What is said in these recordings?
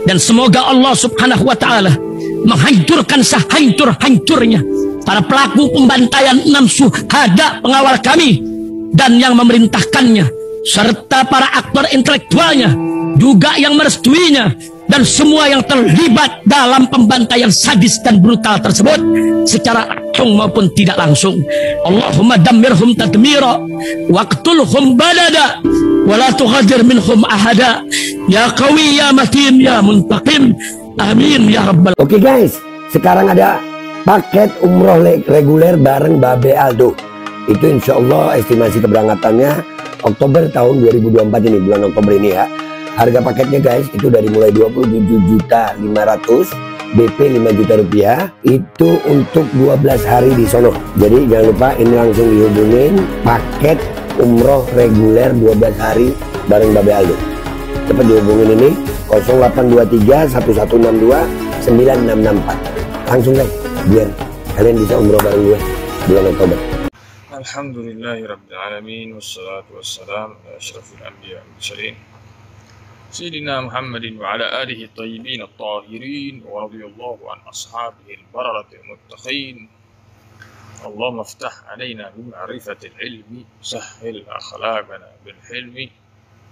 Dan semoga Allah subhanahu wa ta'ala menghancurkan sehancur-hancurnya para pelaku pembantaian 6 syuhada pengawal kami dan yang memerintahkannya, serta para aktor intelektualnya juga yang merestuinya, dan semua yang terlibat dalam pembantaian sadis dan brutal tersebut secara langsung maupun tidak langsung. Allahumma dammirhum tadmira waqtulhum badada wala tughadir minhum ahada ya qawi ya matin ya muntaqim amin ya rabbal. Oke guys, sekarang ada paket umroh reguler bareng Babe Aldo. Itu insya Allah estimasi keberangkatannya Oktober tahun 2024 ini, bulan Oktober ini ya. Harga paketnya guys itu dari mulai 27.500.000, BP 5 juta rupiah. Itu untuk 12 hari di sono. Jadi jangan lupa ini langsung dihubungin paket umroh reguler 12 hari bareng Babe Aldo. Cepat dihubungin ini 0823 1162 9664. Langsung guys, biar kalian bisa umroh bareng gue bulan Oktober. Alhamdulillahirabbil alamin wassalatu wassalamu ala asyrafil anbiya wal mursalin Sayyidina Muhammadin wa ala alihi at-tayyibin at-tahirin wa radiyallahu an ashabihi al-bararati al-muttaqin. Allahumma iftah alaina bi ma'rifatil ilmi, sahhil akhlaqana bil hilmi,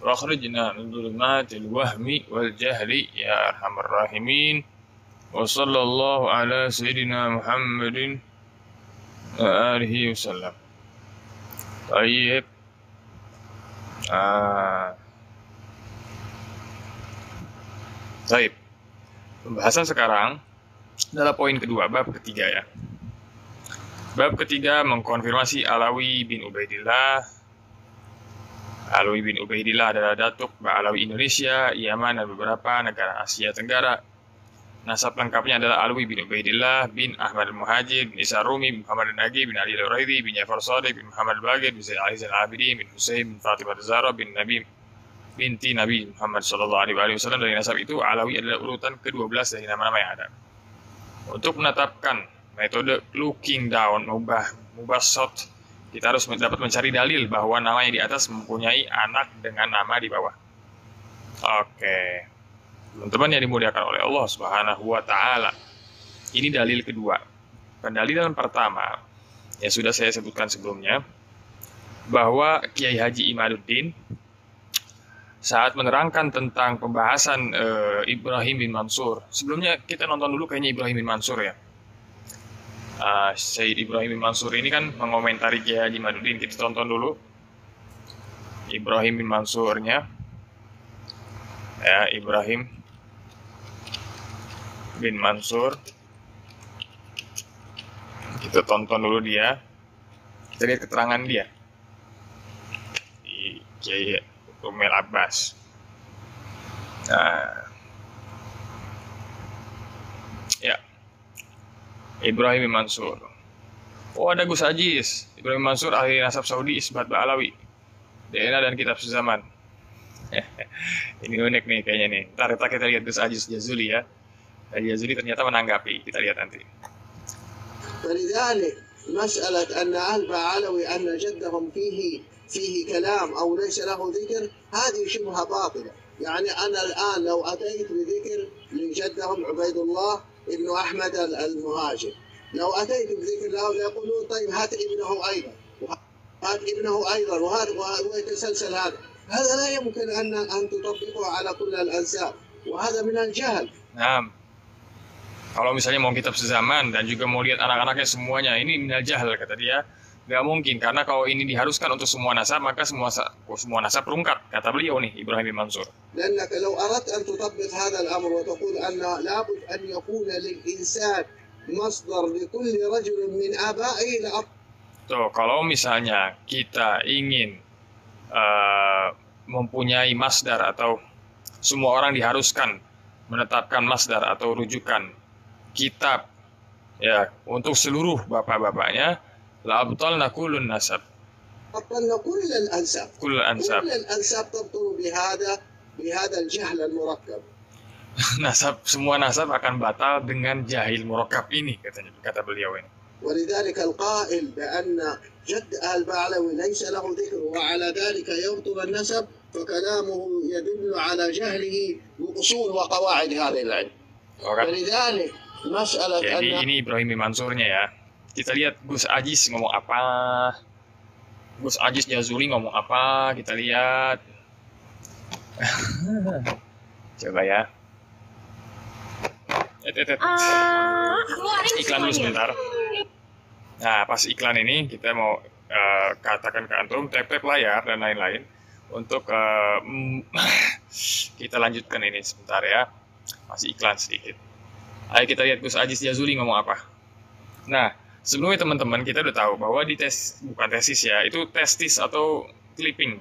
wa akhrijna min dhulumatil wahmi wal jahli ya arhamar rahimin. Wa sallallahu ala sayyidina Muhammadin wa alihi wasallam. Baik. Baik. Pembahasan sekarang adalah poin kedua, bab ketiga ya. Bab ketiga mengkonfirmasi Alawi bin Ubaidillah. Alawi bin Ubaidillah adalah datuk Ba'alawi Indonesia, Yaman, dan beberapa negara Asia Tenggara. Nasab lengkapnya adalah Alawi bin Ubaidillah bin Ahmad al-Muhajir bin Isa Rumi bin Muhammad al-Nagi bin Ali al-Uraidi bin Jafar Sadiq bin Muhammad al-Bagir bin Zaid Ali al-Abidin bin Husain bin Fatimah al-Zahra bin Nabi binti Nabi Muhammad sallallahu alaihi wasallam. Dari nasab itu Alawi adalah urutan ke-12 dari nama-nama yang ada. Untuk menetapkan metode looking down mubasat, kita harus dapat mencari dalil bahwa nama yang di atas mempunyai anak dengan nama di bawah. Oke. Teman-teman yang dimuliakan oleh Allah Subhanahu wa taala. Ini dalil kedua. Pendalilan pertama yang sudah saya sebutkan sebelumnya, bahwa Kiai Haji Imaduddin saat menerangkan tentang pembahasan Ibrahim bin Mansur. Sebelumnya kita nonton dulu kayaknya Ibrahim bin Mansur ya. Sayyid Ibrahim bin Mansur ini kan mengomentari Kiai Haji Imaduddin. Kita tonton dulu Ibrahim bin Mansurnya. Ya, Ibrahim bin Mansur. Kita tonton dulu dia. Kita lihat keterangan dia di Kiai Umel Abbas. Nah, ya, Ibrahim bin Mansur. Oh, ada Gus Ajis. Ibrahim Mansur ahli nasab Saudi isbat Ba'alawi, DNA dan kitab sezaman. Ini unik nih kayaknya nih. Ntar kita lihat Gus Ajis Jazuli ya. Jazuli ternyata menanggapi. Kita lihat nanti. فلذلك مسألة أن أهل بعلوي أن جدهم فيه كلام أو ليس له ذكر هذه شبهة باطلة. يعني أنا الآن لو أتيت بذكر لجدهم عبيد الله ابن أحمد المهاجر، لو أتيت بذكر له يقولون طيب هات ابنه أيضا وهات ابنه أيضا ويتسلسل هذا لا يمكن أن تطبقه على كل الأنساب وهذا من الجهل. Nah, kalau misalnya mau kitab sezaman dan juga mau lihat anak-anaknya semuanya, ini minal jahal kata dia. Gak mungkin, karena kalau ini diharuskan untuk semua nasab, maka semua nasab rungkat, kata beliau nih, Ibrahim bin Mansur. لأنك لو أردت أن تطبق هذا الأمر وتقول أن لابد أن يكون للإنسان مصدر لكل رجل من آبائه Tuh, kalau misalnya kita ingin mempunyai masdar atau semua orang diharuskan menetapkan masdar atau rujukan kitab ya untuk seluruh bapak-bapaknya, la abtalna kullun nasab. أبطلنا كل الأنساب. كل الأنساب. كل الأنساب تبطل بهذا الجهل المركب. Nasab, semua nasab akan batal dengan jahil murakkab ini, kata beliau ini. ولذلك القائل بأن جد آل بعلوي ليس له ذكر وعلى ذلك يبطل النسب فكلامه يدل على جهله بأصول وقواعد هذا العلم. فلذلك مسألة Jadi ini Ibrahim Mansurnya ya. Kita lihat Gus Ajis ngomong apa, Gus Ajis Jazuli ngomong apa, kita lihat. Coba ya. Iklan dulu sebentar. Nah, pas iklan ini kita mau katakan ke antum, tap-tap layar dan lain-lain untuk kita lanjutkan ini sebentar ya. Masih iklan sedikit. Ayo kita lihat Gus Ajis Jazuli ngomong apa. Nah, sebelumnya teman-teman kita udah tahu bahwa di bukan tesis ya, itu testis atau clipping.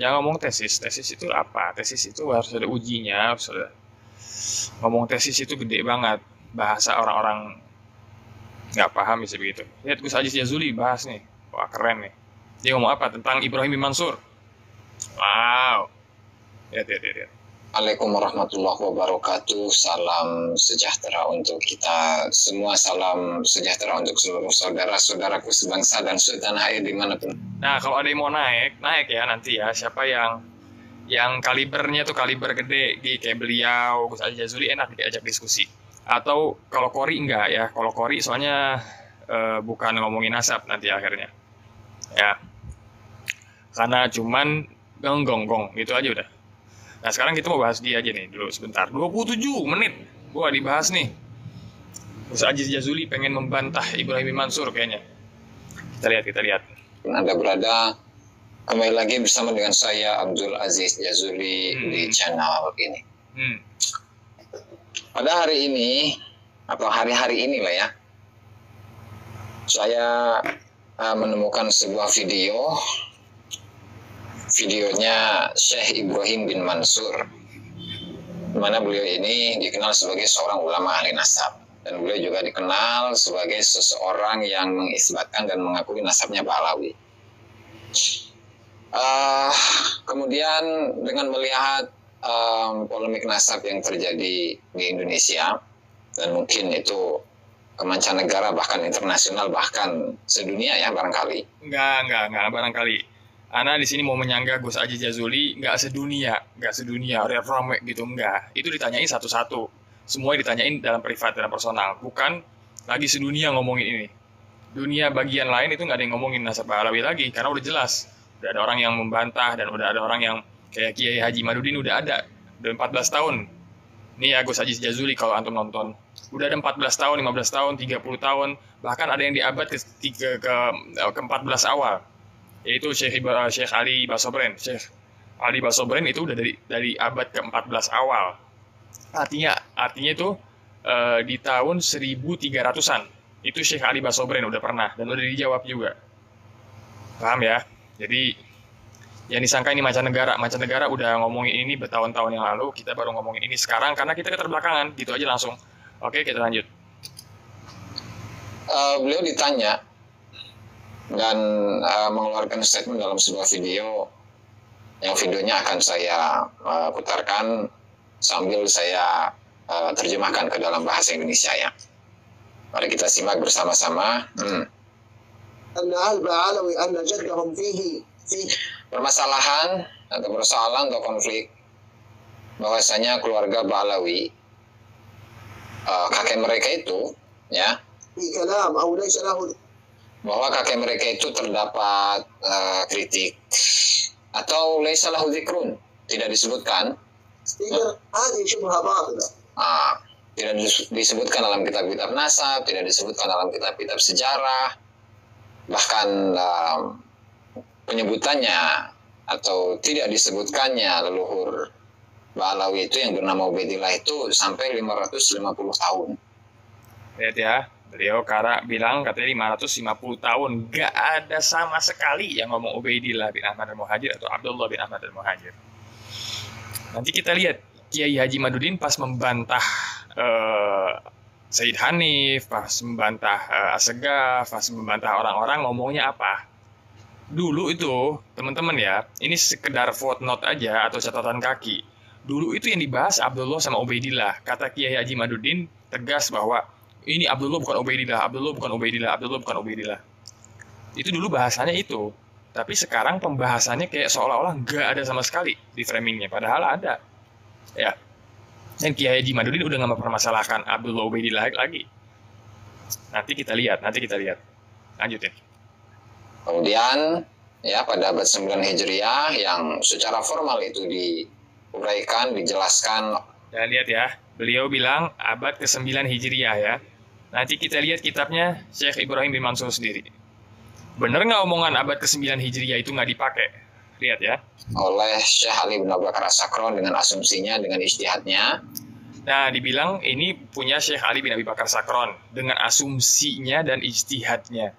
Yang ngomong tesis itu apa? Tesis itu harus ada ujinya, harus ada. Ngomong tesis itu gede banget, bahasa orang-orang nggak paham bisa begitu. Lihat Gus Ajis Jazuli bahas nih, wah keren nih. Dia ngomong apa? Tentang Ibrahim Mansur. Wow. Lihat. Assalamualaikum warahmatullahi wabarakatuh. Salam sejahtera untuk kita semua. Salam sejahtera untuk seluruh saudara-saudaraku sebangsa dan setanah air dimanapun. Nah, kalau ada yang mau naik ya nanti ya. Siapa yang kalibernya tuh kaliber gede kayak beliau, Gus Ajis Jazuli, enak diajak diskusi. Atau kalau Kori enggak ya. Kalau Kori soalnya bukan ngomongin nasab nanti akhirnya. Ya. Karena cuman gonggong gitu aja udah. Nah sekarang kita mau bahas dia aja nih dulu sebentar. 27 menit gua dibahas nih. Gus Ajis Jazuli pengen membantah Ibrahim Mansur kayaknya. Kita lihat. Anda berada kembali lagi bersama dengan saya Abdul Aziz Jazuli di channel ini. Pada hari ini atau hari-hari inilah ya, saya menemukan sebuah videonya Syekh Ibrahim bin Mansur, di mana beliau ini dikenal sebagai seorang ulama ahli nasab, dan beliau juga dikenal sebagai seseorang yang mengisbatkan dan mengakui nasabnya Ba'alawi. Kemudian dengan melihat polemik nasab yang terjadi di Indonesia, dan mungkin itu kemancanegara bahkan internasional bahkan sedunia ya barangkali. Enggak barangkali. Ana di sini mau menyanggah Gus Ajis Jazuli nggak sedunia rame gitu, enggak. Itu ditanyain satu-satu. Semua ditanyain dalam privat, dalam personal. Bukan lagi sedunia ngomongin ini. Dunia bagian lain itu nggak ada yang ngomongin nasab Ba'alawi lagi, karena udah jelas. Udah ada orang yang membantah dan udah ada orang yang kayak Kiai Haji Madudin udah 14 tahun. Nih ya Gus Ajis Jazuli kalau antum nonton. Udah ada 14 tahun, 15 tahun, 30 tahun, bahkan ada yang di abad ke-14 awal. Yaitu Syekh Ali Basobren. Syekh Ali Basobren itu udah dari abad ke-14 awal. Artinya itu di tahun 1300-an. Itu Syekh Ali Basobren udah pernah dan udah dijawab juga. Paham ya? Jadi yang disangka ini mancanegara udah ngomongin ini bertahun-tahun yang lalu, kita baru ngomongin ini sekarang karena kita keterbelakangan. Gitu aja langsung. Oke, kita lanjut. Beliau ditanya dan mengeluarkan statement dalam sebuah video, yang videonya akan saya putarkan sambil saya terjemahkan ke dalam bahasa Indonesia ya. Mari kita simak bersama-sama. Permasalahan atau persoalan atau konflik bahwasanya keluarga Ba'alawi, kakek mereka itu ya, bahwa kakek mereka itu terdapat kritik atau laisa lahu dzikrun, tidak disebutkan, tidak disebutkan dalam kitab-kitab nasab, tidak disebutkan dalam kitab-kitab sejarah, bahkan penyebutannya atau tidak disebutkannya leluhur Ba'alawi itu yang bernama Ubaidillah itu sampai 550 tahun. Lihat ya, beliau bilang katanya 550 tahun, gak ada sama sekali yang ngomong Ubaidillah bin Ahmad al-Muhajir atau Abdullah bin Ahmad al-Muhajir. Nanti kita lihat Kiai Haji Madudin pas membantah Sayyid Hanif, pas membantah Assegaf, pas membantah orang-orang ngomongnya apa. Dulu itu, teman-teman ya, ini sekedar footnote aja atau catatan kaki. Dulu itu yang dibahas Abdullah sama Ubaidillah. Kata Kiai Haji Madudin tegas bahwa ini Abdullah bukan Ubaidillah, Abdullah bukan Ubaidillah, Abdullah bukan Ubaidillah. Itu dulu bahasanya itu. Tapi sekarang pembahasannya kayak seolah-olah nggak ada sama sekali di framingnya, padahal ada. Ya. Dan Kiai Haji Madudin udah nggak mempermasalahkan Abdullah Ubaidillah lagi. Nanti kita lihat. Lanjutin. Kemudian ya pada abad 9 Hijriah yang secara formal itu diuraikan, dijelaskan. Dan lihat ya, beliau bilang abad ke-9 Hijriah ya. Nanti kita lihat kitabnya Syekh Ibrahim bin Mansur sendiri. Bener nggak omongan abad ke-9 Hijriah itu nggak dipakai? Lihat ya. Oleh Syekh Ali bin Abu Bakar As-Sakron dengan asumsinya, dengan ijtihadnya. Nah, dibilang ini punya Syekh Ali bin Abi Bakar Sakron dengan asumsinya dan ijtihadnya.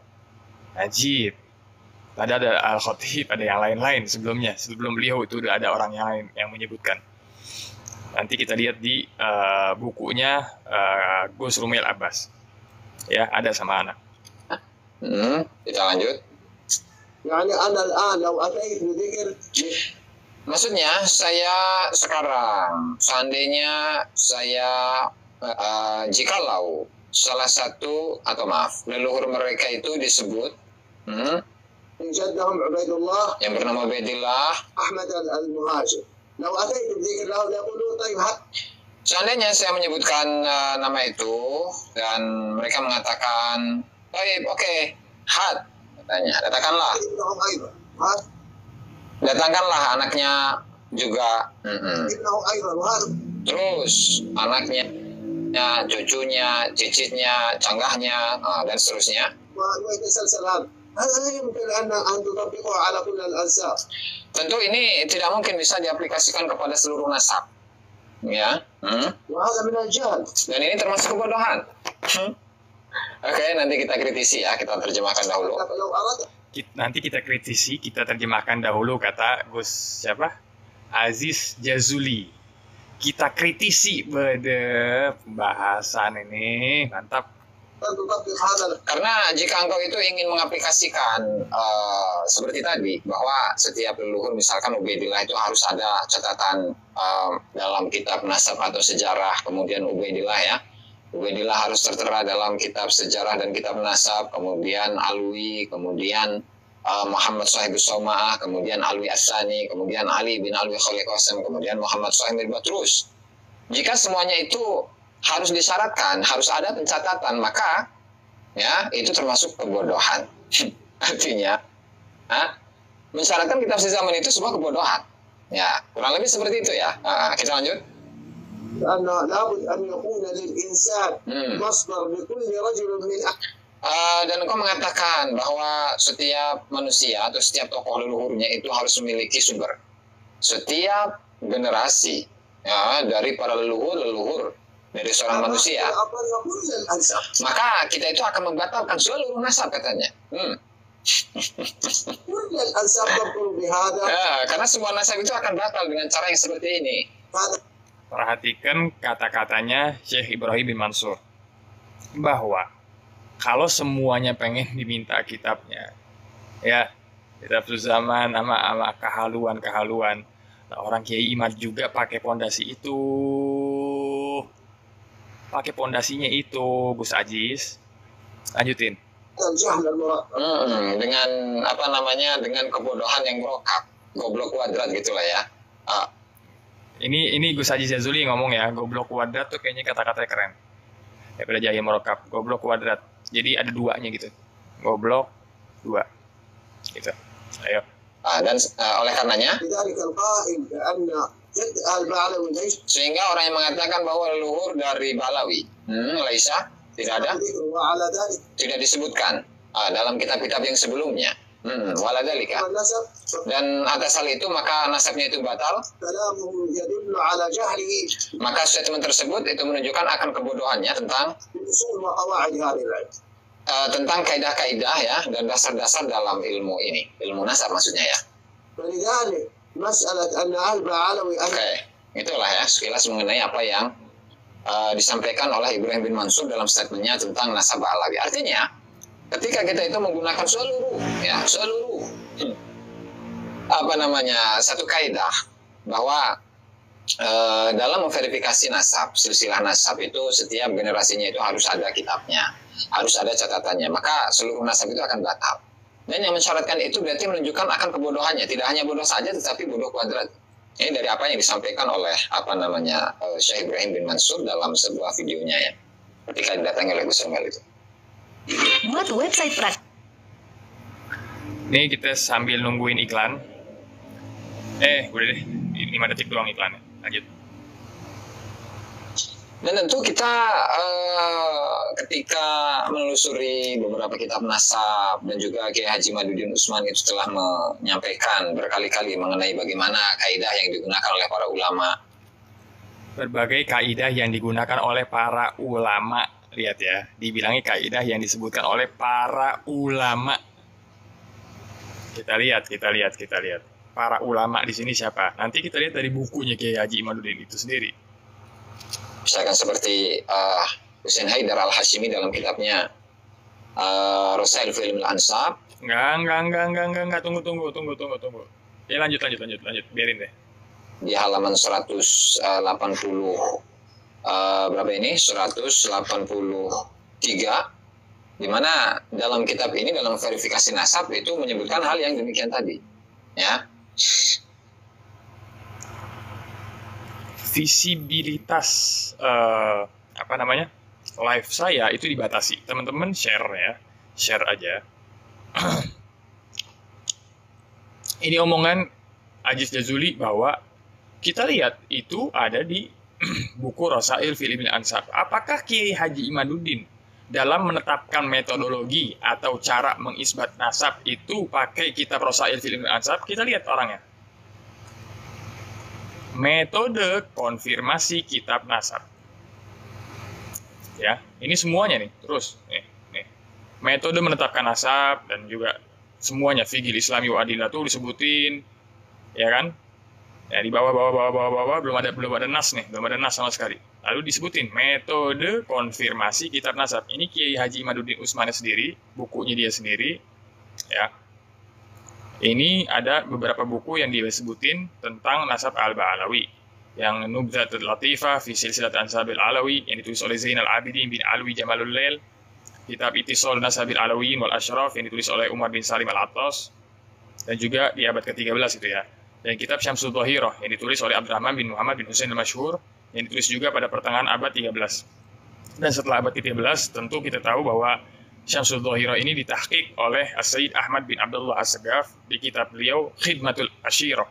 Ajib. Tadi ada Al-Khatib, ada yang lain-lain sebelumnya. Sebelum beliau itu udah ada orang yang lain yang menyebutkan. Nanti kita lihat di bukunya Gus Rumail Abbas. Ya, ada sama anak. Kita lanjut. يعني أنا الآن لو أتيت بذكر Maksudnya saya sekarang seandainya saya jikalau salah satu atau maaf leluhur mereka itu disebut جدهم عبيد الله yang bernama Ubaidillah, أحمد المهاجر لو أتيت بذكر له يقولون طيب seandainya saya menyebutkan nama itu dan mereka mengatakan baik, oke, had, katanya, datangkanlah ابنهم أيضا datangkanlah anaknya juga, ابنهم أيضا وهذا terus anaknya, cucunya, cicitnya, canggahnya, dan seterusnya. ويتسلسل هذا لا يمكن أن تطبقه على كل الأنساب. Tentu ini tidak mungkin bisa diaplikasikan kepada seluruh nasab, ya. وهذا من الجهل. Dan ini termasuk kebodohan. Oke, nanti kita kritisi ya, kita terjemahkan dahulu. لو أردت Nanti kita kritisi, kita terjemahkan dahulu kata Gus siapa? Aziz Jazuli. Kita kritisi pada pembahasan ini, mantap. أن تطبق هذا Karena jika engkau itu ingin mengaplikasikan seperti tadi bahwa setiap leluhur misalkan Ubaidillah itu harus ada catatan dalam kitab nasab atau sejarah, kemudian Ubaidillah ya. Ubaidillah harus tertera dalam kitab sejarah dan kitab nasab, kemudian Alwi, kemudian Muhammad Shahibus Soma'ah, kemudian Alwi As-Sani, kemudian Ali bin Alwi Khalil Qasim, kemudian Muhammad Shahib bin Batrus. Jika semuanya itu harus disyaratkan, harus ada pencatatan, maka ya itu termasuk kebodohan. Artinya, mensyaratkan kitab sezaman itu sebuah kebodohan. Ya, kurang lebih seperti itu ya. Kita lanjut. لأن لابد أن يكون للإنسان مصدر لكل رجل من Dan engkau mengatakan bahwa setiap manusia atau setiap tokoh leluhurnya itu harus memiliki sumber. Setiap generasi ya, dari para leluhur dari seorang manusia, maka kita itu akan membatalkan seluruh nasab katanya. Karena semua nasab itu akan batal dengan cara yang seperti ini. Perhatikan kata-katanya Syekh Ibrahim bin Mansur. Bahwa kalau semuanya pengen diminta kitabnya, ya, kitab zaman sama kehaluan-kehaluan. Nah, orang Kiai Imad juga pakai pondasi itu. Pakai pondasinya itu, Gus Aziz. Lanjutin. Dengan apa namanya? Dengan kebodohan yang merokap, goblok kuadrat gitulah ya. Ini Gus Haji Zazuli ngomong ya, goblok kuadrat tuh kayaknya kata-katanya keren. Daripada Jaya merokap, goblok kuadrat. Jadi ada duanya gitu. Goblok, dua. Gitu. Ayo. Dan oleh karenanya, sehingga orang yang mengatakan bahwa leluhur dari Balawi, Laisa, tidak ada, tidak disebutkan dalam kitab-kitab yang sebelumnya. Waladhalika. Dan atas hal itu maka nasabnya itu batal. Maka statement tersebut itu menunjukkan akan kebodohannya tentang kaidah-kaidah ya dan dasar-dasar dalam ilmu ini, ilmu nasab maksudnya ya. Oke, itulah ya sekilas mengenai apa yang disampaikan oleh Ibrahim bin Mansur dalam statementnya tentang nasab Alawi. Artinya ketika kita itu menggunakan seluruh satu kaidah bahwa dalam memverifikasi nasab, silsilah nasab itu setiap generasinya itu harus ada kitabnya, harus ada catatannya, maka seluruh nasab itu akan batal. Dan yang mensyaratkan itu berarti menunjukkan akan kebodohannya. Tidak hanya bodoh saja, tetapi bodoh kuadrat. Ini dari apa yang disampaikan oleh Syekh Ibrahim bin Mansur dalam sebuah videonya ya, ketika didatangi oleh Gus Romel itu. Buat website Ini kita sambil nungguin iklan. Udah deh, 5 detik doang iklannya. Lanjut. Dan tentu kita ketika menelusuri beberapa kitab nasab dan juga Kiai Haji Imaduddin Utsman itu telah menyampaikan berkali-kali mengenai bagaimana kaidah yang digunakan oleh para ulama. Berbagai kaidah yang digunakan oleh para ulama. Lihat ya, dibilangi kaidah yang disebutkan oleh para ulama. Kita lihat. Para ulama di sini siapa? Nanti kita lihat dari bukunya Kiai Haji Imaduddin itu sendiri. Misalkan seperti Husain Haidar Al-Hashimi dalam kitabnya Rasail Fil Al-Ansab. Enggak, tunggu. Ya lanjut, biarin deh. Di halaman 180 berapa ini? 183, di mana dalam kitab ini, dalam verifikasi nasab itu menyebutkan hal yang demikian tadi. Ya. Visibilitas live saya itu dibatasi. Teman-teman share aja. Ini omongan Aziz Jazuli bahwa kita lihat itu ada di buku Rasail Fil Ilmil Ansab. Apakah Kiai Haji Imaduddin dalam menetapkan metodologi atau cara mengisbat nasab itu pakai kitab Rasail Fil Ilmil Ansab? Kita lihat orangnya. Metode konfirmasi kitab nasab. Ya, ini semuanya nih. Terus nih. Metode menetapkan nasab dan juga semuanya Fiqhil Islami wa Adillatuh disebutin. Ya kan? Ya, di bawah belum ada nas nih, belum ada nas sama sekali. Lalu disebutin metode konfirmasi kitab nasab. Ini Kiai Haji Imaduddin Utsman sendiri, bukunya dia sendiri. Ya. Ini ada beberapa buku yang dia sebutin tentang nasab Al-Ba'alawi. Yang Nubdhatul Latifah fi Silsilat Ansabil Alawi yang ditulis oleh Zainal Abidin bin Alwi Jamalul Lail. Kitab Ittisal Nasabil Alawiyin wal Ashraf yang ditulis oleh Umar bin Salim Al-Attas. Dan juga di abad ke-13 itu ya. Dan kitab Syamsul Dhahirah yang ditulis oleh Abdurrahman bin Muhammad bin Husain Al-Masyhur yang ditulis juga pada pertengahan abad 13. Dan setelah abad ke-13 tentu kita tahu bahwa Syamsul Dhahirah ini ditahqiq oleh As-Sayyid Ahmad bin Abdullah As-Sagaf di kitab beliau Khidmatul Ashirah,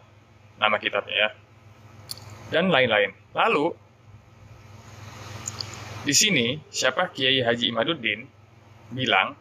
nama kitabnya ya. Dan lain-lain. Lalu di sini siapa Kiai Haji Imaduddin bilang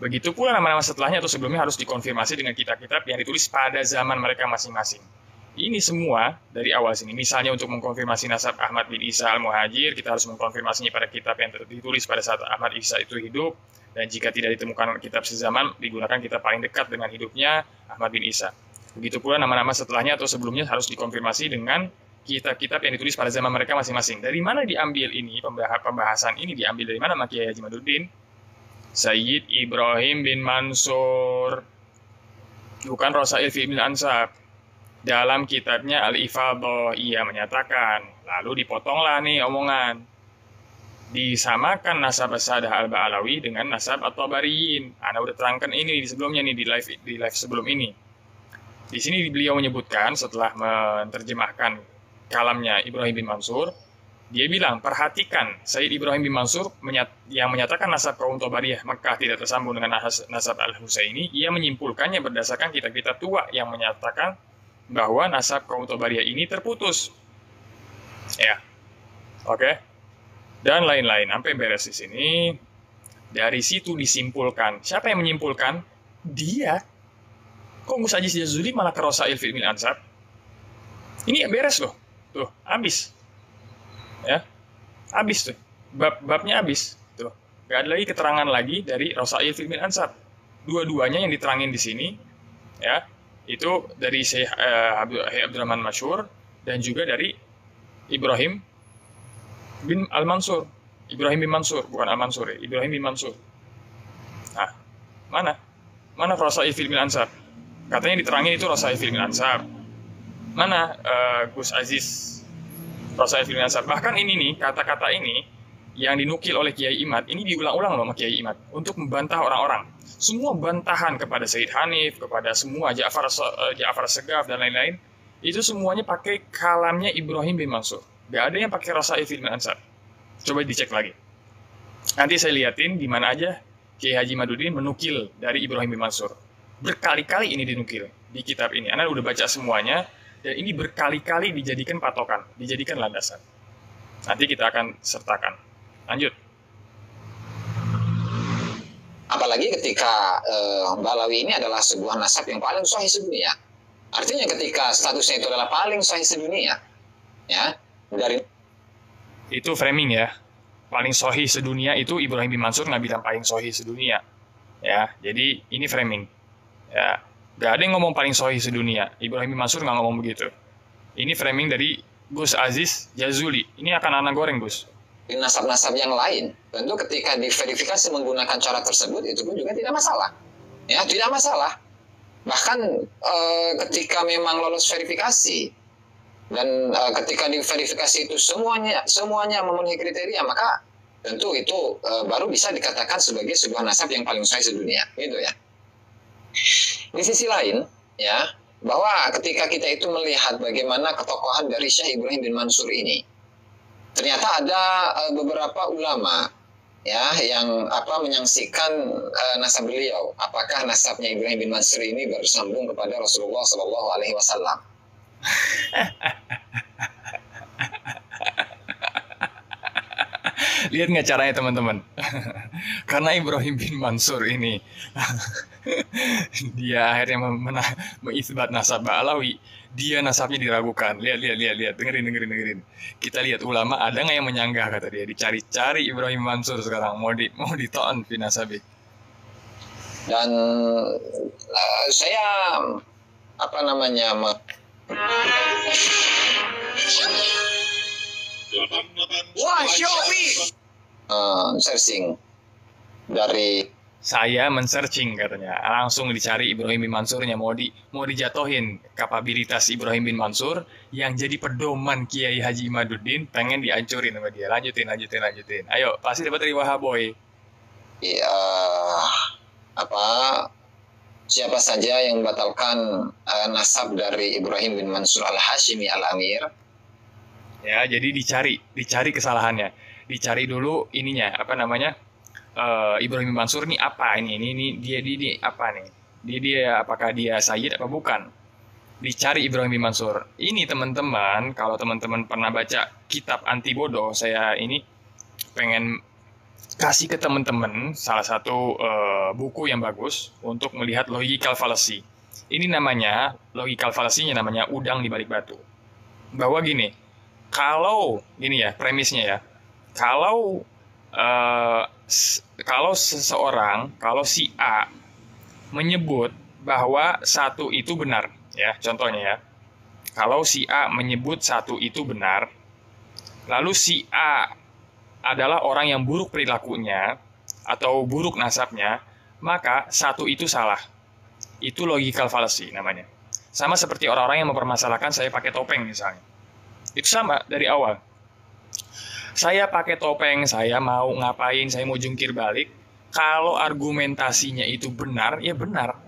begitu pula nama-nama setelahnya atau sebelumnya harus dikonfirmasi dengan kitab-kitab yang ditulis pada zaman mereka masing-masing. Ini semua dari awal sini. Misalnya untuk mengkonfirmasi nasab Ahmad bin Isa Al-Muhajir, kita harus mengkonfirmasinya pada kitab yang ditulis pada saat Ahmad Isa itu hidup. Dan jika tidak ditemukan kitab sezaman, digunakan kitab paling dekat dengan hidupnya Ahmad bin Isa. Begitu pula nama-nama setelahnya atau sebelumnya harus dikonfirmasi dengan kitab-kitab yang ditulis pada zaman mereka masing-masing. Dari mana diambil ini? Pembahasan ini diambil dari mana Kiai Haji Imaduddin? Sayyid Ibrahim bin Mansur. Bukan Rasail Fil Ilmil Ansab. Dalam kitabnya Al-Ifadhah ia menyatakan, lalu dipotonglah nih omongan. Disamakan nasab As-Sadah Al-Ba'alawi dengan nasab At-Tabariyin. Anda udah terangkan ini di sebelumnya nih di live sebelum ini. Di sini beliau menyebutkan setelah menerjemahkan kalamnya Ibrahim bin Mansur, dia bilang, perhatikan Sayyid Ibrahim bin Mansur yang menyatakan nasab kaum Tabariyah Mekah tidak tersambung dengan nasab Al-Husaini, ia menyimpulkannya berdasarkan kitab-kitab tua yang menyatakan bahwa nasab kaum Tabariyah ini terputus. Ya. Oke. Dan lain-lain, sampai beres di sini. Dari situ disimpulkan. Siapa yang menyimpulkan? Dia. Kok Gus Aziz Jazuli malah ke Rasail Fil Ilmil Ansab? Ini beres loh. Tuh, habis. Ya. Habis tuh. Babnya habis. Tuh. Gak ada lagi keterangan lagi dari Rasail Fil Ilmil Ansab. Dua-duanya yang diterangin di sini, ya, itu dari Syekh Abdurrahman Masyhur dan juga dari Ibrahim bin Al-Mansur. Ibrahim bin Mansur, bukan Al-Mansur ya. Ibrahim bin Mansur. Nah, mana Rasail Fil Ilmil Ansab? Katanya diterangin itu Rasail Fil Ilmil Ansab. Mana Gus Aziz Rasail Fil Ilmil Ansab? Bahkan ini nih, kata-kata ini yang dinukil oleh Kiai Imad ini diulang-ulang loh sama Kiai Imad untuk membantah orang-orang. Semua bantahan kepada Sayyid Hanif, kepada semua Ja'far Segaf dan lain-lain, itu semuanya pakai kalamnya Ibrahim bin Mansur. Gak ada yang pakai Rasail fil Ansar. Coba dicek lagi. Nanti saya liatin di mana aja Kiai Haji Imaduddin menukil dari Ibrahim bin Mansur. Berkali-kali ini dinukil di kitab ini. Anda udah baca semuanya, dan ini berkali-kali dijadikan patokan, dijadikan landasan. Nanti kita akan sertakan. Lanjut. Apalagi ketika Balawi ini adalah sebuah nasab yang paling sahih sedunia. Artinya ketika statusnya itu adalah paling sahih sedunia, ya, dari itu framing ya. Paling sahih sedunia itu Ibrahim bin Mansur nggak bilang paling sahih sedunia. Ya, jadi ini framing. Ya, gak ada yang ngomong paling sahih sedunia. Ibrahim bin Mansur nggak ngomong begitu. Ini framing dari Gus Aziz Jazuli. Ini akan anak goreng, Gus. nasab-nasab yang lain. Tentu ketika diverifikasi menggunakan cara tersebut itu pun juga tidak masalah. Ya, tidak masalah. Bahkan ketika memang lolos verifikasi dan ketika diverifikasi itu semuanya memenuhi kriteria, maka tentu itu baru bisa dikatakan sebagai sebuah nasab yang paling sahih sedunia, gitu ya. Di sisi lain, ya, bahwa ketika kita itu melihat bagaimana ketokohan dari Syekh Ibrahim bin Mansur ini, ternyata ada beberapa ulama ya yang menyaksikan nasab beliau, apakah nasabnya Ibrahim bin Mansur ini bersambung kepada Rasulullah Shallallahu Alaihi Wasallam. Lihat nggak caranya teman-teman? Karena Ibrahim bin Mansur ini dia akhirnya mengisbat nasab Ba'alawi, dia nasabnya diragukan. Lihat, dengerin. Kita lihat ulama ada nggak yang menyanggah, kata dia. Dicari-cari Ibrahim Mansur sekarang mau dito'an fi nasabi. Dan saya Wah, Shopee. Searching dari Saya men-searching katanya, langsung dicari Ibrahim bin Mansurnya, mau dijatuhin kapabilitas Ibrahim bin Mansur yang jadi pedoman Kiai Haji Imaduddin, pengen dihancurin sama dia. Lanjutin. Ayo, pasti dapat dari Wahaboy. Siapa saja yang membatalkan nasab dari Ibrahim bin Mansur al-Hashimi al-Amir? Ya, jadi dicari kesalahannya. Dicari dulu ininya, Ibrahim bin Mansur ini apa ini dia apa nih? Dia apakah dia Sayyid apa bukan? Dicari Ibrahim bin Mansur. Ini teman-teman, kalau teman-teman pernah baca kitab anti bodoh, saya ini pengen kasih ke teman-teman salah satu buku yang bagus untuk melihat logical fallacy. Ini namanya logical fallacy-nya namanya udang di balik batu. Bahwa gini, kalau gini ya premisnya ya, kalau seseorang, kalau si A menyebut bahwa satu itu benar, ya, contohnya ya, kalau si A menyebut satu itu benar, lalu si A adalah orang yang buruk perilakunya atau buruk nasabnya, maka satu itu salah. Itu logical fallacy namanya. Sama seperti orang-orang yang mempermasalahkan saya pakai topeng misalnya. Itu sama dari awal. Saya pakai topeng, saya mau ngapain, saya mau jungkir balik. Kalau argumentasinya itu benar, ya benar.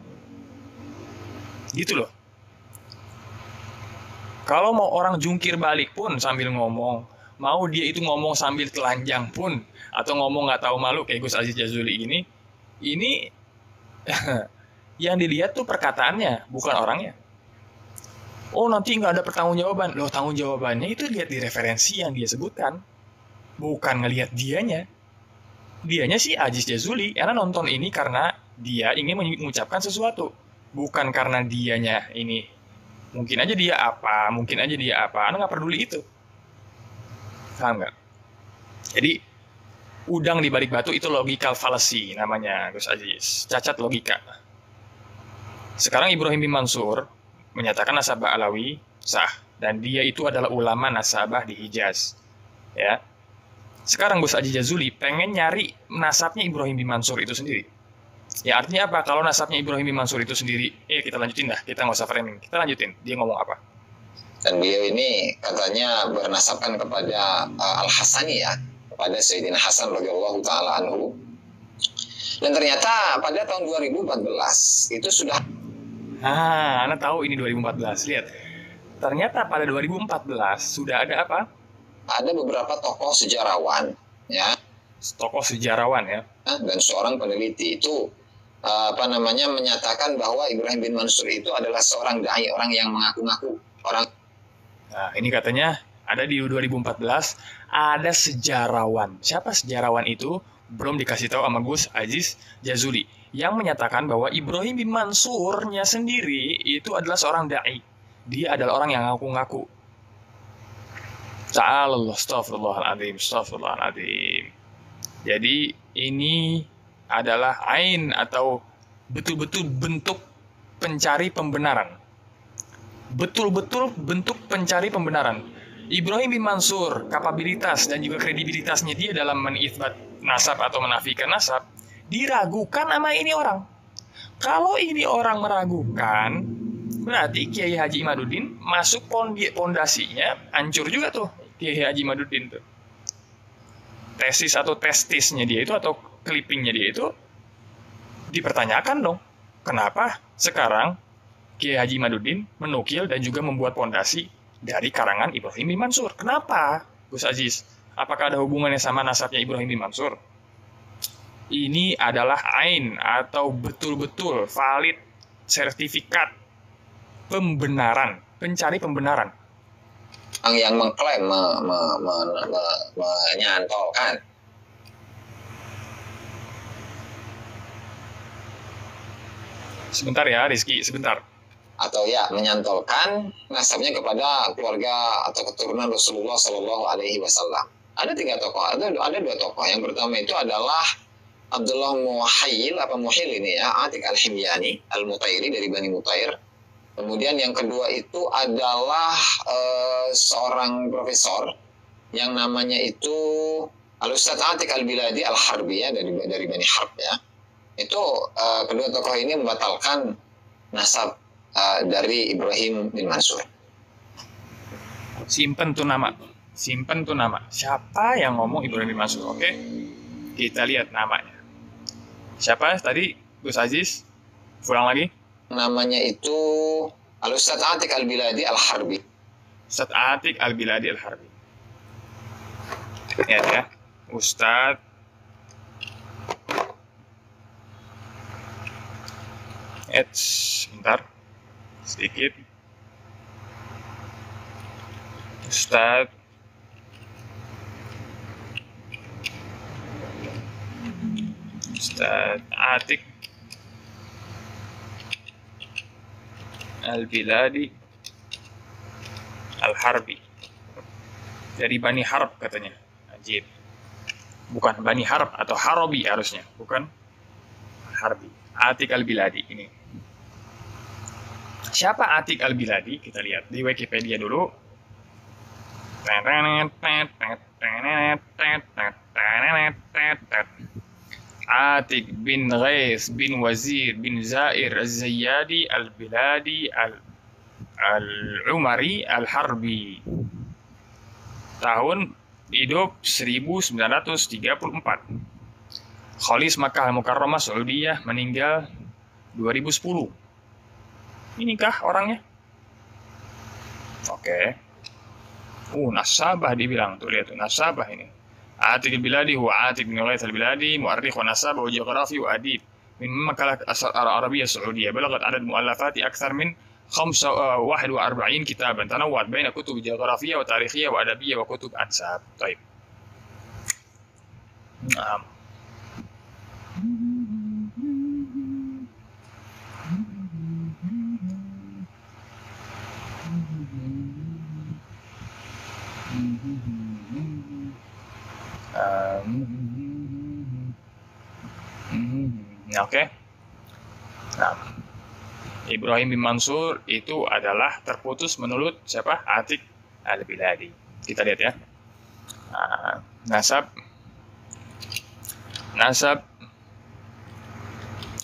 Gitu loh. Kalau mau orang jungkir balik pun sambil ngomong, mau dia itu ngomong sambil telanjang pun, atau ngomong nggak tahu malu kayak Gus Aziz Jazuli ini yang dilihat tuh perkataannya, bukan orangnya. Oh, nanti nggak ada pertanggungjawaban. Loh, tanggung jawabannya itu lihat di referensi yang dia sebutkan. Bukan ngelihat dianya. Dianya sih Aziz Jazuli, karena nonton ini karena dia ingin mengucapkan sesuatu. Bukan karena dianya ini. Mungkin aja dia apa, Anda nggak peduli itu. Paham nggak? Jadi, udang di balik batu itu logical fallacy namanya, Gus Aziz. Cacat logika. Sekarang Ibrahim bin Mansur menyatakan nasabah Alawi sah. Dan dia itu adalah ulama nasabah di Hijaz. Ya. Sekarang Gus Aziz Jazuli pengen nyari nasabnya Ibrahim bin Mansur itu sendiri. Ya, artinya apa? Kalau nasabnya Ibrahim bin Mansur itu sendiri, kita lanjutin dah. Kita nggak usah framing. Kita lanjutin. Dia ngomong apa? Dan beliau ini katanya bernasabkan kepada Al-Hasani ya. kepada Sayyidina Hasan radhiyallahu taala anhu. Dan ternyata pada tahun 2014 itu sudah Anda tahu ini 2014. Lihat. Ternyata pada 2014 sudah ada apa? ada beberapa tokoh sejarawan ya. Tokoh sejarawan ya. Dan seorang peneliti itu menyatakan bahwa Ibrahim bin Mansur itu adalah seorang dai, orang yang mengaku-ngaku orang. Nah, ini katanya ada di 2014 ada sejarawan. Siapa sejarawan itu? Belum dikasih tahu sama Gus Aziz Jazuli yang menyatakan bahwa Ibrahim bin Mansurnya sendiri itu adalah seorang dai. Dia adalah orang yang ngaku-ngaku. Ta'alallah, astagfirullahaladzim. Jadi ini adalah ain atau betul-betul bentuk pencari pembenaran. Betul-betul bentuk pencari pembenaran. Ibrahim bin Mansur, kapabilitas dan juga kredibilitasnya dia dalam menisbat nasab atau menafikan nasab, diragukan sama ini orang. Kalau ini orang meragukan, berarti Kiai Haji Imaduddin masuk pondasinya, hancur juga tuh Kiai Haji Imaduddin tuh. Tesis atau testisnya dia itu atau clippingnya dia itu dipertanyakan dong. Kenapa sekarang Kiai Haji Imaduddin menukil dan juga membuat pondasi dari karangan Ibrahim bin Mansur? Kenapa, Gus Aziz? Apakah ada hubungannya sama nasabnya Ibrahim bin Mansur? Ini adalah ain atau betul-betul valid sertifikat pembenaran, pencari pembenaran. Yang mengklaim menyantolkan Sebentar ya Rizky, sebentar. Atau ya menyantolkan nasabnya kepada keluarga atau keturunan Rasulullah Shallallahu Alaihi Wasallam. Ada tiga tokoh, ada dua tokoh. Yang pertama itu adalah Abdullah Muhil ini ya, Atik Al-Himyani Al-Mutairi dari Bani Mutair. Kemudian yang kedua itu adalah seorang profesor yang namanya itu Al-Ustadz Atik Al-Biladi Al-Harbi ya, dari Bani Harb ya. Itu kedua tokoh ini membatalkan nasab dari Ibrahim bin Mansur. Simpen tuh nama. Siapa yang ngomong Ibrahim bin Mansur? Oke, kita lihat namanya. Siapa tadi, Gus Aziz? Ulang lagi. Namanya itu Al-Ustadz Atik Al-Biladi Al-Harbi. Ustadz Atik Al-Biladi Al-Harbi. Lihat ya, Ustadz sebentar sedikit. Ustadz Atik Al-Biladi Al-Harbi dari Bani Harb katanya. Ajib. Bukan Bani Harb atau Harabi harusnya, bukan Harbi. Atik Al-Biladi ini. Siapa Atik Al-Biladi? Kita lihat di Wikipedia dulu. Atik bin Ghais bin Wazir bin Zair Az-Zayyadi Al-Biladi Al-Umari Al-Harbi. Tahun hidup 1934. Khalis Makkah Al-Mukarramah Saudiyah, meninggal 2010. Inikah orangnya? Oke. Nasabah dibilang. Tuh lihat tuh, nasabah ini. Atik Al-Biladi huwa Atik bin Ghais Al-Biladi, mu'arrikh wa nasabah wa geografi wa adib. Min makalah Al-Arabiyyah Saudiyah. Balagat adad mu'allafati akthar min 41 kitaban. Tanawwat baina kutub geografiyah wa tarikhiyah wa adabiyyah wa kutub ansab. Baik. Oke. Nah, Ibrahim bin Mansur itu adalah terputus menurut siapa? Atik Al-Biladi. Kita lihat ya. Nasab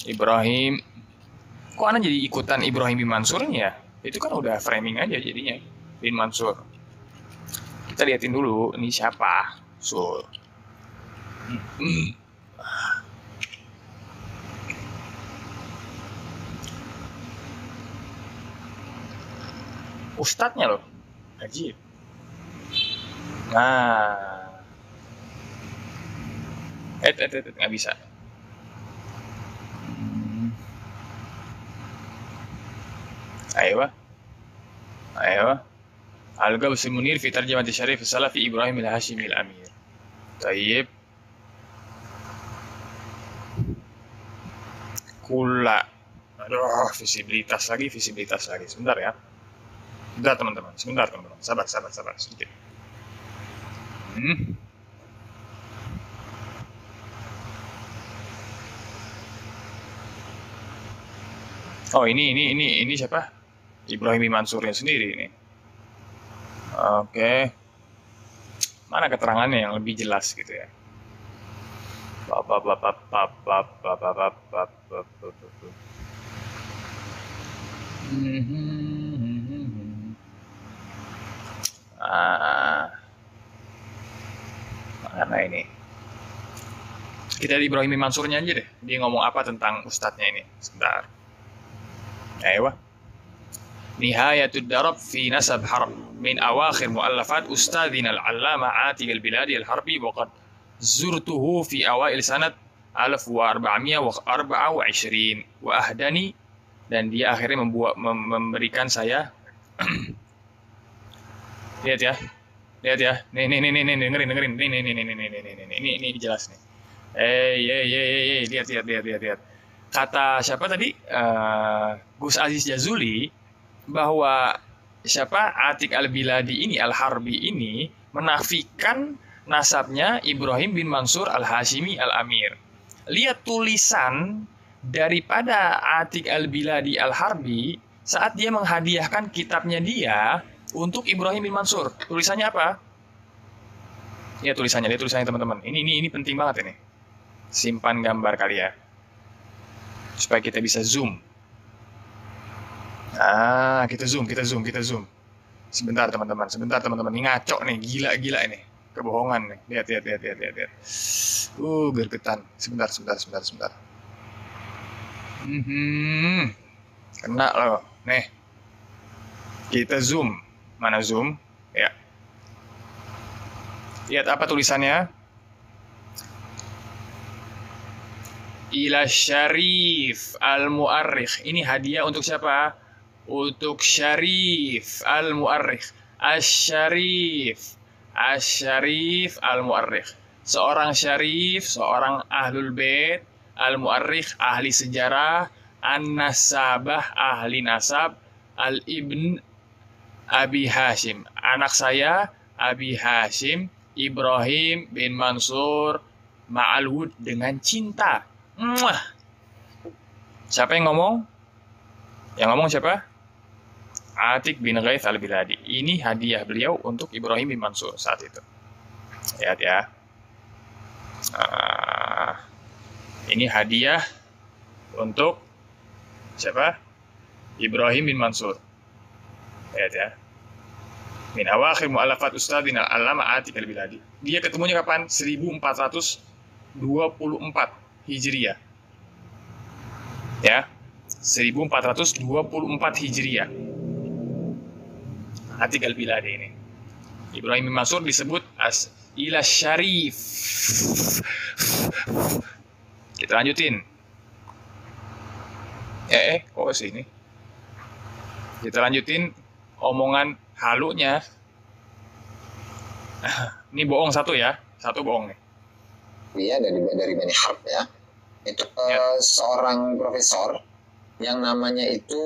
Ibrahim. Kok Anda jadi ikutan Ibrahim bin Mansurnya? Itu kan udah framing aja jadinya. Bin Mansur. Kita lihatin dulu ini siapa? Ustadznya loh, ajib. Nah, nggak bisa. Ayo, Al-Ghaus Munir fi tarjamati Syarif Salafi Ibrahim al-Hashimi al-Amir. Tayyib. Kula. Aduh, visibilitas lagi. Sebentar ya. Sebentar teman-teman. Sabar sedikit. Oh, ini siapa? Ibrahim bin Mansurnya sendiri ini. Oke. Mana keterangannya yang lebih jelas gitu ya? Mana ini? Kita di Ibrahim bin Mansurnya aja deh. Dia ngomong apa tentang ustadznya ini? Sebentar. Ayo. Nihayatud darab fi nasab harb min awakhir muallafat ustadzina al-allama Atiq al-Biladi al-Harbi wa qad zurtuhu fi awail sanad 1424 wa ahdani, dan dia akhirnya memberikan saya lihat ya nih dengerin ini jelas nih. Lihat kata siapa tadi, Gus Aziz Jazuli, bahwa siapa Atiq al-Biladi ini, al-Harbi ini menafikan nasabnya Ibrahim bin Mansur al-Hashimi al-Amir. Lihat tulisan daripada Atiq al-Biladi al-Harbi saat dia menghadiahkan kitabnya dia untuk Ibrahim bin Mansur. Tulisannya apa? Ya tulisannya teman-teman. Ini penting banget ini. Simpan gambar kali ya, supaya kita bisa zoom. Kita zoom. Sebentar teman-teman. Ini ngaco nih, gila ini. Kebohongan nih. Lihat. Gergetan. Sebentar. Kena loh. Nih. Kita zoom. Mana zoom? Ya. Lihat apa tulisannya? Ila Syarif al-Mu'arrikh. Ini hadiah untuk siapa? Untuk Syarif al-Mu'arrikh. Asy-Syarif al-Mu'arrikh. Seorang Syarif, seorang Ahlul Bait, al-Mu'arrikh, ahli sejarah, an-Nasabah, ahli nasab, al-Ibn Abi Hashim. Anak saya, Abi Hashim, Ibrahim bin Mansur, ma'al-wud, dengan cinta. Siapa yang ngomong? Yang ngomong siapa? Atiq bin Ghaith al-Biladi. Ini hadiah beliau untuk Ibrahim bin Mansur saat itu. Lihat ya. Ini hadiah untuk siapa? Ibrahim bin Mansur. Lihat ya. Min awakhir mu'allafat ustadzina al-allama Atiq al-Biladi. Dia ketemunya kapan? 1424 Hijriah. Ya. 1424 Hijriah. Atiq al-Biladi ini. Ibrahim bin Mansur disebut as ila Syarif. Kita lanjutin. Kok sini? Kita lanjutin omongan halunya. Ini bohong satu ya. Satu bohong nih. Iya, dari Bani Harb ya. Itu seorang profesor yang namanya itu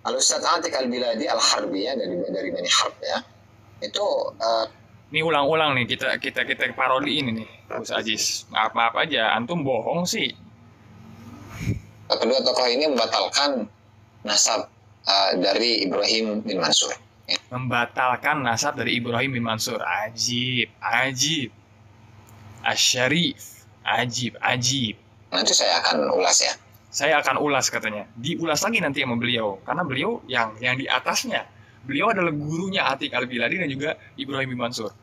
Al-Ustadz Atiq al-Biladi al-Harbi ya, dari Bani Harb ya. Itu ini ulang-ulang nih, kita parodiin ini, Gus Aziz. Maaf aja, antum bohong sih. Kedua tokoh ini membatalkan nasab dari Ibrahim bin Mansur. Ya. Membatalkan nasab dari Ibrahim bin Mansur. Ajib. Asy-Syarif. Ajib. Nanti saya akan ulas ya. Saya akan ulas katanya. Diulas lagi nanti sama beliau. Karena beliau yang di atasnya. Beliau adalah gurunya Atiq al-Biladi dan juga Ibrahim bin Mansur.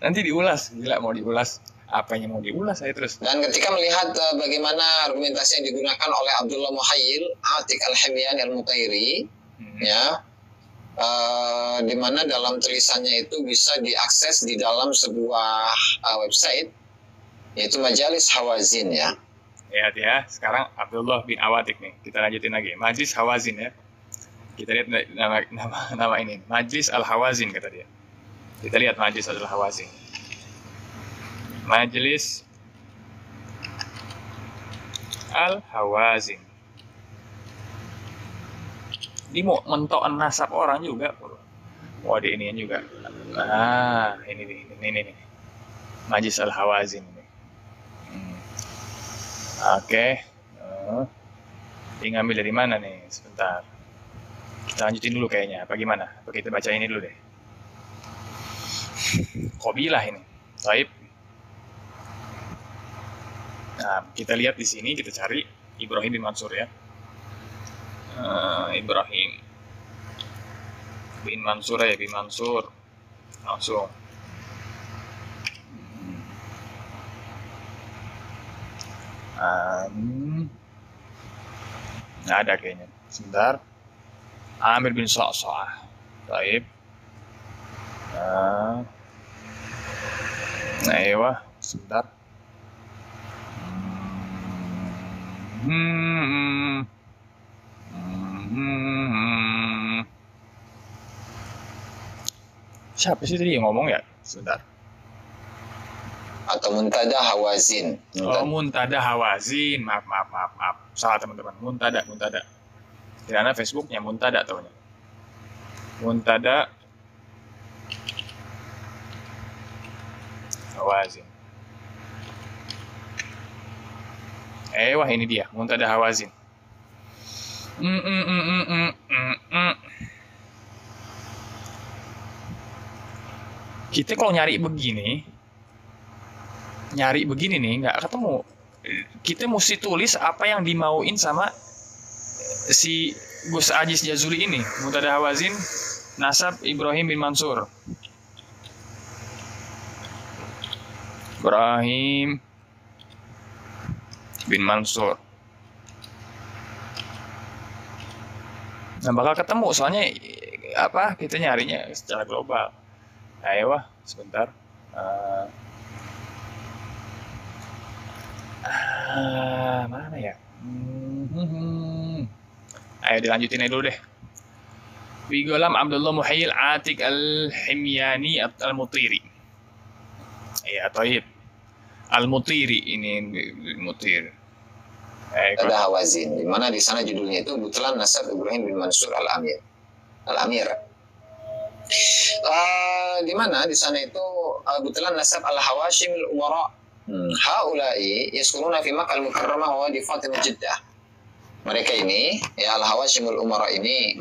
Nanti diulas. Gila mau diulas. Apanya mau diulas saya terus. Dan ketika melihat bagaimana argumentasi yang digunakan oleh Abdullah Muhayyil Atik Al-Himyani Al-Mutairi, ya, di mana dalam tulisannya itu bisa diakses di dalam sebuah website, yaitu Majalis Hawazin, ya. Lihat ya, sekarang Abdullah bin Awatik nih. Kita lanjutin lagi. Majlis Hawazin ya. Kita lihat nama ini. Majlis Al-Hawazin kata dia. Kita lihat Majlis Al-Hawazin. Majlis Al-Hawazin. Ini mau mentokan nasab orang juga. Wah, di inian juga. Ah, ini nih. Majlis Al-Hawazin. Oke. Ini ngambil dari mana nih? Sebentar. Kita lanjutin dulu kayaknya. Apa gimana? Kita baca ini dulu deh. Qabilah ini. Baik. Nah, kita lihat di sini, kita cari Ibrahim bin Mansur ya. Ibrahim bin Mansur ya, bin Mansur. Langsung. Nggak ada kayaknya. Sebentar. Amir bin Sa'sa'ah. Baik. Nah, sebentar. Siapa sih tadi yang ngomong ya? Sebentar. Atau Muntada Hawazin. Oh, Muntada Hawazin. Maaf. Salah teman-teman. Muntada. Karena Facebooknya Muntada taunya. Muntada Hawazin. Wah ini dia, Muntada Hawazin. Kita kalau nyari begini nih nggak ketemu. Kita mesti tulis apa yang dimauin sama si Gus Aziz Jazuli ini. Muntada Hawazin, nasab Ibrahim bin Mansur. Ibrahim bin Mansur. Nah, bakal ketemu soalnya apa? Kita nyarinya secara global. Ayo, sebentar. Mana ya? Ayo dilanjutin aja dulu deh. Bigolam Abdullah Muhayyil Atik Al-Himyani Al-Mutiri. Ya, Taib. Al-Mutiri ini Mutir. Ada Hawazin, di mana di sana judulnya itu Butlan Nasab Ibrahim bin Mansur Al-Amir. Di mana di sana itu Butlan Nasab Al-Hawashim Al-Umara. Haulai yaskuruna fi Makkah Al-Mukarramah wa di Fatimah Jeddah. Mereka ini, ya Al-Hawashim Al-Umara ini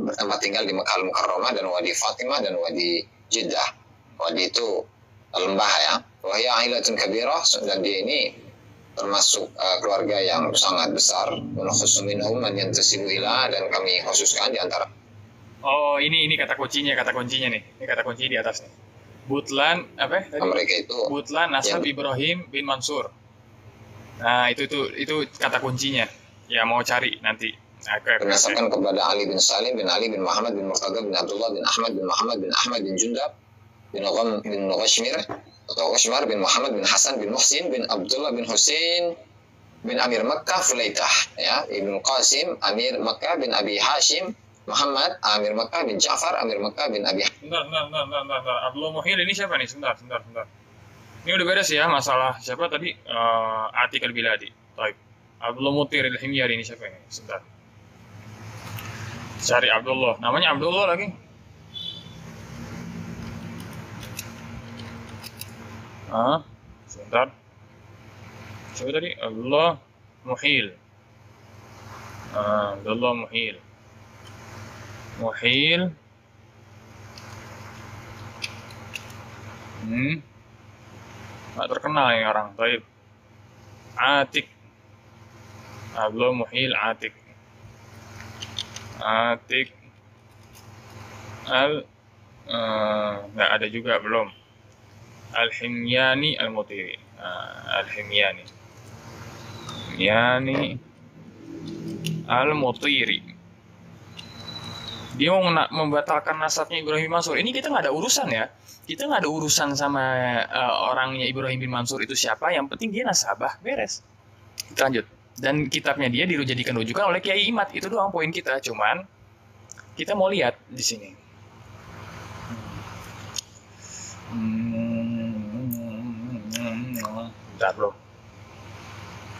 bertempat tinggal di Makkah Al-Mukarramah dan Wadi Fatimah dan Wadi Jeddah. Wadi itu lembah ya. Wahya ailatun kabirah, dan dia ini termasuk keluarga yang sangat besar. Menukhusu minhum man yantasibu ila, dan kami khususkan di antara. Oh, ini kata kuncinya nih. Ini kata kunci di atas nih. Butlan apa? Mereka itu Butlan nasab Ibrahim bin Mansur. Nah, itu kata kuncinya. Ya mau cari nanti. Berdasarkan kepada Ali bin Salim bin Ali bin Muhammad bin Murtada bin Abdullah bin Ahmad bin Muhammad bin Ahmad bin Jundab bin Ghashmir atau Ghashmar bin Muhammad bin Hasan bin Muhsin bin Abdullah bin Husain bin Amir Makkah Fulaitah, ya, Ibnu Qasim Amir Makkah bin Abi Hashim Muhammad Amir Makkah bin Ja'far Amir Makkah bin Abi. Bentar. Abdullah Muhayyil ini siapa nih? Sebentar. Ini udah beres ya masalah siapa tadi? Atik Al-Biladi. Baik. Abdullah Mutir Al-Himyari ini siapa ini? Sebentar. Cari Abdullah. Namanya Abdullah lagi. Sebentar. Siapa tadi? Abdullah Muhayyil. Abdullah Muhayyil. Nggak terkenal ini orang. Baik. Atik. Abdullah Muhayyil Atik. Nggak ada juga belum. Al-Himyani Al-Mutiri. Al-Himyani Al-Mutiri. Dia mau membatalkan nasabnya Ibrahim bin Mansur. Ini kita nggak ada urusan ya. Kita nggak ada urusan sama orangnya Ibrahim bin Mansur itu siapa. Yang penting dia nasabah, beres. Kita lanjut. Dan kitabnya dia dijadikan rujukan oleh Kiai Imad. Itu doang poin kita. Cuman kita mau lihat di sini. Bentar bro.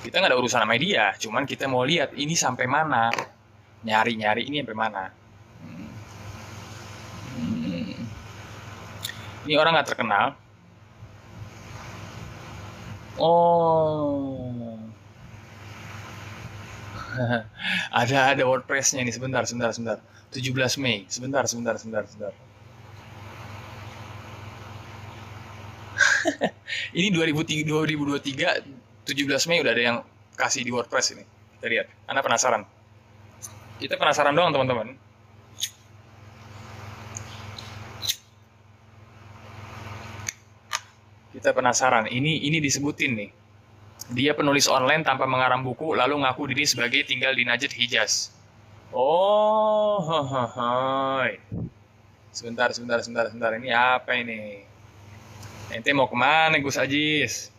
Kita nggak ada urusan sama dia. Cuman kita mau lihat ini sampai mana. Nyari-nyari ini sampai mana. Ini orang nggak terkenal. Oh, ada WordPress-nya ini. Sebentar. 17 Mei. Sebentar. Ini 2023, 17 Mei udah ada yang kasih di WordPress ini. Kita lihat. Anda penasaran? Kita penasaran doang teman-teman. Kita penasaran, ini disebutin nih. Dia penulis online tanpa mengarang buku, lalu ngaku diri sebagai tinggal di Najd Hijaz. Oh, sebentar. Ini apa ini? Ente mau kemana, Gus Aziz?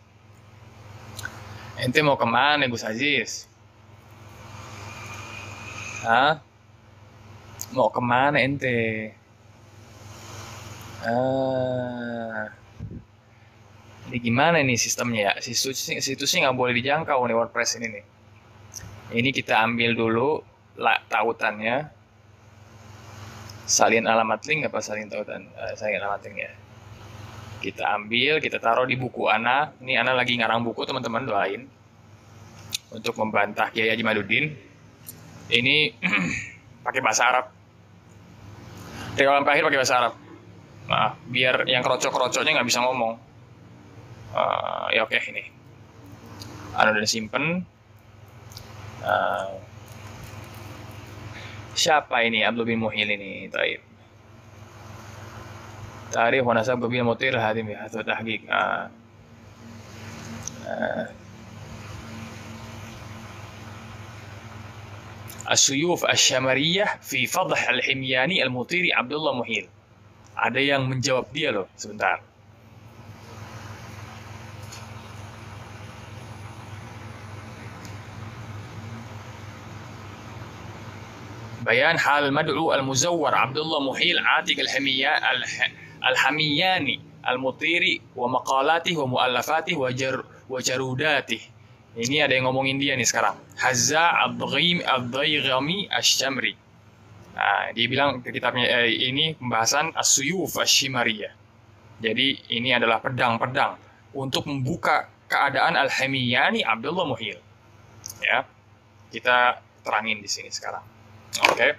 Hah? Mau kemana ente? Ini gimana nih sistemnya ya? Situsnya nggak boleh dijangkau nih WordPress ini nih. Ini kita ambil dulu tautannya. Salin alamat link apa salin tautan? Salin alamat link ya. Kita ambil, kita taruh di buku Ana. Ini Ana lagi ngarang buku, teman-teman doain. Untuk membantah Kiai Haji Madudin. Ini pakai bahasa Arab. Riwayat akhir pakai bahasa Arab. Maaf, biar yang kerocok-kerocoknya nggak bisa ngomong. Ya oke, ini Anda udah simpen. Siapa ini Abdul bin Muhil ini? Taib. Tarikh wa nasab bil mutir hadim ya atau tahqiq. As-Suyuf Asy-Syamariyah fi Fadh Al-Himyani Al-Mutiri Abdullah Muhil. Ada yang menjawab dia loh, sebentar. Bayan hal mad'u al-muzawwar Abdullah Muhil Atiq al-Hamiyani al-Mutiri wa maqalatih wa mu'allafatihi wa jarudatih. Ini ada yang ngomongin dia nih sekarang. Hazza ad-Daygami Asy-Syamri. Nah, dia bilang ke kitabnya ini pembahasan As-Suyuf Asy-Syamariyah. Jadi ini adalah pedang-pedang untuk membuka keadaan Al-Hamiyani Abdullah Muhil. Ya. Kita terangin di sini sekarang. Oke.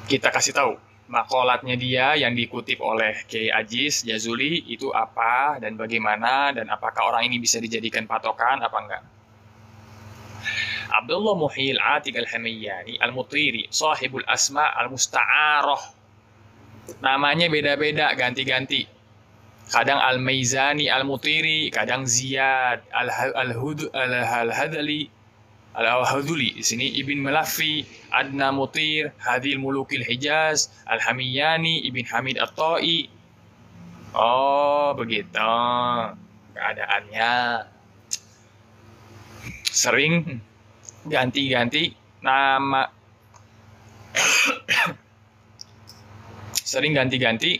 Kita kasih tahu makolatnya dia yang dikutip oleh Kiai Aziz Jazuli itu apa dan bagaimana dan apakah orang ini bisa dijadikan patokan apa enggak. Abdullah Muhil Atiq Al-Hamiyani Al-Mutiri sahibul asma al-musta'arah. Namanya beda-beda, ganti-ganti. Kadang Al-Maizani Al-Mutiri, kadang Ziyad Al-Hadali Al-Huduli, di sini Ibn Malafi, Adna Mutir, Hadil Mulukil Hijaz, Al-Hamiyani, Ibn Hamid At-Ta'i. Oh, begitu keadaannya. Sering ganti-ganti nama. Sering ganti-ganti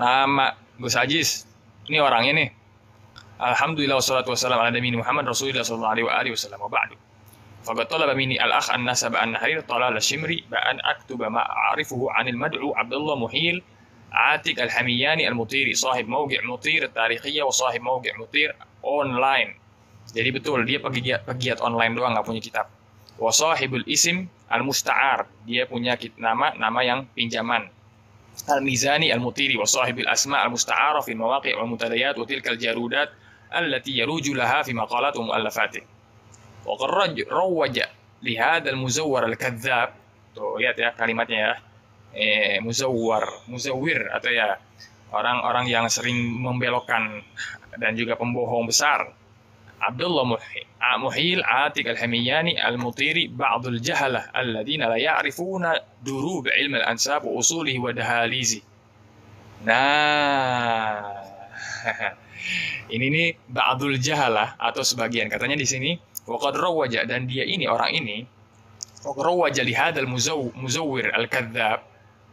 nama. Gus Aziz, ini orangnya nih. Alhamdulillah wassalatu wassalamu ala nabiyina Muhammad Rasulillah sallallahu alaihi wasallam wa ba'du. Faqad talaba minni al-akh an-nasab an-nahrir talal ash-shimri ba'an aktuba ma a'rifuhu 'anil mad'u Abdullah Muhil Atiq Al-Hamiyani Al-Mutiri sahib mawqi' Mutir Tarikhiyah wa sahib mawqi' Mutir online. Jadi betul dia pegiat online doang, nggak punya kitab. Wa sahibul isim al-musta'ar, dia punya nama yang pinjaman. Al-Mizani Al-Mutiri wa sahibil asma al-musta'ara fi mawaqi' wal mutadayat wa tilka al-jarudat allati yaruju laha fi maqalat wa mu'allafatih. Waqad rawaja li hadzal muzawwar al-kadzdzab. Tuh lihat ya kalimatnya ya. Muzawwir atau ya orang-orang yang sering membelokkan dan juga pembohong besar. Abdullah Muhil Atiq Al-Hamiyani Al-Mutiri ba'dul jahalah alladhina la ya'rifuna durub ilm al-ansab wa usulihi wa dahalizi. Nah, ini nih ba'dul jahalah atau sebagian, katanya di sini waqad rawaja, dan dia ini orang ini rawaja li hadzal muzawwir al-kadzdzab,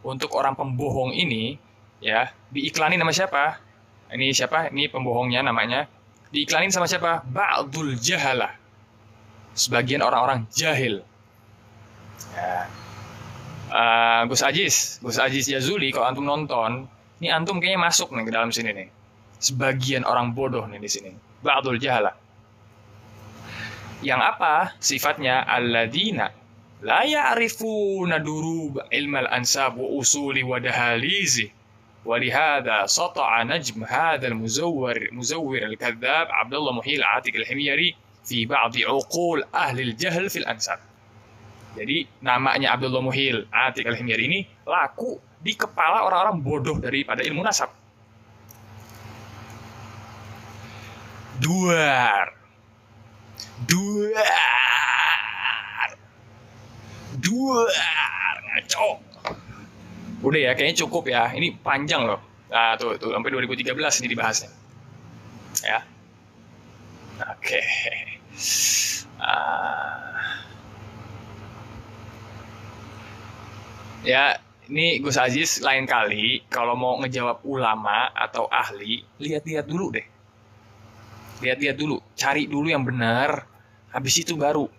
untuk orang pembohong ini ya, diiklanin sama siapa? Ini siapa? Ini pembohongnya namanya. Diiklanin sama siapa? Ba'dul jahalah. Sebagian orang-orang jahil. Ya. Gus Aziz Jazuli, kalau antum nonton, ini antum kayaknya masuk nih ke dalam sini nih. Sebagian orang bodoh nih di sini. Ba'dul jahalah. Yang apa sifatnya? Alladzina la ya'rifuna durub ilmal ansab wa usuli wa dahalizi. Walihada sata'a najm hadzal muzawwir al-kadzdzab Abdullah Muhil Atiq Al-Himyari fi ba'di uqul ahli al-jahl fil ansab. Jadi namanya Abdullah Muhil Atiq Al-Himyari ini laku di kepala orang-orang bodoh daripada ilmu nasab. Duar. Ngaco. Udah ya, kayaknya cukup ya. Ini panjang loh. Nah, tuh sampai 2013 ini dibahasnya. Ya. Oke. Ya, ini Gus Aziz lain kali kalau mau ngejawab ulama atau ahli, lihat-lihat dulu deh. Lihat-lihat dulu, cari dulu yang benar. Habis itu baru.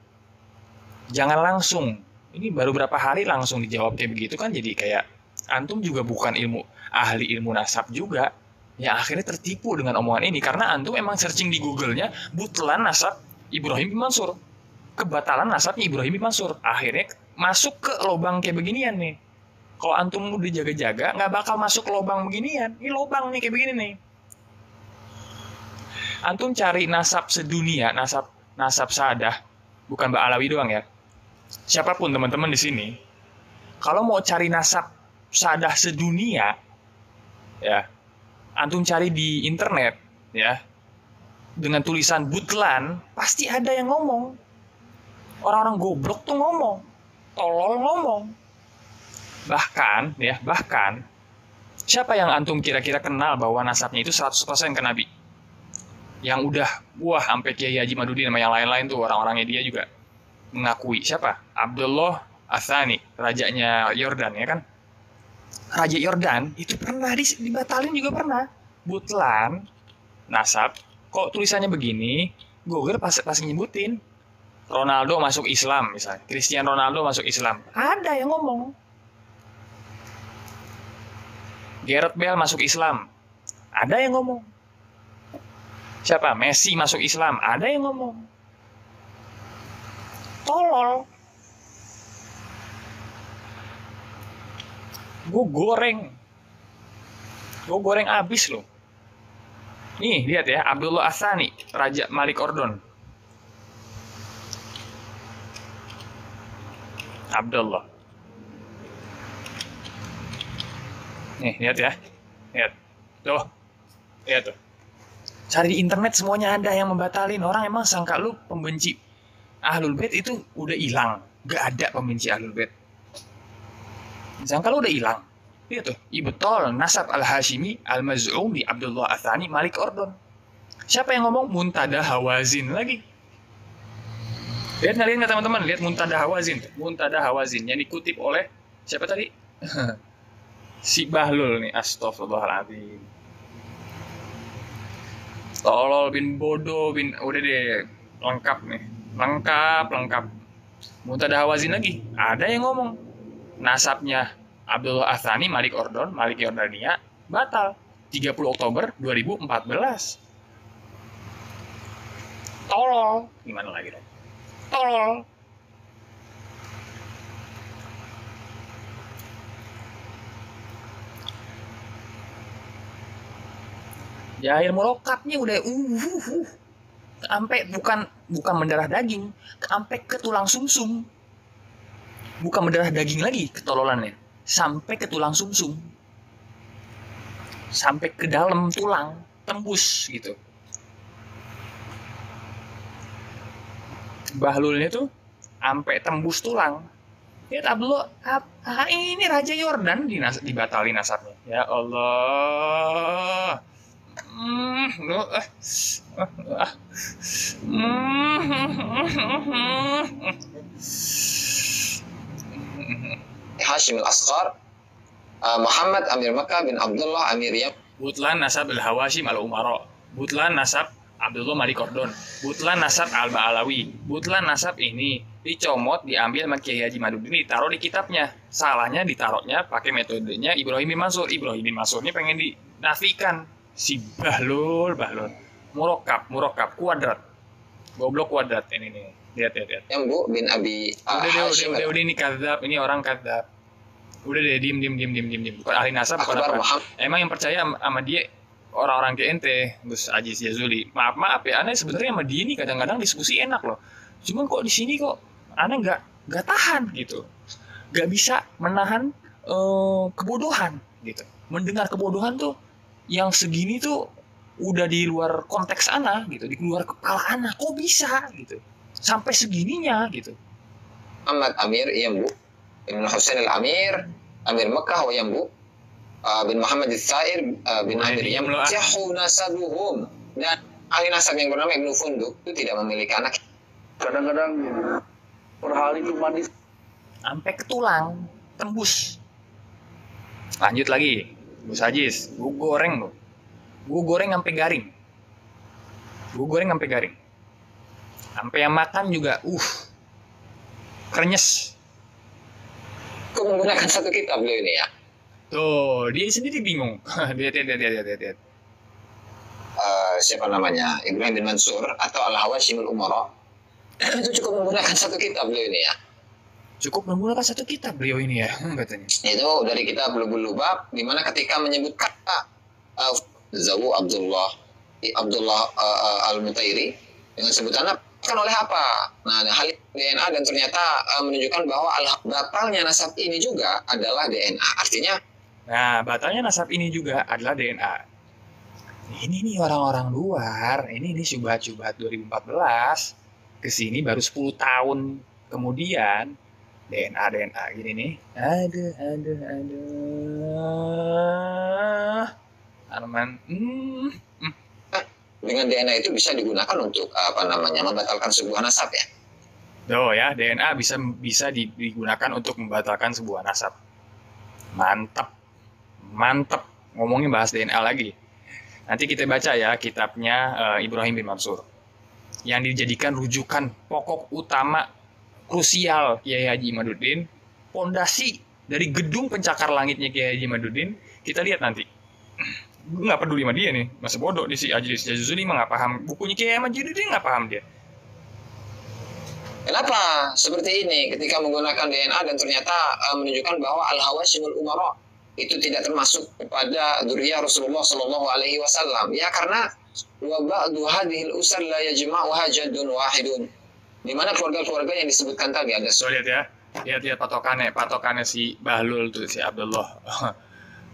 Jangan langsung. Ini baru berapa hari langsung dijawab kayak begitu kan, jadi kayak antum juga bukan ahli ilmu nasab juga. Ya akhirnya tertipu dengan omongan ini karena antum emang searching di Google-nya butlan nasab Ibrahim bin Mansur. Kebatalan nasabnya Ibrahim bin Mansur. Akhirnya masuk ke lubang kayak beginian nih. Kalau antum udah jaga-jaga nggak bakal masuk ke lubang beginian. Ini lubang nih kayak begini nih. Antum cari nasab sedunia, nasab sadah, bukan Mbak Alawi doang ya. Siapapun teman-teman di sini, kalau mau cari nasab sadah sedunia, ya, antum cari di internet, ya, dengan tulisan butlan, pasti ada yang ngomong. Orang-orang goblok tuh ngomong, tolol ngomong. Bahkan, siapa yang antum kira-kira kenal bahwa nasabnya itu 100% ke Nabi? Yang udah, wah, sampai Kiai Haji Madudin sama yang lain-lain tuh, orang-orangnya dia juga mengakui. Siapa? Abdullah Athani, rajanya Yordan, ya kan? Raja Yordan itu pernah dibatalin juga pernah. Butlan, nasab, kok tulisannya begini, Google pasti nyebutin. Ronaldo masuk Islam misalnya, Cristiano Ronaldo masuk Islam. Ada yang ngomong. Gareth Bale masuk Islam. Ada yang ngomong. Siapa? Messi masuk Islam. Ada yang ngomong. Tolol. Gue goreng abis loh. Nih lihat ya, Abdullah Athani, Raja Malik Ordon. Abdullah. Nih lihat ya, lihat tuh, lihat tuh. Cari di internet semuanya ada yang membatalin. Orang emang sangka lu pembenci Ahlul Bait itu udah hilang. Gak ada pembenci Ahlul Bait. Sangka lu udah hilang. Lihat tuh, Ibtol Nasab Al-Hashimi Al-Maz'um di Abdullah Athani Malik Ordon. Siapa yang ngomong? Muntada Hawazin lagi. Lihat nggak teman-teman? Lihat Muntada Hawazin. Muntada Hawazin yang dikutip oleh siapa tadi? Si Bahlul nih. Astaghfirullahaladzim. Tolol bin bodoh bin, udah deh, lengkap nih. Lengkap. Muntada Hawazin lagi. Ada yang ngomong. Nasabnya Abdullah Athani Malik Ordon, Malik Yordania, batal 30 Oktober 2014. Tolol. Gimana lagi dong? Tolol. Jahil merokapnya udah sampai bukan mendarah daging, sampai ke tulang sumsum. Bukan mendarah daging lagi ketololannya, sampai ke tulang sumsum. sampai ke dalam tulang, tembus gitu. Bahlulnya tuh sampai tembus tulang. Lihat Abdullah, ini Raja Yordan dibatali nasabnya. Ya Allah. Hashim al-Asqar, Muhammad Amir Makkah bin Abdullah Amir Yaman. Butlan nasab al-Hawashim al-Umara. Butlan nasab Abdullah Malik Kordon. Butlan nasab Al-Ba'alawi. Butlan nasab ini dicomot, diambil sama Kiai Haji Maduddin, ditaruh di kitabnya. Salahnya ditaruhnya pakai metodenya Ibrahim bin Mansur. Ibrahim bin Mansur ini pengen dinafikan. Si Bahlul. Murokab, kuadrat. Goblok kuadrat ini nih. Lihat. Yang Bu bin Abi Hashim. Udah ini kadzab, ini orang kadzab. Udah deh, diem. Bukan ahli nasab, bukan apa. Emang yang percaya sama dia orang-orang KNT, Gus Aziz Jazuli. Maaf ya, aneh sebenarnya sama dia nih kadang-kadang diskusi enak loh. Cuman kok di sini kok aneh nggak tahan gitu. Nggak bisa menahan kebodohan gitu. Mendengar kebodohan tuh yang segini tuh udah di luar konteks ana gitu, di luar kepala ana. Kok bisa gitu? Sampai segininya gitu. Muhammad Amir Yambu, Ibn Husain al-Amir, Amir Makkah wa Yambu, bin Muhammad al-Thair bin Amir Yambu, Yahu nasabuhum, dan ahli nasab yang bernama Ibnu Funduk itu tidak memiliki anak. Kadang-kadang per hari itu mandi sampai ke tulang, tembus. Lanjut lagi, Gus Aziz, gue goreng sampai garing. Sampai yang makan juga, krenyes. Kok menggunakan satu kitab beliau ini ya? Tuh, dia sendiri bingung. Lihat. Siapa namanya? Ibrahim bin Mansur atau Al-Hawashim al-Umara. Itu cukup menggunakan satu kitab beliau ini ya. Katanya. Itu dari kitab Bulughul Lubab, di mana ketika menyebut kata Zawu Abdullah Al-Mutairi dengan sebutan kan oleh apa? Nah, hal DNA dan ternyata menunjukkan bahwa batalnya nasab ini juga adalah DNA. Artinya, nah, batalnya nasab ini juga adalah DNA. Ini nih orang-orang luar, ini syubhat-syubhat 2014. Kesini baru 10 tahun kemudian DNA gini nih. Aduh. Arman. dengan DNA itu bisa digunakan untuk membatalkan sebuah nasab ya. Ya, DNA bisa digunakan untuk membatalkan sebuah nasab. Mantap. Ngomongin bahas DNA lagi. Nanti kita baca ya kitabnya Ibrahim bin Mansur yang dijadikan rujukan pokok utama krusial Kiai Haji Maduddin, pondasi dari gedung pencakar langitnya Kiai Haji Maduddin. Kita lihat nanti. Gue nggak peduli sama dia nih, masa bodoh di si Aziz Jazuli mah nggak paham bukunya Kiai Maduddin, nggak paham dia. Kenapa seperti ini ketika menggunakan DNA dan ternyata menunjukkan bahwa Al-Hawashim al-Umara itu tidak termasuk kepada dzurriyyah Rasulullah Shallallahu Alaihi Wasallam? Ya karena wa ba'du hadhil usar la yajma'uha jaddun wahidun. Di mana keluarga-keluarga yang disebutkan tadi ada. So lihat patokannya si Bahlul tuh, si Abdullah.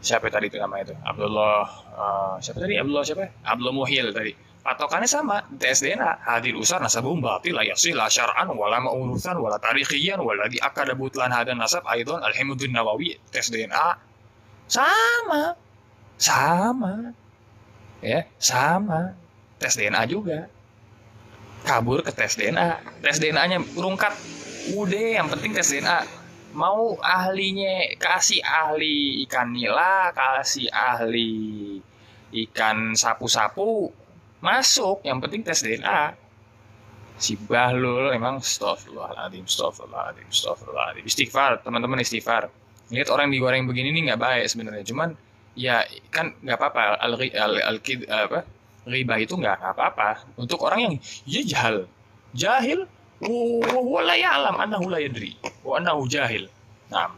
Siapa tadi itu namanya itu? Abdullah Muhil tadi. Patokannya sama, tes DNA. Hadir usar nasabum batil la yasih la syar'an wala ma'urusan wala tarikhiyan wala di akada butlan hadan nasab aidon al-Hamdun Nawawi. Tes DNA sama. Ya, sama. Tes DNA juga. Kabur ke tes DNA. Tes DNA-nya rungkat. Udah, yang penting tes DNA. Mau ahlinya kasih ahli ikan nila, kasih ahli ikan sapu-sapu, masuk. Yang penting tes DNA. Si Bahlul emang astagfirullahaladzim. Istighfar, teman-teman, istighfar. Lihat orang digoreng begini nih nggak baik sebenarnya. Cuman ya kan nggak apa-apa. Riba itu nggak apa-apa. Untuk orang yang jahil. Wala ya'lam annahu la yadri wa annahu jahil. Nah,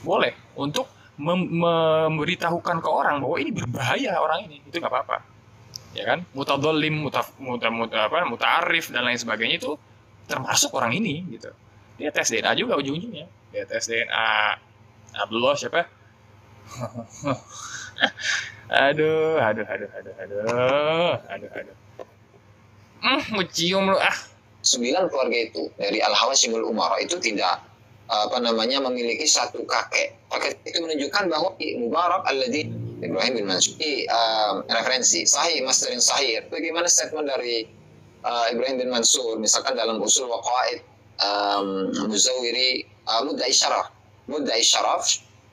boleh untuk memberitahukan ke orang bahwa ini berbahaya orang ini, itu nggak apa-apa. Ya kan? Mutadhallim, muta'arrif dan lain sebagainya itu termasuk orang ini gitu. Dia tes DNA juga ujung-ujungnya. Dia tes DNA Abdullah siapa? Aduh. Mau cium lu ah. 9 keluarga itu dari Al-Hawashimul Umara itu tidak memiliki satu kakek. Kakek itu menunjukkan bahwa Mubarak alladzi Ibrahim bin Mansur referensi sahih, masdarin sahih. Bagaimana statement dari Ibrahim bin Mansur misalkan dalam usul waqaid Muzawwiri Mudda'i Syaraf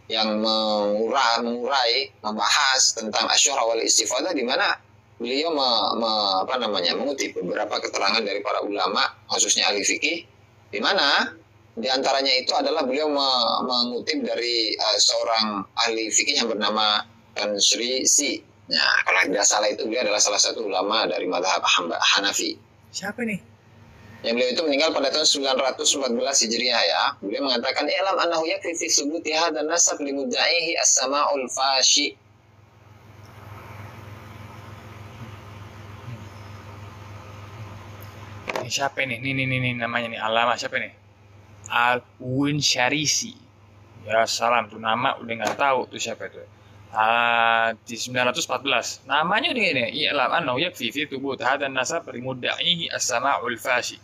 yang mengurai membahas tentang asyura wal istifadah, di mana beliau mengutip beberapa keterangan dari para ulama khususnya ahli fikih, di mana di antaranya itu adalah beliau mengutip dari seorang ahli fikih yang bernama Tansri Si. Nah, kalau tidak salah itu beliau adalah salah satu ulama dari mazhab Hanafi. Siapa nih? Yang beliau itu meninggal pada tahun 914 Hijriah ya. Beliau mengatakan i'lam annahu yakfi fi subuti hadzal nasab li mudda'ihi as-sama'ul fashi. Ini siapa nih? Nih namanya nih alama siapa nih? Al-Wun Syarisi. Ya salam tuh nama udah nggak tahu tuh siapa itu. Di 914 namanya udah ini i'lam annahu yakfi fi thubut hadzal nasab li mudda'ihi as-sama'ul fashi.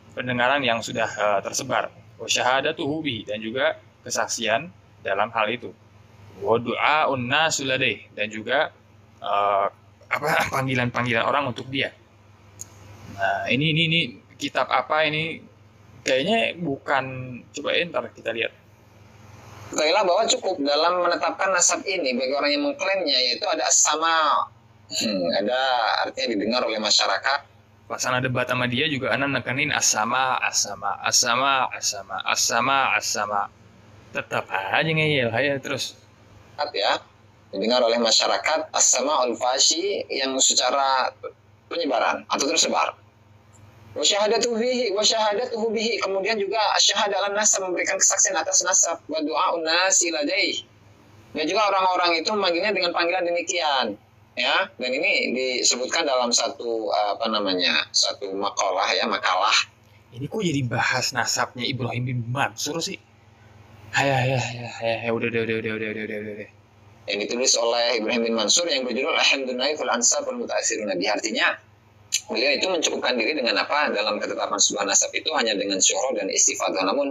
Pendengaran yang sudah tersebar, wa syahadatuhu bihi, dan juga kesaksian dalam hal itu, wa du'aun nasu ladaihi, dan juga panggilan-panggilan orang untuk dia. Nah, ini kitab apa ini? Kayaknya bukan, coba ntar kita lihat. Ketahuilah bahwa cukup dalam menetapkan nasab ini bagi orang yang mengklaimnya, yaitu ada as-sama, ada artinya didengar oleh masyarakat. Pasangan debat sama dia juga anak nekenin as-sama. Tetap aja ngeyel aja terus. Ya, didengar oleh masyarakat as-sama al-fashi yang secara penyebaran atau tersebar. Wa syahadatuhu bihi, kemudian juga syahadah nasab, memberikan kesaksian atas nasab, wa du'aun nasi ladaihi. Dan juga orang-orang itu memanggilnya dengan panggilan demikian. Ya, dan ini disebutkan dalam satu makalah. Ini kok jadi bahas nasabnya Ibrahim bin Mansur sih? Udah. Yang ditulis oleh Ibrahim bin Mansur yang berjudul Alhamdulillah fil ansab wal muta'assiruna bi. Artinya beliau itu mencukupkan diri dengan apa dalam ketetapan sebuah nasab itu hanya dengan syuhra dan istifadah. Namun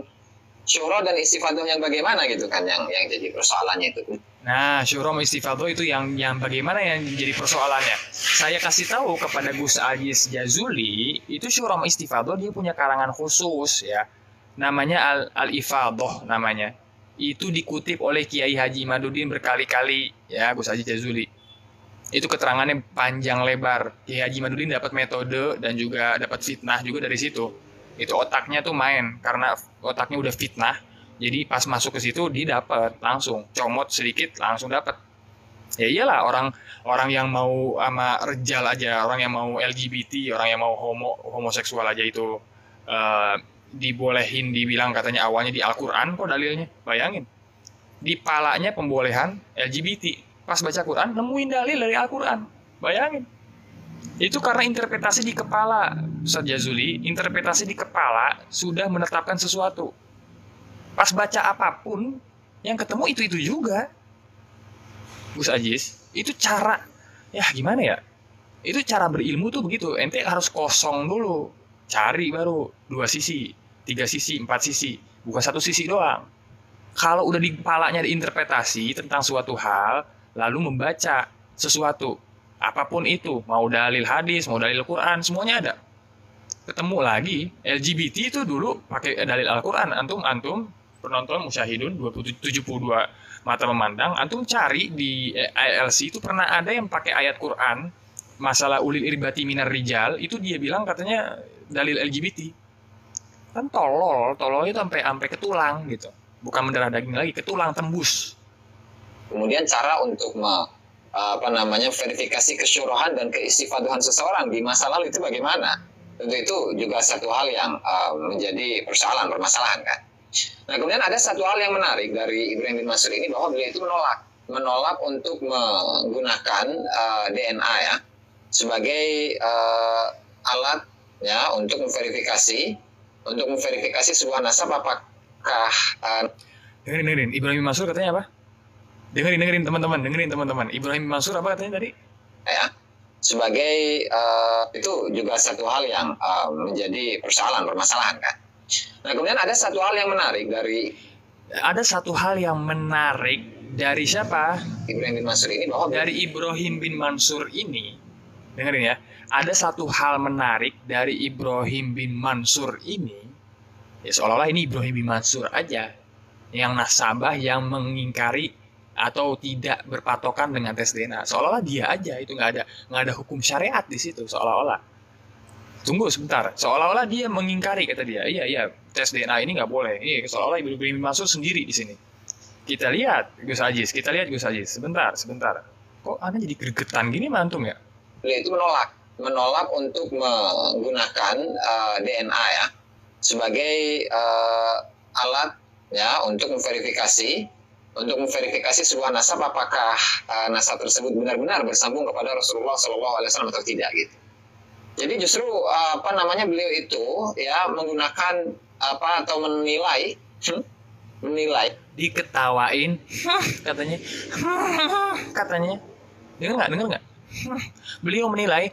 syuhra dan istifadah yang bagaimana gitu kan yang jadi persoalannya itu. Nah, syuhra istifadah itu yang bagaimana yang jadi persoalannya. Saya kasih tahu kepada Gus Aziz Jazuli, itu syuhra istifadah dia punya karangan khusus ya. Namanya Al-Ifadah namanya. Itu dikutip oleh Kiai Haji Imaduddin berkali-kali ya, Gus Aziz Jazuli. Itu keterangannya panjang lebar. Kiai Haji Imaduddin dapat metode dan juga dapat fitnah juga dari situ. Itu otaknya tuh main karena otaknya udah fitnah. Jadi pas masuk ke situ dia dapat langsung comot sedikit langsung dapat. Ya iyalah orang yang mau sama rejal aja, orang yang mau LGBT, orang yang mau homoseksual aja itu dibolehin, dibilang katanya awalnya di Al-Qur'an kok dalilnya. Bayangin. Di palanya pembolehan LGBT. Pas baca Quran nemuin dalil dari Al-Qur'an. Bayangin. Itu karena interpretasi di kepala, Ustaz Jazuli, interpretasi di kepala sudah menetapkan sesuatu. Pas baca apapun, yang ketemu itu juga. Gus Aziz, itu cara, ya gimana ya? Itu cara berilmu tuh begitu, ente harus kosong dulu. Cari baru 2 sisi, 3 sisi, 4 sisi, bukan 1 sisi doang. Kalau udah di kepalanya diinterpretasi tentang suatu hal, lalu membaca sesuatu, apapun itu, mau dalil hadis, mau dalil Quran, semuanya ada. Ketemu lagi, LGBT itu dulu pakai dalil Al-Quran, antum penonton musyahidun 72 mata memandang, antum cari di ILC itu pernah ada yang pakai ayat Quran, masalah ulil irbati minar rijal, itu dia bilang katanya dalil LGBT. Kan tololnya itu sampai ke tulang gitu. Bukan mendarah daging lagi, ke tulang tembus. Kemudian cara untuk verifikasi kesyurohan dan keistifaduhan seseorang di masa lalu itu bagaimana? Tentu itu juga satu hal yang menjadi permasalahan kan. Nah, kemudian ada satu hal yang menarik dari Ibrahim bin Mansur ini, bahwa beliau itu menolak untuk menggunakan DNA ya sebagai alat ya untuk memverifikasi sebuah nasab apakah dengerin Ibrahim bin Mansur katanya apa? Dengerin teman-teman. Ibrahim Mansur apa katanya tadi? Ya, sebagai itu juga satu hal yang menjadi permasalahan kan. Nah, kemudian ada satu hal yang menarik dari siapa? Ibrahim bin Mansur ini, bahwa dari Ibrahim bin Mansur ini. Dengerin ya. Ada satu hal menarik dari Ibrahim bin Mansur ini. Ya seolah-olah ini Ibrahim bin Mansur aja yang nasabah yang mengingkari atau tidak berpatokan dengan tes DNA. Seolah-olah dia aja, itu nggak ada hukum syariat di situ seolah-olah. Tunggu sebentar, seolah-olah dia mengingkari, kata dia. Iya, tes DNA ini nggak boleh. Iya, seolah-olah Ibrahim bin Mansur sendiri di sini. Kita lihat Gus Aziz. Sebentar. Kok Anda jadi gregetan gini mantum ya? Beliau itu menolak untuk menggunakan DNA ya sebagai alat ya untuk memverifikasi sebuah nasab, apakah nasab tersebut benar-benar bersambung kepada Rasulullah SAW atau tidak gitu. Jadi justru beliau itu ya menggunakan atau menilai diketawain katanya dengar nggak beliau menilai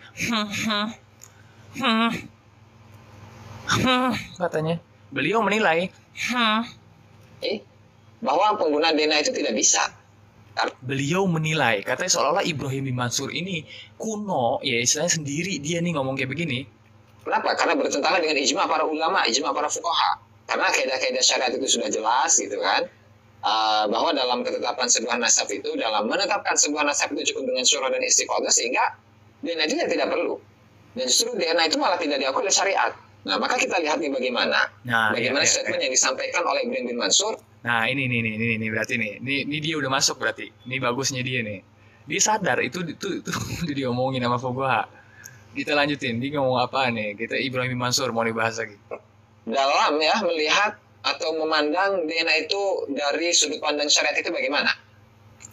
katanya beliau menilai bahwa penggunaan DNA itu tidak bisa. Beliau menilai, katanya seolah-olah Ibrahim bin Mansur ini kuno, ya istilahnya sendiri dia nih ngomong kayak begini. Kenapa? Karena bertentangan dengan ijma para ulama, ijma para fuqaha. Karena kaidah-kaidah syariat itu sudah jelas gitu kan. Bahwa dalam ketetapan sebuah nasab itu, dalam menetapkan sebuah nasab itu cukup dengan syura dan istiqodah, sehingga DNA itu tidak perlu. Dan justru DNA itu malah tidak diakui oleh syariat. Nah, maka kita lihat nih bagaimana statement yang disampaikan oleh Ibrahim bin Mansur. Nah, ini berarti ini dia udah masuk berarti. Ini bagusnya dia nih. Dia sadar itu dia omongin sama fuqaha. Kita lanjutin. Dia ngomong apa nih? Kita Ibrahim bin Mansur mau dibahas lagi. Dalam ya melihat atau memandang DNA itu dari sudut pandang syariat itu bagaimana?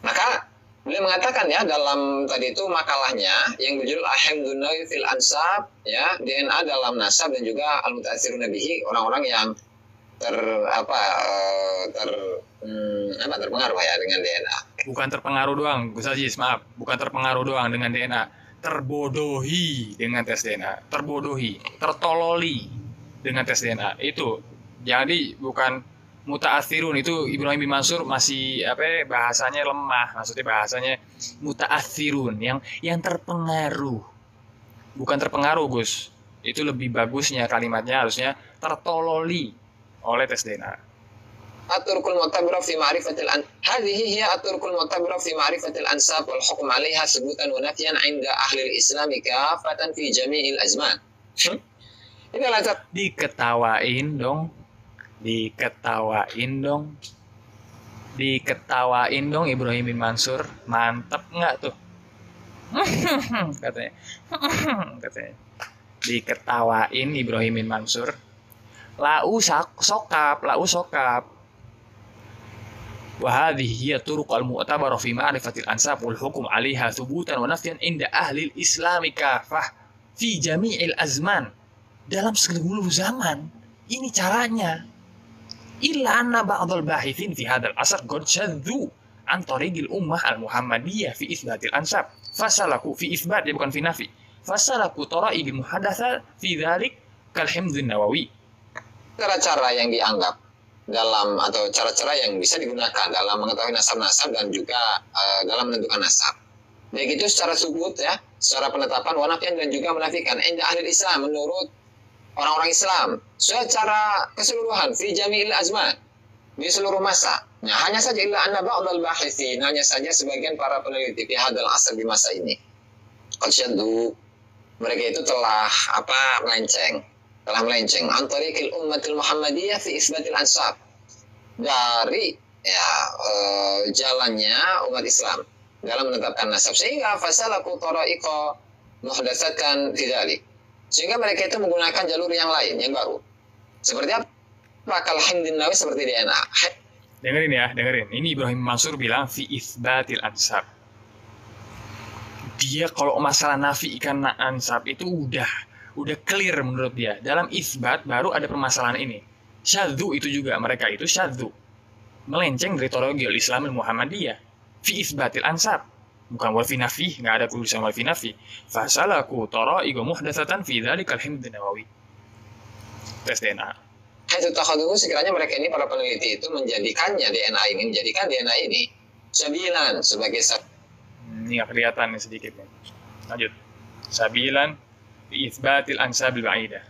Maka beliau mengatakan ya dalam tadi itu makalahnya yang berjudul Ahemdunawi fil Ansab ya, DNA dalam nasab dan juga al-muta'atsiruna bihi, orang-orang yang terpengaruh ya dengan DNA. Bukan terpengaruh doang, Gus Aziz, maaf, bukan terpengaruh doang dengan DNA, terbodohi dengan tes DNA, tertololi dengan tes DNA. Itu. Jadi bukan muta'atsirun, itu Ibrahim bin Mansur masih bahasanya lemah, maksudnya bahasanya muta'atsirun yang terpengaruh. Bukan terpengaruh, Gus. Itu lebih bagusnya kalimatnya harusnya tertololi oleh tes DNA. Aturkul mu'tabira fi ma'rifatil hadhihi hiya aturkul mu'tabira fi ma'rifatil ansab wal hukm 'alaiha subutan wa nafyan 'inda ahli al-islam kafatan fi jami'il azman. Ini lancar. Diketawain dong Ibrahim bin Mansur, mantep nggak tuh? katanya diketawain Ibrahim bin Mansur. Lau sokap. Wahadhihi hiya turuq al-mu'tabarah fi ma'rifatil ansab wal hukm 'alaiha thubutan wa nafyan 'inda ahli al-islam kafah fi jami'il azman. Dalam seluruh zaman. Ini caranya. Illa anna ba'dal bahithin fi hadzal asr qad shaddu an tariqil ummah al-muhammadiyah fi itsbatil ansab. Fasalaku fi itsbat, ya bukan fi nafi. Fasalaku tara'iqil muhadatsah fi dzalik kal Himdun Nawawi. Cara-cara yang dianggap dalam atau cara-cara yang bisa digunakan dalam mengetahui nasab-nasab dan juga dalam menentukan nasab. Baik itu secara subut ya, secara penetapan wanafian dan juga menafikan. Inda ahli Islam, menurut orang-orang Islam, secara keseluruhan fi jami'il azman, di seluruh masa. Nah, hanya saja illa anna ba'dal bahithin, hanya saja sebagian para peneliti di hadal asr di masa ini. Qad syaddu, mereka itu telah melenceng antariqil ummatil muhammadiyah fi isbatil ansab, dari jalannya umat Islam dalam menetapkan nasab, sehingga fasalaku tara'iqa muhdatsatan fi dzalik, sehingga mereka itu menggunakan jalur yang lain yang baru. Seperti apa? Kal Himdun Nawawi, seperti DNA. Dengerin. Ini Ibrahim Mansur bilang fi isbatil ansab. Dia kalau masalah nafikan ansab itu udah clear menurut dia. Dalam isbat baru ada permasalahan ini. Syadzu itu juga, mereka itu syadzu, melenceng dari tariqil Islam Muhammadiyah fi isbatil ansab, bukan wal fi nafi, nggak ada tulisan wal fi nafi. Fasalaku tara'iqa muhdatsatan fi dzalikal himd nawawi. Tes DNA. Itu takhaduhu, sekiranya mereka ini para peneliti itu menjadikan DNA ini sabilan sebagai Ini nggak kelihatan nih sedikit nih. Lanjut. Sabilan fi isbatil ansabil ba'idah.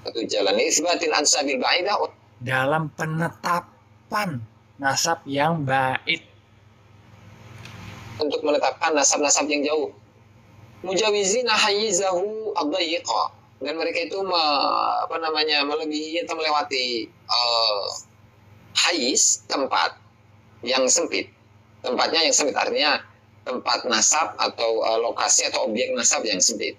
satu jalan isbatil ansabil ba'idah, Dalam penetapan nasab yang ba'id. untuk menetapkan nasab-nasab yang jauh. Mujawizina hayyizahu ad-dayiqa, dan mereka itu melebihi atau melewati hayyiz, tempat yang sempit. Tempatnya yang sempit artinya tempat nasab atau lokasi atau objek nasab yang sempit.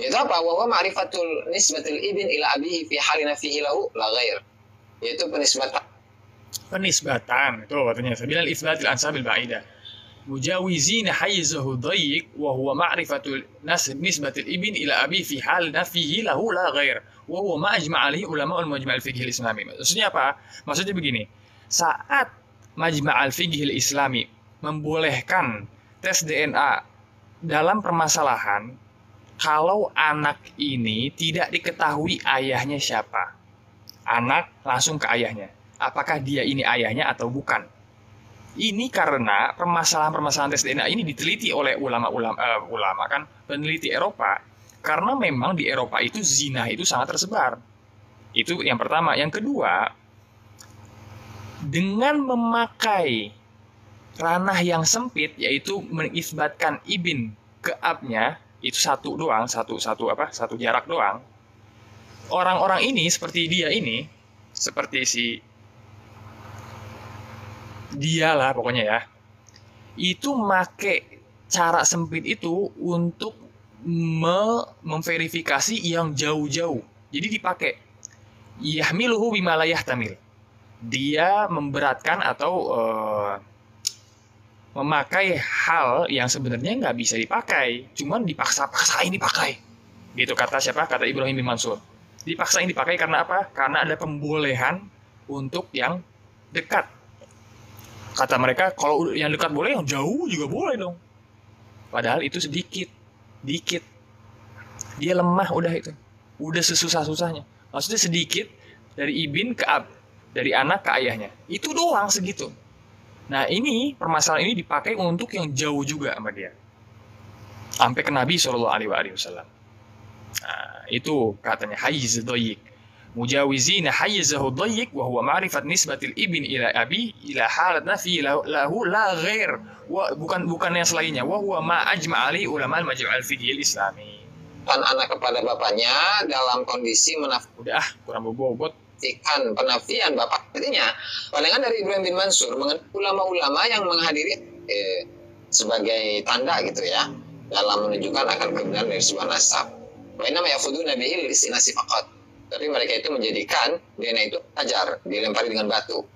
Itu apa? Wa huwa ma'rifatul nisbatil ibn ila abihi fi halina fihi lahu la ghair. Yaitu Penisbatan itu artinya sabilal isbatil ansabil ba'idah. Mujawizina hayyizahu dayyiq wa huwa ma'rifatul nisbatil ibn ila abi fi halina fihi lahu la ghair. Wa huwa ma ajma'a alaihi ulama al-majma' al-fiqh al-islami. Maksudnya apa? Maksudnya begini. Saat Majma' al-Fiqh al-Islami membolehkan tes DNA dalam permasalahan kalau anak ini tidak diketahui ayahnya siapa. Anak langsung ke ayahnya. Apakah dia ini ayahnya atau bukan? Ini karena permasalahan-permasalahan tes DNA ini diteliti oleh ulama kan, peneliti Eropa. Karena memang di Eropa itu zina itu sangat tersebar. Itu yang pertama. Yang kedua, dengan memakai ranah yang sempit, yaitu mengisbatkan ibn ke abnya, itu satu jarak doang. Orang-orang ini seperti dia ini, seperti dia lah pokoknya ya, itu make cara sempit itu untuk memverifikasi yang jauh-jauh. Jadi dipakai yahmiluhu bima la yahtamil. Dia memberatkan atau memakai hal yang sebenarnya nggak bisa dipakai, cuman dipaksain dipakai. Gitu kata siapa? Kata Ibrahim bin Mansur. Dipaksain dipakai karena apa? Karena ada pembolehan untuk yang dekat. Kata mereka, kalau yang dekat boleh, yang jauh juga boleh dong. Padahal itu dikit. Dia lemah udah itu. Udah sesusah-susahnya. Maksudnya sedikit dari ibn ke ab. Dari anak ke ayahnya. Itu doang segitu. Nah ini, permasalahan ini dipakai untuk yang jauh juga sama dia. Sampai ke Nabi SAW. Nah, itu katanya hayyiz dayyiq. Mujawizina hayyizahu dayyiq wa huwa ma'rifat nisbatil ibn ila abi ila halat nafi lahu la ghair. Bukan yang selainnya. Wa huwa ma ajma' ali ulama al-majma' al-fiqh al-islami. Anak kepada bapaknya dalam kondisi Udah, kurang bobot. Penafian bapak. Artinya, pandangan dari Ibrahim bin Mansur mengenai ulama-ulama yang menghadiri sebagai tanda gitu ya, dalam menunjukkan akan kebenaran dari sebuah nasab. Wa inna ma yakhuduna bihi listinasi faqat. Tapi mereka itu menjadikan DNA itu hajar, dilempari dengan batu.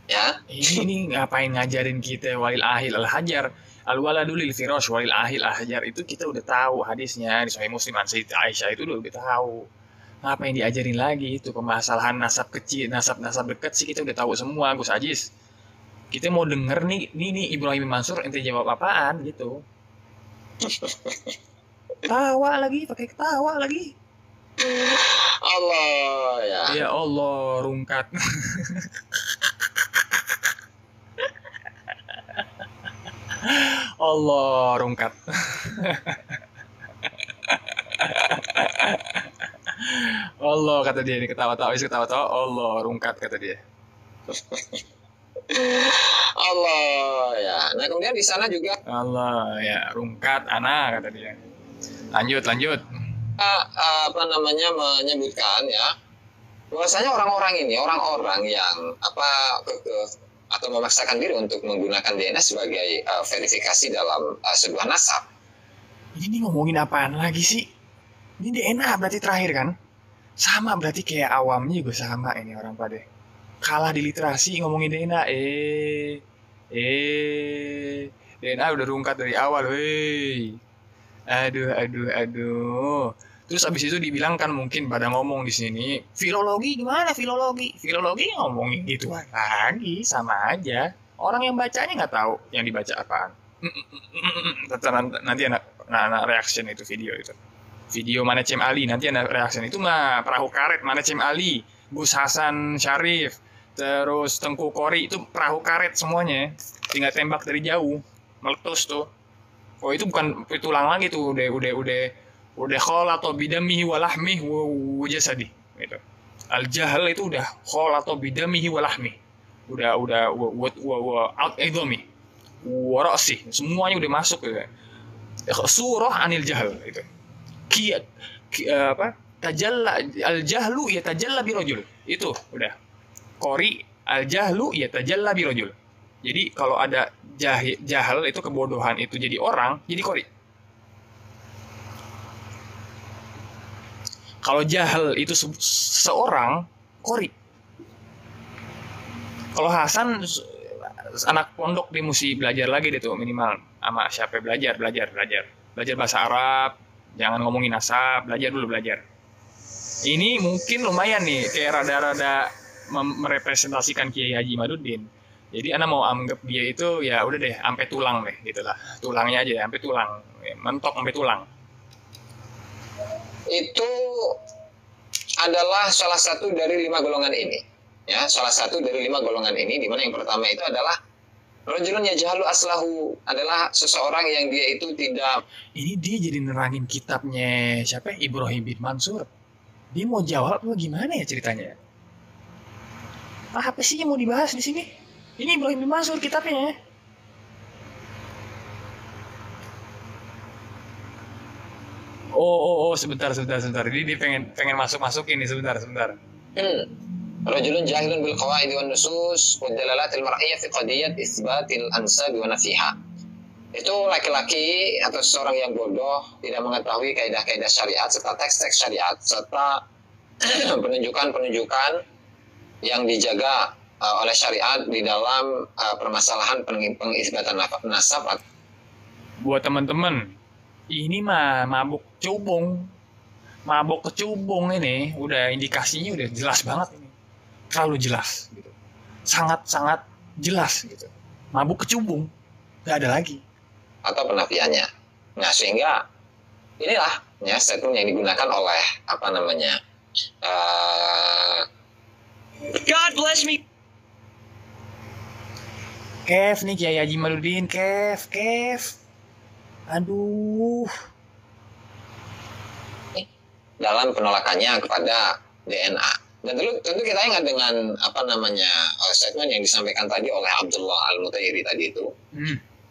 Ya. Ini ngapain ngajarin kita walil ahil al-hajar? Al-waladu lil firash walil ahil al-hajar, itu kita udah tahu hadisnya di Sahih Muslim an Sayyidah Aisyah, itu udah tahu. Ngapain diajarin lagi itu permasalahan nasab kecil, nasab dekat sih kita udah tahu semua, Gus Ajis. Kita mau denger nih Ibrahim bin Mansur ente jawab apaan gitu. Tawa lagi, pakai ketawa lagi. Allah ya. Ya Allah, rungkat. Allah, rungkat. Allah, kata dia ini, ketawa-tawa, Allah, rungkat, kata dia. Allah ya. Nah kemudian di sana juga Allah ya, rungkat anak, kata dia. Lanjut. Menyebutkan ya, bahwasanya orang-orang yang atau memaksakan diri untuk menggunakan DNA sebagai verifikasi dalam sebuah nasab. Ini ngomongin apaan lagi sih? Ini DNA berarti terakhir kan? Sama berarti kayak awamnya juga sama ini orang pada. Kalah di literasi ngomongin DNA. DNA udah rungkat dari awal, wey. Aduh. Terus abis itu dibilang kan mungkin pada ngomong di sini, filologi gimana filologi? Filologi ngomongin gitu lagi, sama aja. Orang yang bacanya nggak tahu yang dibaca apaan. Nanti anak reaction itu video itu. Video mana Cem Ali, nanti anak reaction itu mah perahu karet mana Cem Ali, Gus Hasan Syarif, terus Tengku Kori itu perahu karet semuanya. Tinggal tembak dari jauh, meletus tuh. Oh itu bukan tulang lagi tuh, udah khol atau bidamihi walahmi wajasadi gitu. Al jahl itu udah khol atau bidamihi walahmi. Udah out edomi. Warasi, semuanya udah masuk gitu. Surah anil jahl itu. Tajalla al jahlu ya tajalla birojul. Itu udah. Qori al jahlu ya tajalla birojul. Jadi kalau ada jahal itu kebodohan itu jadi orang, jadi qori. Kalau jahal itu seorang, qori. Kalau Hasan anak pondok dia mesti belajar lagi deh tuh minimal sama siapa belajar bahasa Arab, jangan ngomongin nasab, belajar. Ini mungkin lumayan nih kayak rada-rada merepresentasikan Kiai Haji Imaduddin. Jadi ana mau anggap dia itu ya udah deh sampai tulang deh gitulah, tulangnya aja sampai tulang, mentok sampai tulang. Itu adalah salah satu dari 5 golongan ini. Ya, salah satu dari 5 golongan ini, di mana yang pertama itu adalah rajulun yajhalu aslahu, adalah seseorang yang dia itu tidak. Ini dia jadi nerangin kitabnya siapa? Ibrahim bin Mansur. Dia mau jawab apa gimana ya ceritanya? Apa sih yang mau dibahas di sini? Ini Ibrahim bin Mansur kitabnya. Oh, sebentar. Dia pengen masuk ini sebentar. Rajulun jahilun bil qawaid wan nusus wad dalalat al mar'iyyah fi qadiyat itsbatil ansab wa nafiha. Itu laki-laki atau seorang yang bodoh, tidak mengetahui kaidah-kaidah syariat serta teks-teks syariat serta penunjukan-penunjukan yang dijaga oleh syariat di dalam permasalahan pengisbatan nasab. Buat teman-teman, ini mah mabuk kecubung ini udah indikasinya udah jelas banget ini. Terlalu jelas gitu. Sangat jelas gitu. Mabuk kecubung. Gak ada lagi. Atau penafiannya. Nah, sehingga inilah ya statement yang digunakan oleh God bless me. Kev nih Kiai Haji Imaduddin, Kev. Aduh. Dalam penolakannya kepada DNA. Dan tentu kita ingat dengan statement yang disampaikan tadi oleh Abdullah Al-Mutairi tadi itu.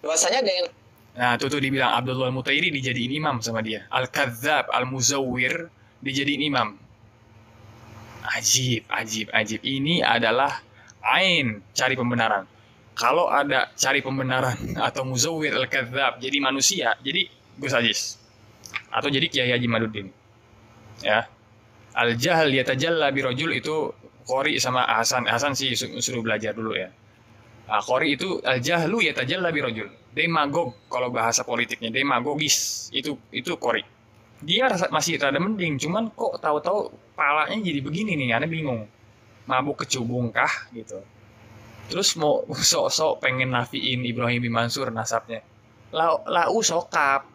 Bahwasanya DNA. Nah, tuh dibilang Abdullah Al-Mutairi dijadiin imam sama dia. Al-Kadzab, Al-Muzawwir dijadiin imam. Ajib. Ini adalah ain cari pembenaran. Kalau ada cari pembenaran atau Muzawwir Al-Kadzab jadi manusia, jadi Gus Aziz. Atau jadi Kiai Haji Imaduddin. Ya. Al-jahl yatajalla birajul itu Qori sama Hasan sih suruh belajar dulu ya. Qori itu al-jahlu yatajalla birajul. Demagog kalau bahasa politiknya, demagogis. Itu Qori. Dia masih rada mending, cuman kok tahu-tahu palanya jadi begini nih, aneh bingung. Mabuk kecubung kah gitu. Terus mau sok-sok pengen nafiin Ibrahim bin Mansur nasabnya. Lau sokap.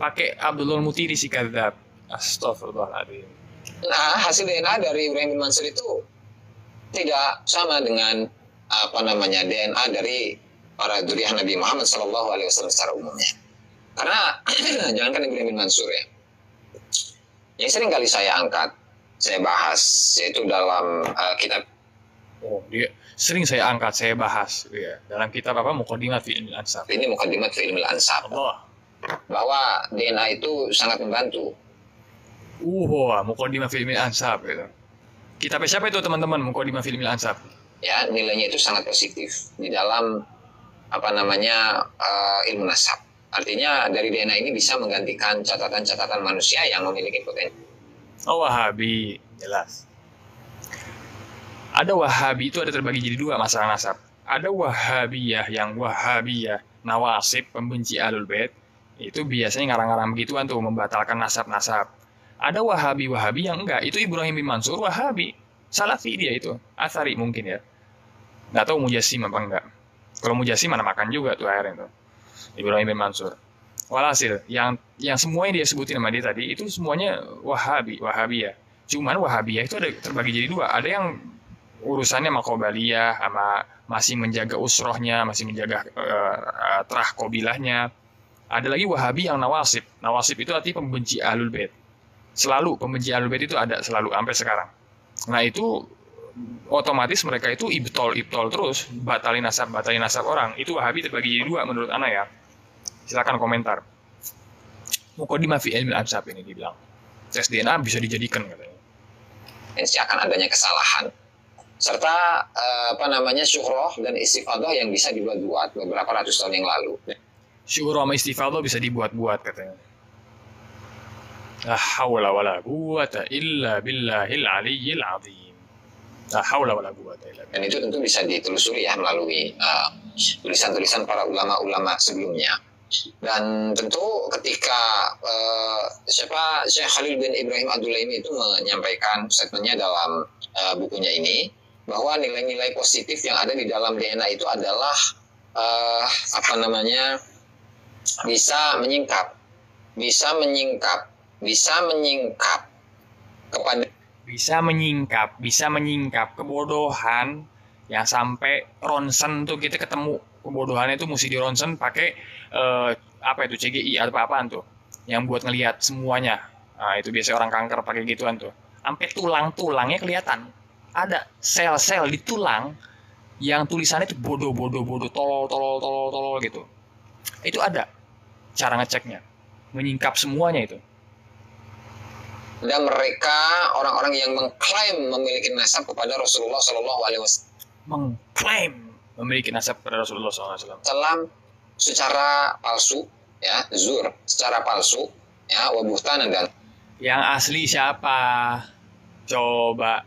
Pakai Abdullah Mutiri si kadzab. Astagfirullahaladzim. Nah, hasil DNA dari Ibrahim bin Mansur itu tidak sama dengan DNA dari para dzurriyyah Nabi Muhammad SAW secara umumnya. Karena jangankan Ibrahim bin Mansur ya, yang sering kali saya angkat, saya bahas, yaitu dalam kitab. Oh, dia sering saya angkat, saya bahas ya. Dalam kitab apa? Muqaddimat fi Ilmil Ansab. Ini Muqaddimat fi Ilmil Ansab. Bahwa DNA itu sangat membantu. Muqaddimat fi Ilmil Ansab gitu. Kitabnya siapa itu teman-teman? Muqaddimat fi Ilmil Ansab. Ya, nilainya itu sangat positif di dalam ilmu nasab. Artinya dari DNA ini bisa menggantikan catatan-catatan manusia yang memiliki potensi. Wahabi, jelas. Ada Wahabi itu ada terbagi jadi 2 masalah nasab. Ada Wahabiyah yang Wahabiyah nawasib, pembenci Ahlul Bait. Itu biasanya ngarang-ngarang begituan tuh, membatalkan nasab-nasab. Ada Wahabi yang enggak. Itu Ibrahim bin Mansur Wahabi. Salafi dia itu. Athari mungkin ya. Nggak tahu Mujassim apa enggak. Kalau Mujasim mana makan juga tuh akhirnya tuh. Ibrahim bin Mansur. Walhasil, yang semua yang dia sebutin sama dia tadi itu semuanya Wahabiyah. Cuman Wahabiyah itu ada terbagi jadi dua. Ada yang urusannya sama Qobaliyah, sama masih menjaga usrohnya, masih menjaga terah Qobilahnya. Ada lagi Wahabi yang Nawasib. Nawasib itu artinya pembenci Ahlul Bait. Selalu pembenci Ahlul Bait itu ada selalu sampai sekarang. Nah itu otomatis mereka itu ibtol terus, batalin nasab orang. Itu Wahabi terbagi jadi dua menurut ana ya. Silakan komentar. Muqaddimah fi ilmi al-ansab ini dibilang. Tes DNA bisa dijadikan katanya. Akan adanya kesalahan serta syuhroh dan istifadah yang bisa dibuat-buat beberapa ratus tahun yang lalu. Syuhroh sama istifadah bisa dibuat-buat katanya. La haula wala quwata illa billahil aliyyil azim. La haula wala quwata illa billah. Dan itu tentu bisa ditelusuri ya melalui tulisan-tulisan para ulama-ulama sebelumnya. Dan tentu ketika Syekh Khalil bin Ibrahim Ad-Dulaimi itu menyampaikan statementnya dalam bukunya ini bahwa nilai-nilai positif yang ada di dalam DNA itu adalah bisa menyingkap kebodohan yang sampai ronsen tuh kita ketemu kebodohannya itu mesti di ronsen pakai CGI atau apaan tuh yang buat ngelihat semuanya. Nah, itu biasa orang kanker pakai gituan tuh. Sampai tulang-tulangnya kelihatan. Ada sel-sel di tulang yang tulisannya itu bodoh tolol gitu. Itu ada cara ngeceknya, menyingkap semuanya itu. Dan mereka orang-orang yang mengklaim memiliki nasab kepada Rasulullah SAW. Mengklaim memiliki nasab kepada Rasulullah SAW. Secara palsu, ya, zur, secara palsu, ya, wabuhtanan dan. Yang asli siapa? Coba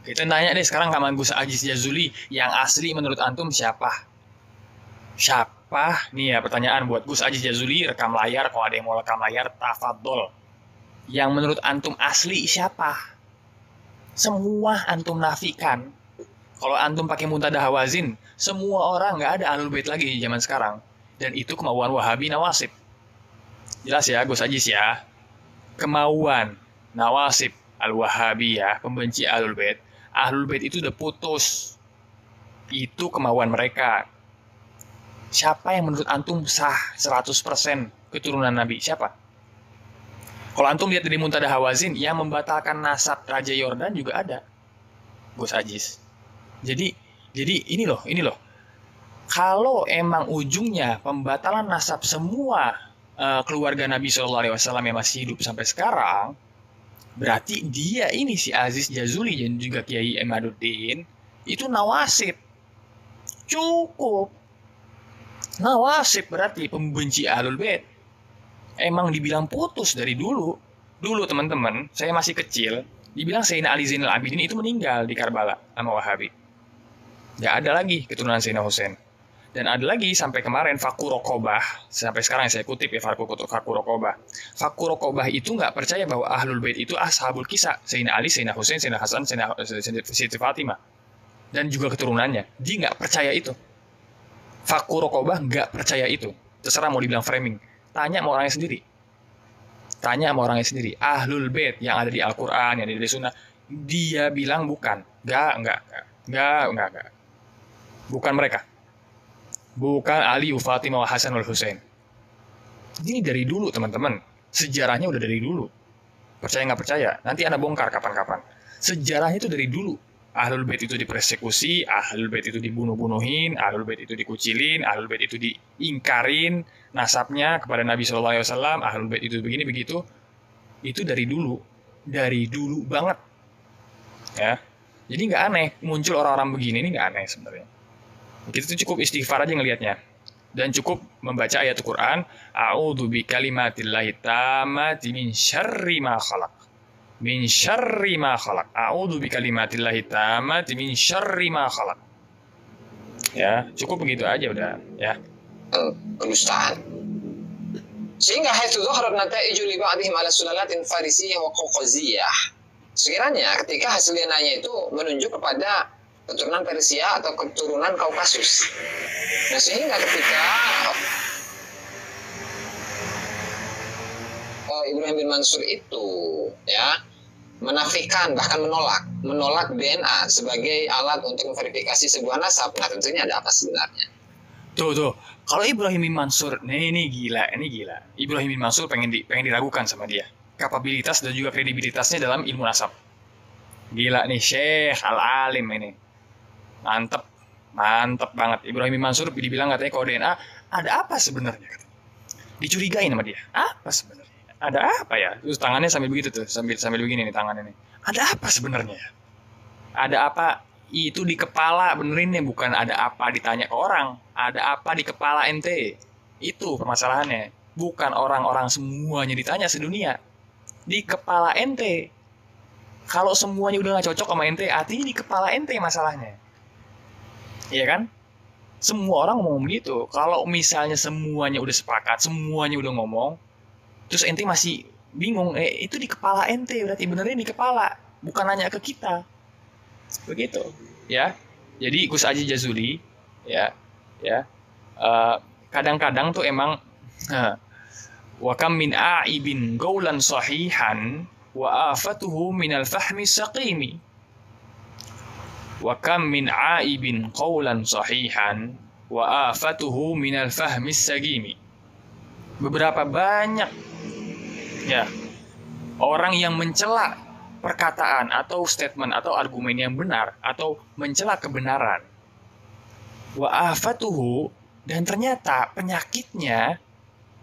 kita nanya deh sekarang sama Gus Aziz Jazuli, yang asli menurut antum siapa? Siapa? Nih ya pertanyaan buat Gus Aziz Jazuli, rekam layar, kalau ada yang mau rekam layar, tafadhol. Yang menurut antum asli siapa? Semua antum nafikan. Kalau antum pakai Muntadah Hawazin, semua orang nggak ada Ahlul Bait lagi di zaman sekarang. Dan itu kemauan Wahabi Nawasib. Jelas ya Gus Aziz ya. Kemauan Nawasib Al-Wahabi ya, pembenci Ahlul Bait. Ahlul Bait itu udah putus. Itu kemauan mereka. Siapa yang menurut antum sah 100% keturunan Nabi? Siapa? Kalau antum lihat dari Muntadah Hawazin, yang membatalkan nasab Raja Yordan juga ada. Gus Aziz. Jadi ini loh. Kalau emang ujungnya pembatalan nasab semua keluarga Nabi SAW yang masih hidup sampai sekarang, berarti dia ini si Aziz Jazuli dan juga Kiai Imaduddin itu Nawasib. Cukup. Nawasib berarti pembenci Ahlul Bait. Emang dibilang putus dari dulu. Dulu teman-teman, saya masih kecil, dibilang Sayyidina Ali Zainal Abidin itu meninggal di Karbala sama Wahabi. Gak ada lagi keturunan Sayyidina Husain. Dan ada lagi sampai kemarin Fakur Rokobah, sampai sekarang yang saya kutip ya Fakur Rokobah. Fakur Rokobah itu nggak percaya bahwa Ahlul Bait itu ashabul kisah, Sayyidina Ali, Sayyidina Husain, Sayyidina Hasan, Siti Fatimah, dan juga keturunannya. Dia nggak percaya itu. Fakur Rokobah nggak percaya itu. Terserah mau dibilang framing. Tanya sama orangnya sendiri. Ahlul Bait yang ada di Al-Quran, yang ada di Sunnah, dia bilang bukan. Nggak. Bukan mereka. Bukan Ali, Fatimah, Hasan, Husain. Ini dari dulu teman-teman. Sejarahnya udah dari dulu. Percaya nggak percaya? Nanti Anda bongkar kapan-kapan. Sejarahnya itu dari dulu. Ahlul Bait itu dipersekusi, Ahlul Bait itu dibunuh-bunuhin, Ahlul Bait itu dikucilin, Ahlul Bait itu diingkarin nasabnya kepada Nabi SAW, Ahlul Bait itu begini begitu. Itu dari dulu banget. Ya, jadi nggak aneh muncul orang-orang begini, ini nggak aneh sebenarnya. Kita tuh cukup istighfar aja ngelihatnya. Dan cukup membaca ayat Al-Quran. A'udzu bikalimatillahi tammati min syarri ma khalaq. Min syarri ma khalaq. A'udzu bikalimatillahi tammati min syarri ma khalaq. Ya, cukup begitu aja udah. Ya. Kedustaan. Sehingga haitsu dhaharat nataiju li ba'dihim ala sulalatin farisiyah wa qawqaziyah. Sekiranya ketika hasil DNA-nya itu menunjuk kepada keturunan Persia atau keturunan Kaukasus. sehingga ketika Ibrahim bin Mansur itu ya menafikan, bahkan menolak DNA sebagai alat untuk memverifikasi sebuah nasab. Nah, tentunya ada apa sebenarnya? Tuh. Kalau Ibrahim bin Mansur, ini gila. Ibrahim bin Mansur pengen diragukan sama dia. Kapabilitas dan juga kredibilitasnya dalam ilmu nasab. Gila nih, Syekh Al-Alim ini. Mantep banget. Ibrahim bin Mansur dibilang katanya kalau DNA, ada apa sebenarnya? Dicurigain sama dia. Apa sebenarnya? Ada apa ya? Terus tangannya sambil begitu tuh, sambil begini nih tangannya nih. Ada apa sebenarnya? Ada apa? Itu di kepala, benerin nih, bukan ada apa ditanya ke orang. Ada apa di kepala ente? Itu permasalahannya. Bukan orang-orang semuanya ditanya sedunia. Di kepala ente. Kalau semuanya udah gak cocok sama ente, artinya di kepala ente masalahnya. Iya kan? Semua orang ngomong begitu. Kalau misalnya semuanya udah sepakat, semuanya udah ngomong, terus ente masih bingung, itu di kepala ente, berarti benernya di kepala, bukan nanya ke kita. Begitu, ya. Jadi Gus Aji Jazuli, kadang-kadang tuh emang wa kam min a'ibin qaulan sahihan wa afatuhu minal fahmi saqimi. Wa kam min a'ibin qaulan sahihan wa afatuhu minal fahmi sagimi. Beberapa banyak ya orang yang mencela perkataan atau statement atau argumen yang benar atau mencela kebenaran. Wa afatuhu, dan ternyata penyakitnya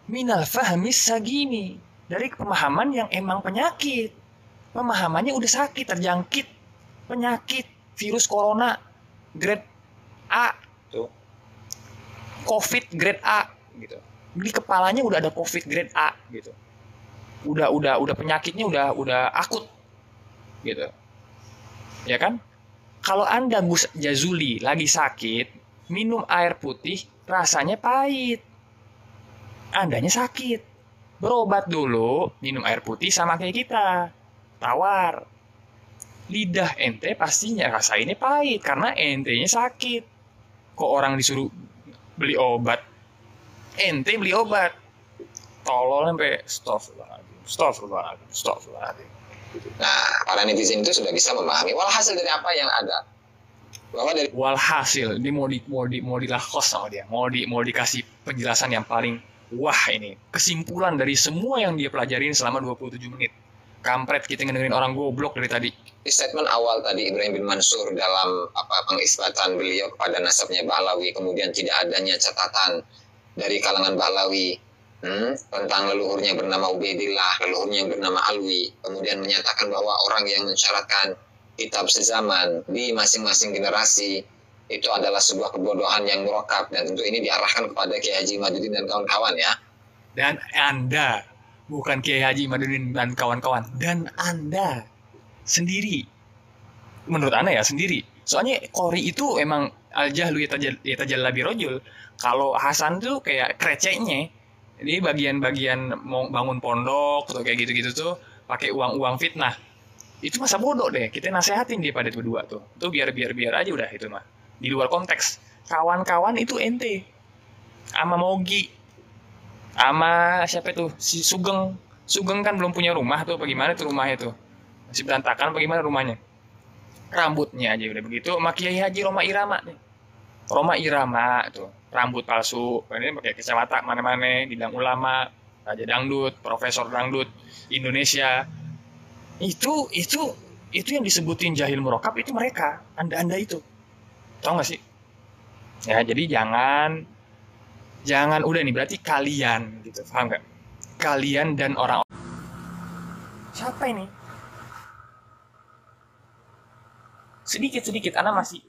minal fahmis sagimi, dari pemahaman yang emang penyakit. Pemahamannya udah sakit, terjangkit penyakit virus corona grade A tuh. Covid grade A gitu. Di kepalanya udah ada Covid grade A gitu. Udah penyakitnya udah akut gitu. Ya kan? Kalau Anda Gus Jazuli lagi sakit, minum air putih rasanya pahit. Andanya sakit. Berobat dulu, minum air putih sama kayak kita. Tawar. Lidah ente pastinya rasainnya pahit karena entenya sakit. Kok orang disuruh beli obat, ente beli obat. Tolol sampai Astagfirullahaladzim. Nah, para netizen itu sudah bisa memahami walhasil dari apa yang ada. Bahwa dari Walhasil, ini mau dilakos sama dia, mau dikasih penjelasan yang paling wah ini. Kesimpulan dari semua yang dia pelajarin selama 27 menit. Kampret kita ngedengerin orang goblok dari tadi. di statement awal tadi Ibrahim bin Mansur dalam pengisbatan beliau kepada nasabnya Bahlawi, kemudian tidak adanya catatan dari kalangan Bahlawi tentang leluhurnya bernama Ubaidillah, leluhurnya yang bernama Alwi, kemudian menyatakan bahwa orang yang mensyaratkan kitab sezaman di masing-masing generasi itu adalah sebuah kebodohan yang murakab, dan tentu ini diarahkan kepada Kiai Haji Madudin dan kawan-kawan ya. Dan Anda, bukan Kiai Haji Madudin dan kawan-kawan, dan Anda sendiri. Menurut Anda ya sendiri. Soalnya Qori itu emang al-jahlu yatajalla birojul. Kalau Hasan tuh kayak kreceknya. Jadi bagian-bagian mau bangun pondok atau kayak gitu-gitu tuh pakai uang-uang fitnah. Itu masa bodoh deh. Kita nasehatin dia pada berdua tuh. Itu biar aja udah itu mah. Di luar konteks. Kawan-kawan itu ente. Sama Mogi. Sama siapa tuh? Si Sugeng. Sugeng kan belum punya rumah tuh. Bagaimana tuh rumahnya tuh? Masih berantakan bagaimana rumahnya? Rambutnya aja udah begitu. Sama Kiai Haji Roma Irama nih. Roma Irama tuh. Rambut palsu, ini pakai kacamata mana-mana, bidang ulama, raja dangdut, profesor dangdut Indonesia. Itu yang disebutin jahil murakab itu mereka, Anda itu. Tahu nggak sih? Ya, jadi jangan udah nih, berarti kalian gitu, paham nggak? Kalian dan orang. Siapa ini? Sedikit anak masih.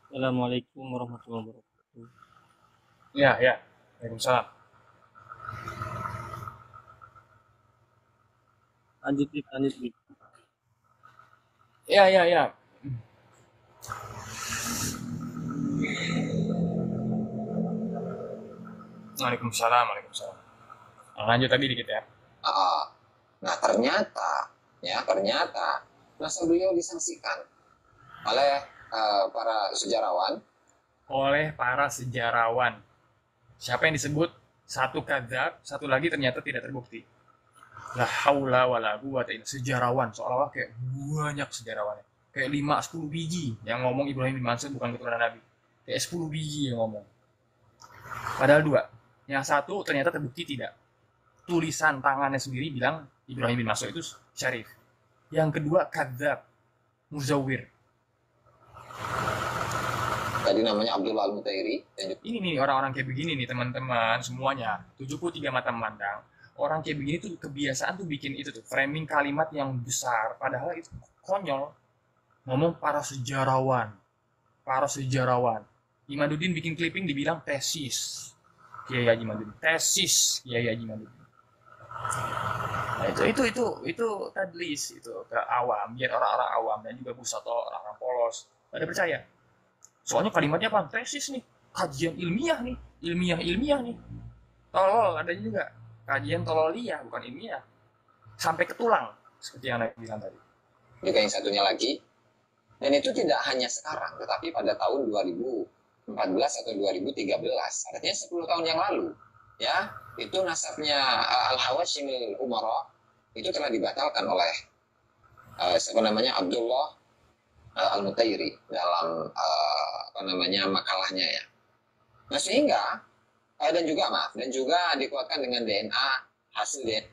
Assalamualaikum warahmatullahi wabarakatuh. Ya. Waalaikumsalam. Lanjut. Ya. Waalaikumsalam. Lanjut tadi dikit ya. Nah ternyata ya ternyata nasab beliau disangsikan oleh para sejarawan. Oleh para sejarawan. Siapa yang disebut? Satu kadzab, satu lagi ternyata tidak terbukti. La haula wala quwata illa sejarawan, seolah-olah kayak banyak sejarawannya. Kayak 5-10 biji yang ngomong Ibrahim bin Mansur bukan keturunan Nabi. Kayak 10 biji yang ngomong. Padahal 2. Yang satu ternyata terbukti tidak. Tulisan tangannya sendiri bilang Ibrahim bin Mansur itu syarif. Yang kedua kadzab, muzawwir. Tadi namanya Abdullah Al-Mutairi. Ini nih orang-orang kayak begini nih teman-teman semuanya. 73 mata memandang. Orang kayak begini tuh kebiasaan tuh bikin itu tuh framing kalimat yang besar. Padahal itu konyol. Ngomong para sejarawan. Para sejarawan. Imaduddin bikin clipping dibilang tesis. Kiai Haji Imaduddin. Tesis Kiai Haji Imaduddin. Nah, itu tadlis itu ke awam, biar orang-orang awam dan juga busato, orang-orang polos pada percaya. Soalnya kalimatnya apa? Tesis nih, kajian ilmiah nih, ilmiah nih. Tolol ada juga, kajian tololiyah bukan ilmiah. Sampai ke tulang, seperti yang Anda bilang tadi. Juga yang satunya lagi, dan itu tidak hanya sekarang, tetapi pada tahun 2014 atau 2013, artinya 10 tahun yang lalu, ya, itu nasabnya Al-Hawashimil Umara itu telah dibatalkan oleh siapa namanya Abdullah Al-Mutairi dalam makalahnya ya. Nah sehingga dan juga dikuatkan dengan DNA hasil DNA.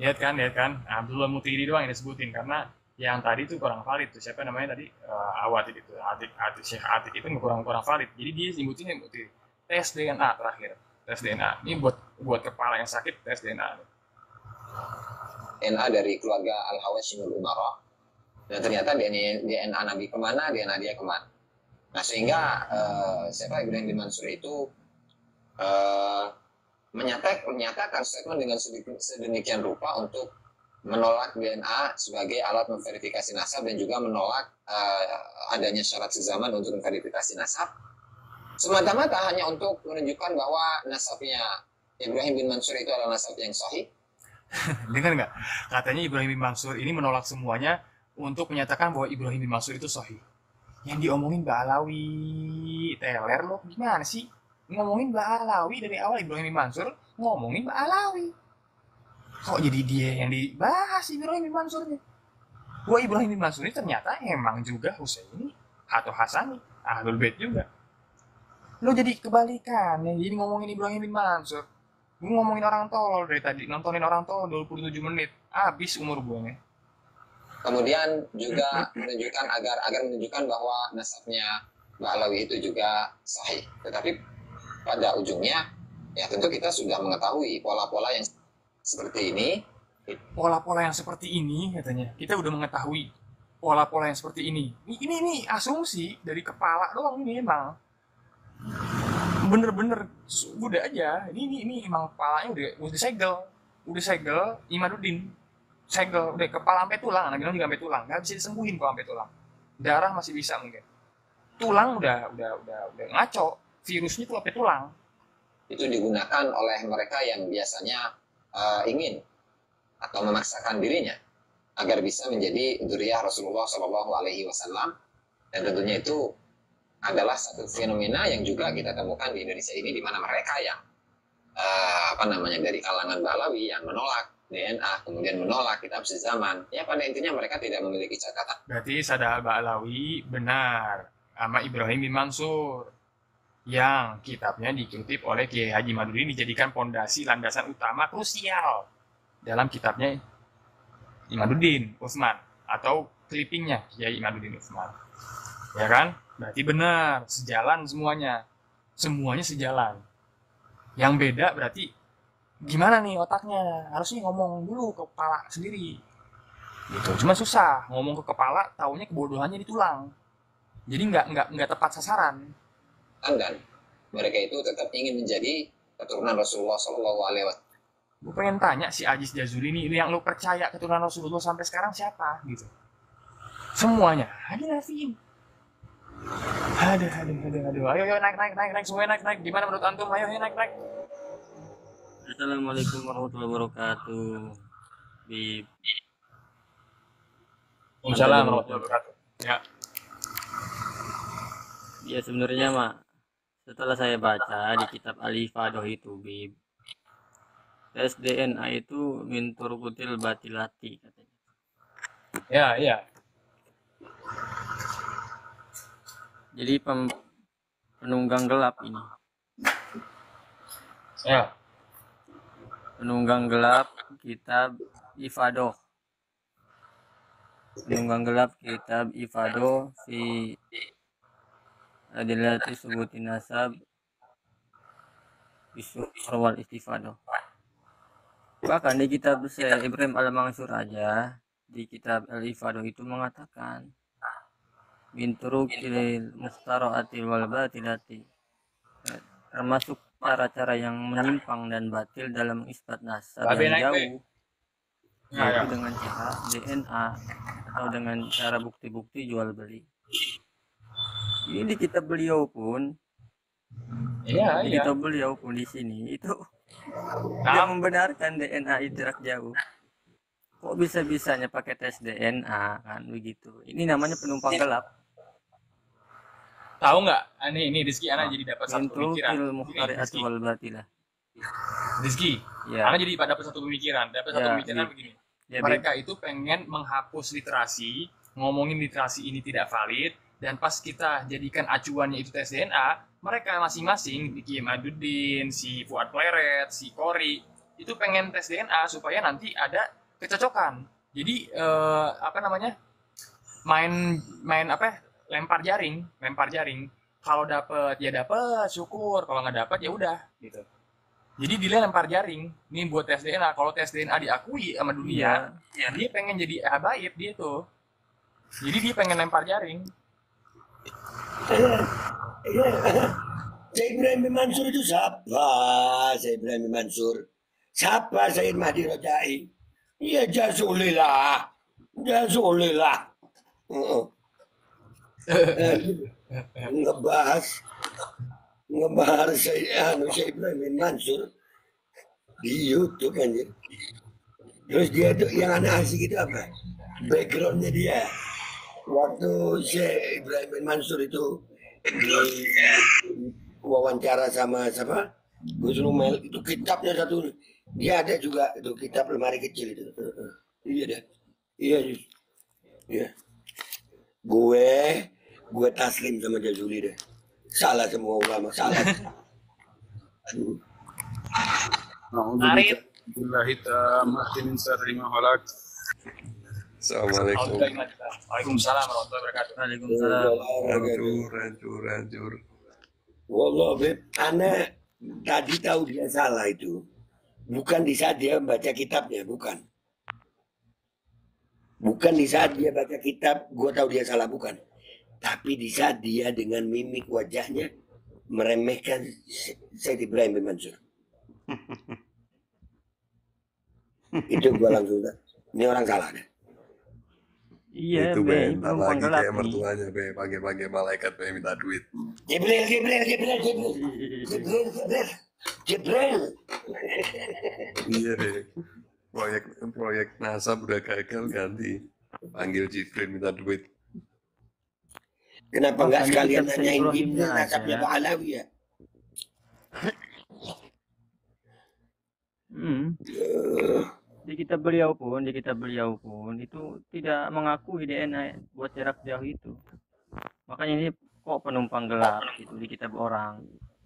Lihat kan Abdullah Mutairi doang yang disebutin karena yang tadi itu kurang valid tuh. Siapa namanya tadi Awatit itu Syekh Atik itu kurang valid. Jadi dia sebutin yang Mutairi. Tes DNA terakhir. Tes DNA. Ini buat kepala yang sakit tes DNA. DNA dari keluarga Al-Hawashimul Umara. Dan ternyata DNA Nabi kemana, DNA dia kemana. Nah sehingga Ibrahim bin Mansur itu menyatakan statement dengan sedemikian rupa untuk menolak DNA sebagai alat memverifikasi nasab dan juga menolak adanya syarat sezaman untuk memverifikasi nasab. Semata-mata hanya untuk menunjukkan bahwa nasabnya Ibrahim bin Mansur itu adalah nasab yang sahih. Dengar nggak? Katanya Ibrahim bin Mansur ini menolak semuanya untuk menyatakan bahwa Ibrahim bin Mansur itu sahih. Yang diomongin Mbak Alawi, teler lo gimana sih? Ngomongin Mbak Alawi dari awal Ibrahim bin Mansur, ngomongin Mbak Alawi. Kok jadi dia yang dibahas Ibrahim bin Mansur nih? Wah Ibrahim bin Mansur ini ternyata emang juga Husaini atau Hasani, Ahlul Bait juga. Lo jadi kebalikan, ya. Jadi ngomongin Ibrahim bin Mansur. Gue ngomongin orang tolol dari tadi, nontonin orang tolol 27 menit, habis umur gue nih. Kemudian juga menunjukkan bahwa nasabnya Mbak Alawi itu juga sahih. Tetapi pada ujungnya, ya tentu kita sudah mengetahui pola-pola yang seperti ini. Pola-pola yang seperti ini katanya, kita udah mengetahui pola-pola yang seperti ini. Ini asumsi dari kepala doang ini emang. Bener-bener udah aja. Ini emang kepalanya udah segel Imaduddin. Segel udah kepala sampai tulang, anak bilang juga sampai tulang. Nggak bisa disembuhin kalau sampai tulang. Darah masih bisa mungkin. Tulang udah ngaco. Virusnya tuh sampai tulang. Itu digunakan oleh mereka yang biasanya ingin atau memaksakan dirinya agar bisa menjadi dzurriyyah Rasulullah SAW. Dan tentunya itu adalah satu fenomena yang juga kita temukan di Indonesia ini, di mana mereka yang dari kalangan Balawi yang menolak DNA, kemudian menolak kitab sezaman. Ya pada intinya mereka tidak memiliki catatan. Berarti Sada Balawi benar sama Ibrahim bin Mansur yang kitabnya dikutip oleh Kiai Haji Imaduddin dijadikan pondasi landasan utama krusial dalam kitabnya Imaduddin Utsman atau clippingnya Kiai Imaduddin Utsman. Ya kan? Berarti benar, sejalan semuanya. Semuanya sejalan. Yang beda berarti gimana nih otaknya? Harusnya ngomong dulu ke kepala sendiri. Gitu. Cuma susah ngomong ke kepala, taunya kebodohannya di tulang. Jadi nggak tepat sasaran. Dan mereka itu tetap ingin menjadi keturunan Rasulullah SAW. Gue pengen tanya si Aziz Jazuli ini yang lu percaya keturunan Rasulullah sampai sekarang siapa? Gitu. Semuanya. Ada nafiin. Aduh. Ayo naik. Semuanya naik. Gimana menurut antum? Ayo naik. Assalamualaikum warahmatullahi wabarakatuh. Bib. Waalaikumsalam warahmatullahi wabarakatuh. Ya. Ya sebenarnya mah setelah saya baca di kitab Al-Ifadah itu Bib, tes DNA itu min turbutil batilati katanya. Ya, iya. Jadi penunggang gelap ini. Ya. Penunggang gelap kitab Ifadah. Penunggang gelap kitab Ifadah fi adilati subuti nasab bisyukur wal istifadah. Bahkan di kitab Syekh Ibrahim Al-Mansur aja di kitab Al-Ifadah itu mengatakan min turukil mukhtara'ati wal batilati, termasuk cara-cara yang menyimpang dan batil dalam isbat nasab yang jauh, yaitu dengan cara DNA atau dengan cara bukti-bukti jual beli. Ini di kitab beliau pun, di kitab beliau pun di sini itu dia membenarkan DNA jarak jauh. Kok bisa-bisanya pakai tes DNA kan begitu? Ini namanya penumpang gelap. Tahu nggak? Ini Rizky Ana jadi dapat satu pemikiran. Rizky, ya. Ana jadi dapat satu pemikiran. Begini. Ya, mereka itu pengen menghapus literasi, ngomongin literasi ini tidak valid. Dan pas kita jadikan acuannya itu tes DNA, mereka masing-masing, Diki Maduddin, si Fuad Pleret, si Kori, itu pengen tes DNA supaya nanti ada kecocokan. Jadi lempar jaring. Kalau dapet ya dapet, syukur. Kalau nggak dapet ya udah gitu. Jadi dia lempar jaring. Ini buat tes DNA. Kalau tes DNA diakui sama dunia, ya dia pengen jadi habaib dia tuh. Jadi dia pengen lempar jaring. Syekh Ibrahim Mansur itu siapa? Syekh Ibrahim Mansur. Siapa Syed Mahdi Rojai? Ya Jasulillah. ngebahas Syekh Ibrahim Mansur di YouTube anjir. Terus dia tuh yang aneh asik itu apa? Backgroundnya dia. Waktu Syekh Ibrahim Mansur itu di wawancara sama siapa? Gus Rumel, itu kitabnya satu. Dia ada juga itu kitab lemari kecil itu. Iya deh. Iya. Gue taslim sama Jazuli deh. Salah semua ulama, salah. Arif. Assalamualaikum. Waalaikumsalam warahmatullahi wabarakatuh. Hancur. Wallah, Beb, Ana tadi tahu dia salah itu. Bukan di saat dia baca kitabnya, bukan. Bukan di saat dia baca kitab, gue tahu dia salah, bukan. Tapi di saat dia dengan mimik wajahnya meremehkan Syed Ibrahim Mansur. Itu gue langsung, ini orang salah deh. Iya, itu Be, lagi kayak mertuanya Be, pagi-pagi malaikat Be minta duit. Jibril. Iya Be, proyek NASA udah gagal ganti, panggil Jibril minta duit. Kenapa nggak sekalian nanyain Jibril nasabnya Pak Alawi ya? Di kitab beliau pun itu tidak mengakui DNA buat jarak jauh itu. Makanya ini kok penumpang gelap itu di kitab orang.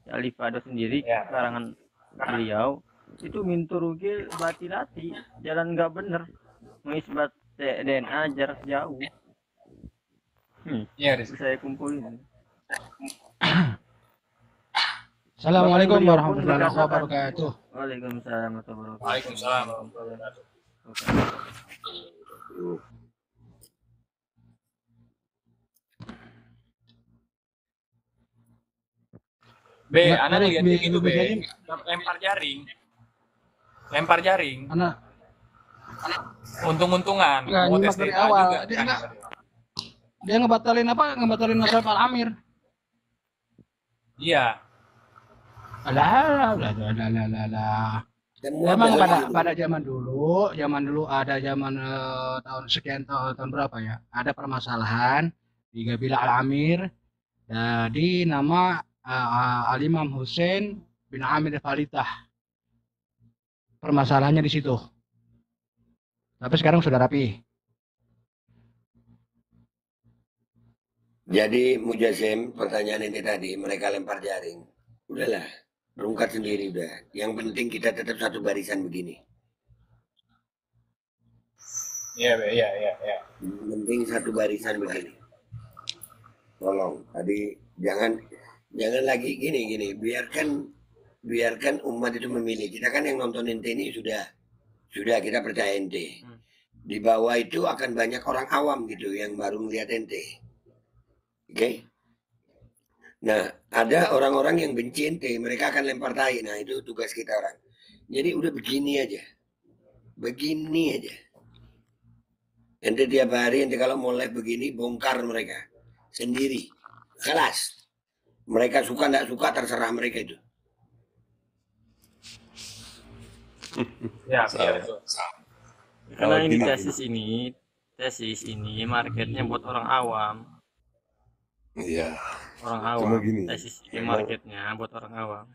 Al-Ifadah sendiri karangan beliau itu minturugil batilati, jalan nggak bener mengisbat DNA jarak jauh. Iya, saya kumpulin. Assalamualaikum warahmatullahi wabarakatuh. Waalaikumsalam warahmatullahi wabarakatuh. Waalaikumsalam warahmatullahi wabarakatuh. Be, anak lihat gitu Be, lempar jaring. Anak. Untung-untungan. Mau tes dari awal. Dia ngebatalin nasab Al-Amir. Iya. Alah. Semua Memang berhasil. pada zaman dulu ada zaman tahun sekian tahun berapa ya? Ada permasalahan di Gabila Al-Amir. Jadi nama Al-Imam Hussein bin Amir Falitah. Permasalahannya di situ. Tapi sekarang sudah rapi. Jadi Mujasim, pertanyaan ini tadi mereka lempar jaring. Udahlah, berungkat sendiri udah. Yang penting kita tetap satu barisan begini. Iya. Yang penting satu barisan begini. Tolong, tadi jangan lagi gini. Biarkan umat itu memilih. Kita kan yang nonton ente ini sudah kita percaya ente. Di bawah itu akan banyak orang awam gitu yang baru melihat ente. Oke? Nah, ada orang-orang yang benci ente, mereka akan lempar tai. Nah, itu tugas kita orang. Jadi udah begini aja. Ente tiap hari, ente kalau mau live begini, bongkar mereka. Sendiri. Kelas. Mereka suka nggak suka, terserah mereka itu. Ya. Karena ini tesis ini marketnya buat orang awam. Iya. Orang Cuma awam. gini, Tesis ini memang marketnya buat orang awam.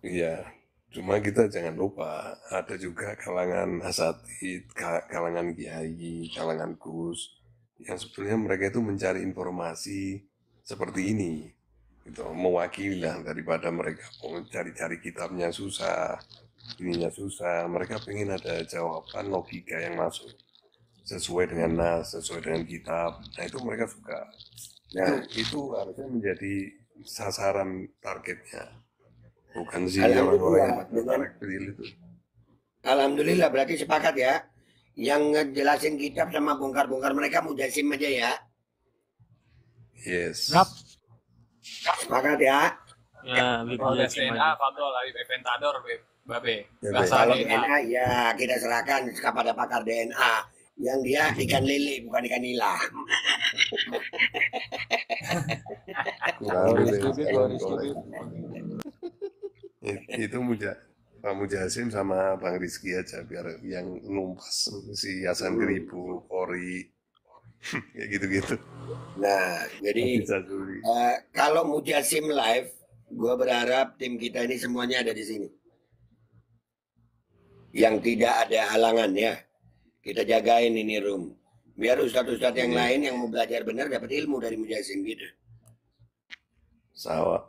iya. Cuma kita jangan lupa ada juga kalangan asatid, kalangan kiai, kalangan gus yang sebetulnya mereka itu mencari informasi seperti ini, gitu, mewakili lah daripada mereka mau cari-cari kitabnya susah, ininya susah. Mereka pengen ada jawaban logika yang masuk sesuai dengan nas, sesuai dengan kitab. Nah itu mereka suka. Nah itu harusnya menjadi sasaran targetnya, bukan sih orang-orang yang tarik itu. Alhamdulillah berarti sepakat ya. Yang ngejelasin kitab sama bongkar-bongkar mereka Mujasim aja ya. Yes. Sepakat ya. Ya, Kalau DNA, Fadol, Habib Eventador, Babe. Kalau DNA ya kita serahkan kepada pakar DNA. Yang dia ikan lele bukan ikan nila. Itu Pak Mujasim sama Bang Rizky aja biar yang numpas si Hasan Gribu, Ori, kayak gitu-gitu. Nah, jadi kalau Mujasim live, gue berharap tim kita ini semuanya ada di sini. Yang tidak ada halangan ya. Kita jagain ini room. Biar ustadz-ustadz yang lain yang mau belajar benar dapat ilmu dari Mujasim gitu. Sawa.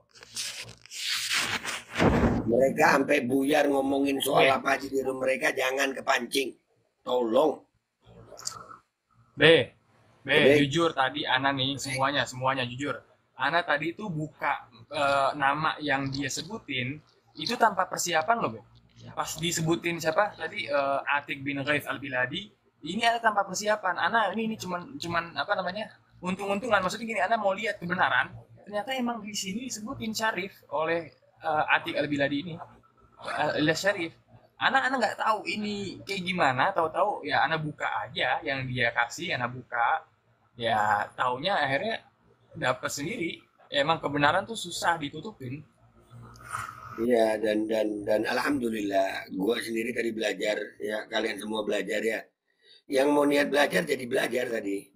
Mereka sampai buyar ngomongin soal apa aja di room mereka, jangan kepancing. Tolong. B, jujur tadi Ana nih semuanya jujur. Ana tadi itu buka nama yang dia sebutin itu tanpa persiapan loh, Be. Pas disebutin siapa tadi Atik bin Ghaith Al-Biladi, ini ada tanpa persiapan. Ana ini cuman apa namanya? Untung-untungan, maksudnya gini, Ana mau lihat kebenaran. Ternyata emang di sini disebutin Syarif oleh Atik Al-Biladi ini. Ilyas Syarif. Ana nggak tahu ini kayak gimana, tahu-tahu ya Ana buka aja yang dia kasih, Ana buka. Ya taunya akhirnya dapat sendiri. Emang kebenaran tuh susah ditutupin. Iya, dan alhamdulillah gua sendiri tadi belajar ya, kalian semua belajar ya. Yang mau niat belajar jadi belajar tadi.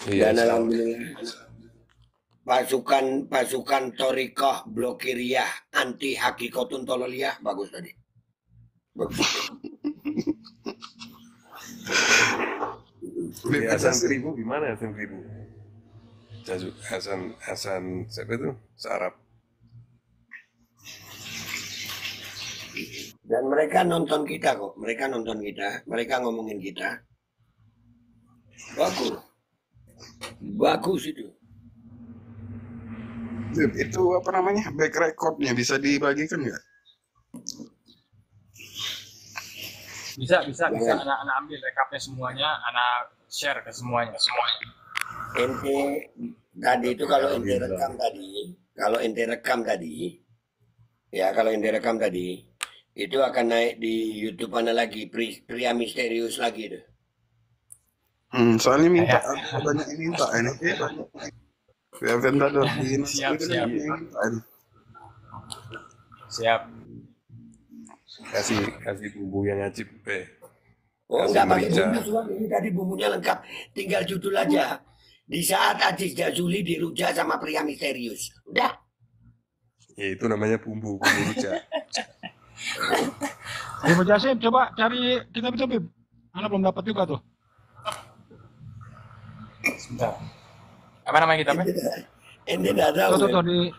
Iya, Dan alhamdulillah pasukan Thorikoh Blokiriyah anti Hakikotun Tololiyah bagus tadi. Bagus. Hasan Gribu gimana Hasan Gribu? Hasan siapa itu? Searab. Dan mereka nonton kita kok, mereka ngomongin kita. Bagus itu. Itu apa namanya, back recordnya bisa dibagikan nggak? Bisa anak ambil rekapnya semuanya, anak share ke semuanya. Ente tadi itu kalau ente rekam tadi itu akan naik di YouTube mana lagi, pria misterius lagi itu. Soalnya minta banyak yang minta ini banyak. Eventador di Siap. Siap. Kasih bumbu yang ngacip, Oh, kasih enggak pakai merica. bumbu, Suami. Ini tadi bumbunya lengkap. Tinggal judul aja. Di saat Aziz Jazuli dirujak sama pria misterius. Udah. Ya itu namanya bumbu rujak. Ibu Jasim, coba cari kitab itu, Bib. Anak belum dapat juga tuh. Sebentar. Apa namanya kitabnya? Ente enggak tahu. Tuh, di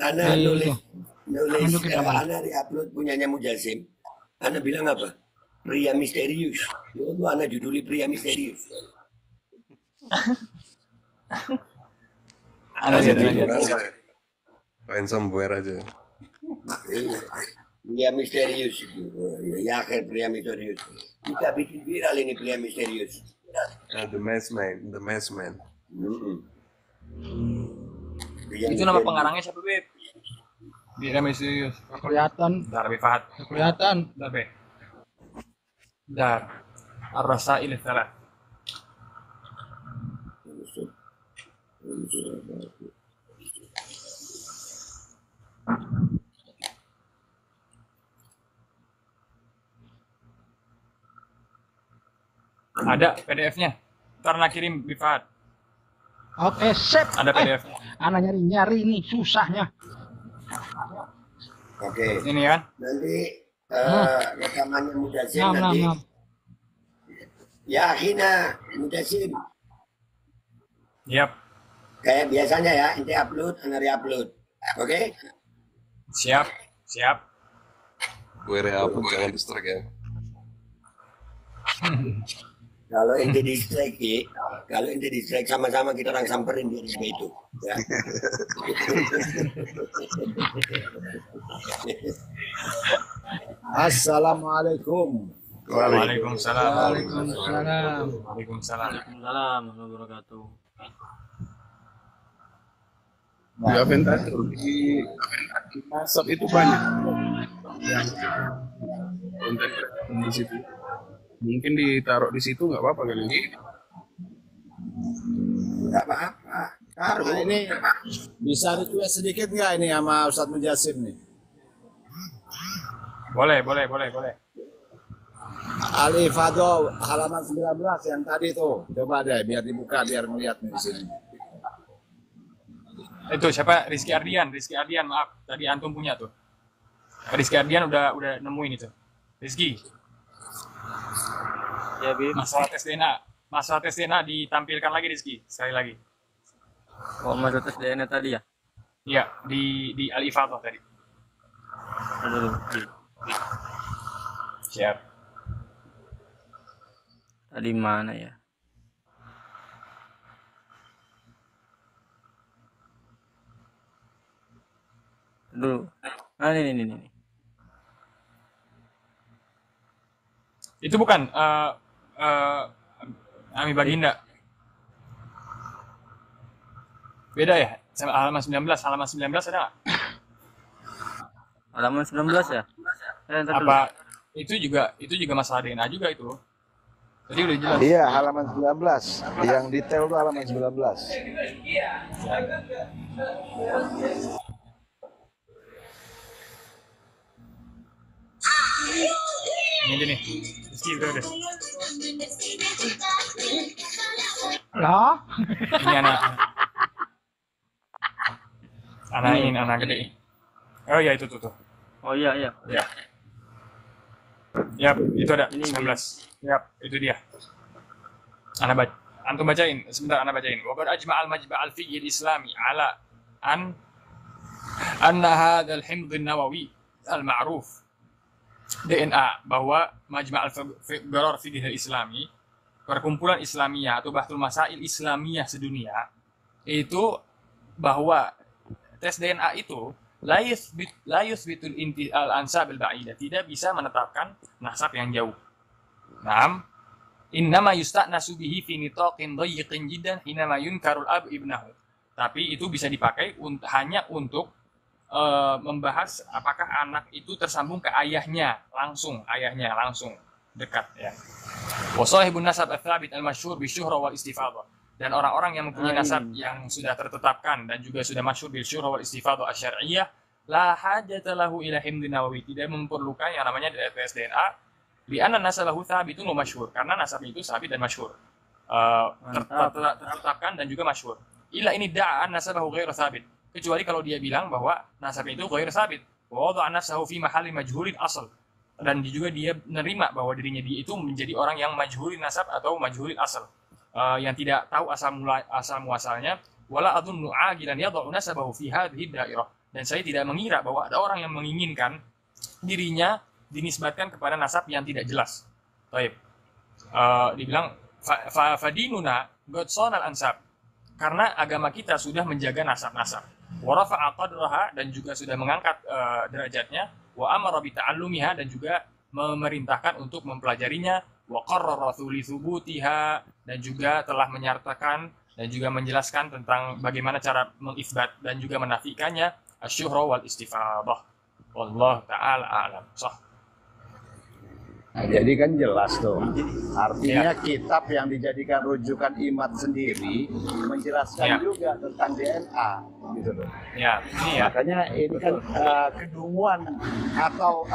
Ana di nulis Tunjukin namanya. Ana di-upload punyanya Mujasim. Ana bilang apa? Pria misterius. Itu Ana juduli pria misterius. Ada Kasih sih, judul ada. aja. Ransomware aja. Iya. Pria misterius itu. Ya akhir pria misterius. Kita bikin viral ini pria misterius. The Mask Man. Itu nama pengarangnya siapa, Beb? Dia misterius. Kelihatan, Dar Bifat. kelihatan. Dar Be. Dar. Ar-Rasail Tsalah. Ada PDF-nya. Ntar nak kirim Bifat. Oke, sip. Ada PDF-nya. Anak nyari ini susahnya. Oke. Ini kan? Nanti rekamannya Mujasim Ngam, nanti. ngam. Ya akhirnya Mujasim. Yap. Kayak biasanya ya, ente upload, ana re-upload. Oke? Siap. Siap. Gue re-upload, jangan distract ya. Kalau ente distract, sama-sama kita orang samperin dia juga itu. Ya. Assalamualaikum. Waalaikumsalam. Waalaikumsalam. Waalaikumsalam. Waalaikumsalam warahmatullahi wabarakatuh. Di Aventator di WhatsApp itu banyak yang konten di situ. Mungkin ditaruh di situ nggak apa-apa kali ini. Nggak apa-apa. Taruh. Nah, ini bisa request sedikit nggak ini sama Ustadz Mujasim nih? Boleh. Al-Ifadho halaman 19 yang tadi tuh. Coba deh biar dibuka biar melihat nih di sini. Itu siapa? Rizky Ardian, maaf. Tadi antum punya tuh. Rizky Ardian udah nemuin itu. Rizky. Ya, Bib. Masalah tes DNA ditampilkan lagi Rizky, sekali lagi. Oh, masuk tes DNA tadi ya? Iya, di Al-Ifadhah tadi. Aduh. Siap. Tadi mana ya? Dulu. Ah, ini. Itu bukan Ami Baginda. Beda ya? Sama halaman 19 ada nggak? Halaman 19 ya? Ntar dulu. Apa itu juga masalah DNA juga itu. Tadi udah jelas. Iya, halaman 19. Yang detail tuh halaman 19. Ini nih. Rizky udah. Lah, Ini anak gede. Oh iya itu tuh. Oh iya. Ya. Yap, itu ada Ini 19. Yap, itu dia. Antum bacain, sebentar ana bacain. Wa qad ajma' al-majma' al-fiqh al-islami ala anna hadzal himd an-nawawi al-ma'ruf DNA, bahwa Majma' al-Gharar Fiqh al-Islami, perkumpulan Islamiyah atau Bahtul Masail Islamiyah sedunia, itu bahwa tes DNA itu la yuthbitul al-ansab al-ba'idah, tidak bisa menetapkan nasab yang jauh. Naam, innama yusta'nasu bihi fi nitaqin dayyiqin jiddan hinama yunkarul ab ibnahu. Tapi itu bisa dipakai hanya untuk membahas apakah anak itu tersambung ke ayahnya langsung dekat ya. Wa sahibun nasab ats-tsabit al-masyhur bi syuhrah wal istifadhah. Dan orang-orang yang mempunyai nasab yang sudah tertetapkan dan juga sudah masyhur bil syuhrah wal istifadhah asy-syar'iyyah, la hajata lahu ila himdin nawawi, tidak memerlukan yang namanya tes DNA, li'anna nasalahu thabitun wa masyhur, karena nasabnya itu sabit dan masyhur. Tertetapkan dan juga masyhur. Illa ini da'an nasabahu ghairu sabit, kecuali kalau dia bilang bahwa nasabnya itu ghairu sabit, wa wada'a nafsahu fi mahalli majhulin asal, dan juga dia menerima bahwa dirinya dia itu menjadi orang yang majhulin nasab atau majhulin asal, yang tidak tahu asal muasalnya. Wala adunnu agilan yad'u nasabahu fi hadhihi dairah, dan saya tidak mengira bahwa ada orang yang menginginkan dirinya dinisbatkan kepada nasab yang tidak jelas. Baik. Dibilang fadinuna godsonal ansab, karena agama kita sudah menjaga nasab-nasab. Wa rafa'a qadraha, dan juga sudah mengangkat derajatnya. Wa amara bi ta'allumiha, dan juga memerintahkan untuk mempelajarinya. Wa qarrara thubutiha, dan juga telah menyatakan dan juga menjelaskan tentang bagaimana cara mengisbat dan juga menafikannya, asyuhra wal istifadah. Wallahu ta'ala a'lam. Sah. Nah, jadi kan jelas tuh. Artinya kitab yang dijadikan rujukan IMAT sendiri menjelaskan juga tentang DNA, gitu loh. Ya, ini ya. Makanya ini kan kedunguan atau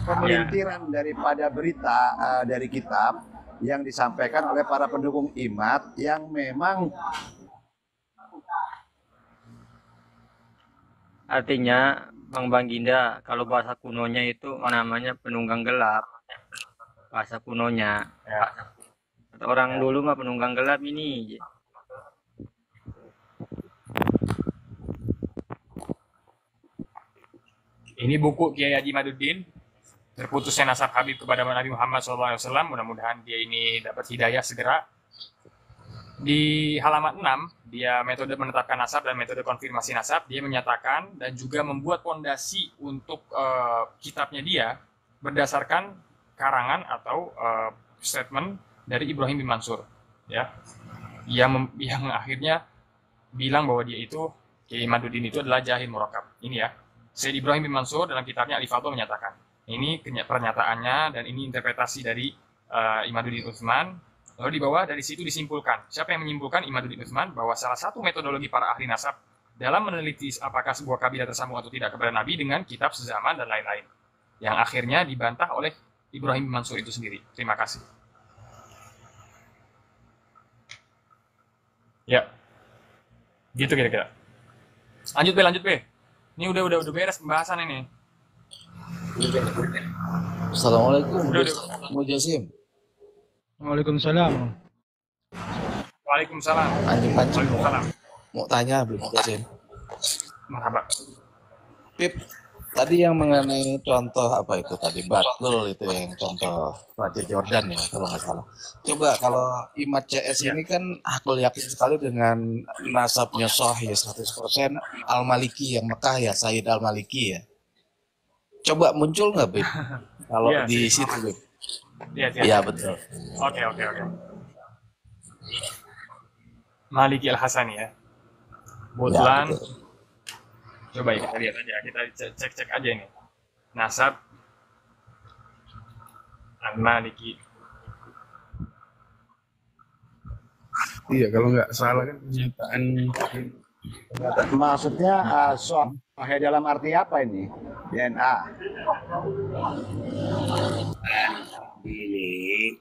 pemelintiran daripada berita dari kitab yang disampaikan oleh para pendukung IMAT yang memang Artinya Bang Ginda, kalau bahasa kunonya itu namanya penunggang gelap. Bahasa kunonya. Kata orang dulu mah penunggang gelap ini. Ini buku Kiai Haji Maduddin, Terputusnya Nasab Habib kepada Nabi Muhammad SAW. Mudah-mudahan dia ini dapat hidayah segera. Di halaman 6, dia metode menetapkan nasab dan metode konfirmasi nasab. Dia menyatakan dan juga membuat pondasi untuk kitabnya dia berdasarkan karangan atau statement dari Ibrahim bin Mansur, ya, yang akhirnya bilang bahwa dia itu, Kiai Maduddin itu adalah jahil murakab. Ini ya, Sayyid Ibrahim bin Mansur dalam kitabnya Al-Ifadhah menyatakan. Ini pernyataannya dan ini interpretasi dari Imaduddin Utsman. Lalu di bawah dari situ disimpulkan. Siapa yang menyimpulkan? Imaduddin Utsman, bahwa salah satu metodologi para ahli nasab dalam meneliti apakah sebuah kabilah tersambung atau tidak kepada Nabi dengan kitab sezaman dan lain-lain. Yang akhirnya dibantah oleh Ibrahim bin Mansur itu sendiri. Terima kasih. Ya. Gitu kira-kira. Lanjut Be. Ini udah beres pembahasan ini. Assalamualaikum Mujasim. Waalaikumsalam. Waalaikumsalam. Anjing mau tanya belum Mujasim? Marhaba. Pip, tadi yang mengenai contoh apa itu tadi Batul itu yang contoh Raja Jordan ya kalau nggak salah. Coba kalau IMAT CS ini kan aku yakin sekali dengan nasabnya sahih 100% Al-Maliki yang Mekah ya, Sayyid Al-Maliki ya. Coba muncul nggak, Bib? Kalau ya, di situ, Bib. Iya, betul. Oke. Maliki Al-Hasani ya. Kebetulan. Ya, coba ya kita lihat aja, kita cek aja ini. Nasab Al-Maliki. Iya, kalau nggak salah kan pernyataan. Maksudnya sahih dalam arti apa ini? DNA. Ini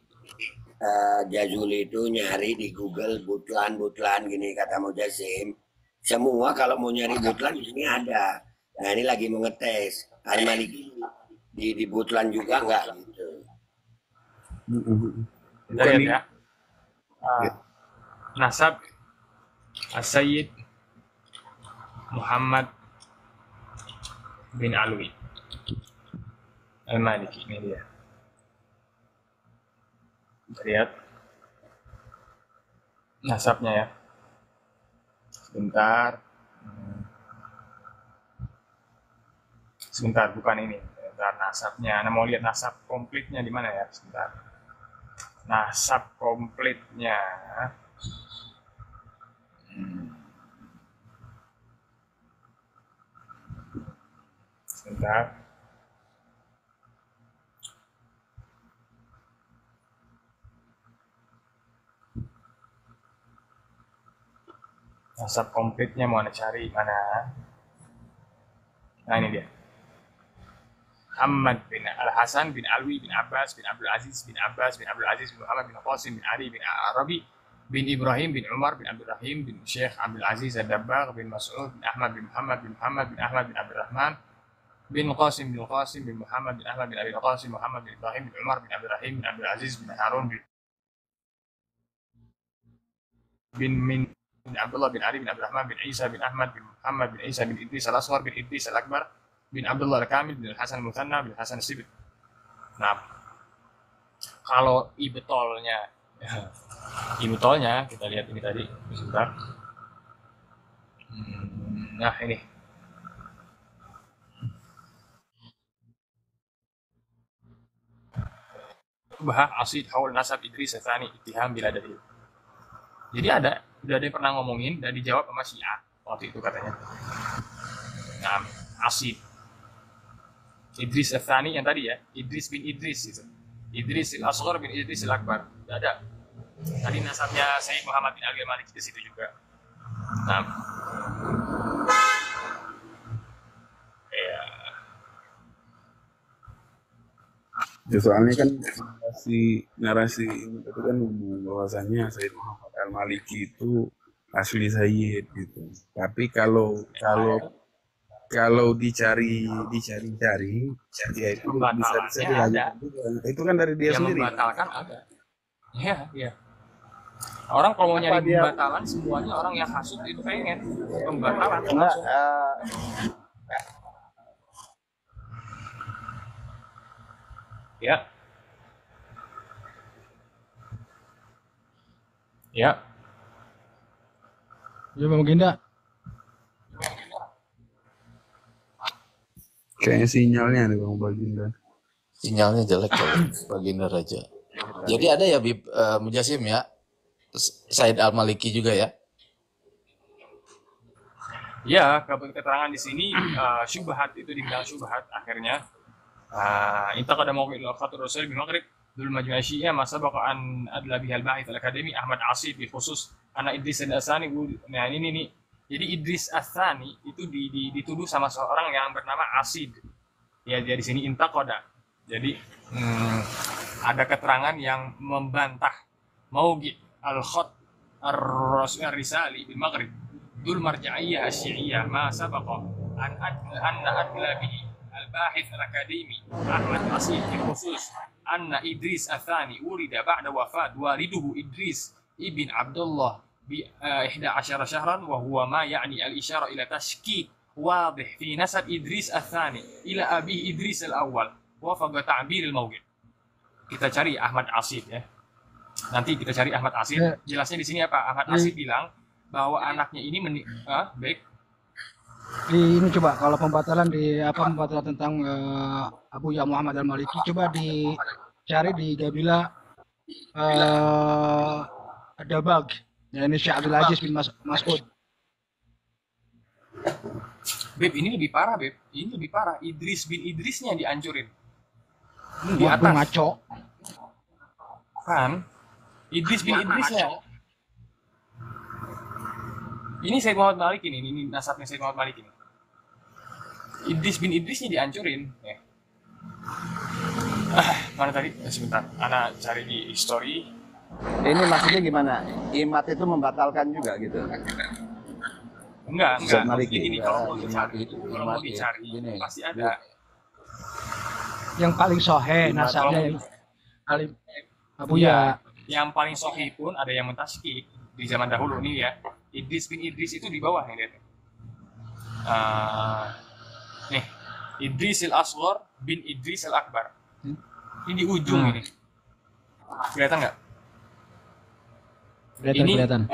Jazuli itu nyari di Google butlan gini kata Mujasim. Semua kalau mau nyari butlan di sini ada. Nah ini lagi mau ngetes. Al-Maliki di butlan juga nggak gitu. Kita lihat ya. Nasab As-Sayyid Muhammad bin Alwi Al-Maliki, ini dia. Kita lihat nasabnya ya. Sebentar, bukan ini. Sebentar, nasabnya. Anda mau lihat nasab komplitnya di mana ya? Sebentar. Nasab komplitnya. Sebentar. Nasab komplitnya mau Anda cari mana? Nah ini dia. Muhammad bin Al-Hasan bin Alwi bin Abbas bin Abdul Aziz bin Abbas bin Abdul Aziz bin Muhammad bin Qasim bin Ali bin Arabi bin Ibrahim bin Umar bin Abdul Rahim bin Syekh Abdul Aziz Ad-Dabbagh bin Mas'ud bin Ahmad bin Muhammad bin Muhammad bin Ahmad bin Abdul Rahman bin Qasim bin Muhammad bin Ahmad bin Abi Qasim Muhammad bin Ibrahim bin Umar bin Abdul Rahim bin Abdul Aziz bin Harun bin Abdullah bin Ali bin Abdul Rahman bin Isa bin Ahmad bin Muhammad bin Isa bin Idris Al-Asghar bin Idris Al-Akbar bin Abdullah Al-Kamil bin Hasan Al-Muthanna bin Hasan Sibit. Nah, kalau ibtolnya kita lihat ini tadi sebentar. Nah ini Bah asid haul nasab Idris Tsani ittiham bila dalil. Jadi udah ada yang pernah ngomongin dan dijawab sama Syiah waktu itu katanya. Nah, asid Idris Tsani yang tadi ya, Idris bin Idris itu. Idris Al-Asghar bin Idris Al-Akbar. Udah ada. Tadi nasabnya Sayyid Muhammad bin Ali Al-Maliki di situ juga. Nah. Ya, soalnya kan narasi itu kan bahwasanya Sayyid Muhammad Al-Maliki itu asli Sayyid gitu. Tapi kalau dicari ya itu bisa lagi itu kan dari dia sendiri. Membatalkan ada. Iya. Orang kalau mau nyari pembatalan semuanya orang yang hasut itu pengen pembatalan langsung. Ya. Ya. Ya Bang Ginda. Kayaknya sinyalnya nih Bang Baginda. Sinyalnya jelek kalau Baginda Raja. Jadi ada ya Bib Mujasim ya, Said Al-Maliki juga ya. Ya, keterangan di sini syubhat itu dibilang syubhat akhirnya. Intaqada mawqil al-khatir Rasul bin Maghrib dul majmu' Syiah masa baqaan adla bihal bahith al-akademi Ahmad Asid bi khusus ana Idris Al-Asani. Nah ini. Jadi Idris Al-Asani itu dituduh sama seorang yang bernama Asid. Ya dia di sini intaqada. Jadi ada keterangan yang membantah mawqi al-khat ar-Rasul ar-Risali bil Maghrib dul marja'iyah asy-Syi'iyah ma sabaqa anna adla bihi al-bahith al-akademi Ahmad Asid bi khusus anna Idris Al-Thani urida ba'da wafat waliduhu Idris ibn Abdullah bi 11 syahran wa huwa ma ya'ni al-isyara ila tashkik wadih fi nasab Idris Al-Thani ila abi Idris Al-Awwal wa faqa ta'bir al-mawqi'. Kita cari Ahmad Asid ya. Nanti kita cari Ahmad Asid. Jelasnya di sini apa? Ahmad Asid bilang bahwa anaknya ini baik. Ini coba kalau pembatalan tentang Abu Ya Muhammad Al-Maliki coba dicari di Gabila Ad-Dabbagh. Ya ini Syekh Abdul Aziz bin Mas'ud. Beb, ini lebih parah, Beb. Ini lebih parah. Idris bin Idrisnya dihancurin. Di atas. Ngaco. Kan? Idris bin Idrisnya. Ini Sayyid Muhammad Malik ini nasabnya Sayyid Muhammad Malik ini. Idris bin Idrisnya dihancurin. Mana tadi? Sebentar. Ana cari di history. Ini maksudnya gimana? Imat itu membatalkan juga gitu? Enggak. Ini kalau mau dicari, pasti ada. Yang paling sohe nasabnya yang paling Abu Ya. Yang paling sohi pun ada yang mentaskik di zaman dahulu nih ya. Idris bin Idris itu di bawah yang lihat. Nih, Idris Al-Asghar bin Idris Al-Akbar. Ini di ujung ini. Kelihatan nggak? Kelihatan.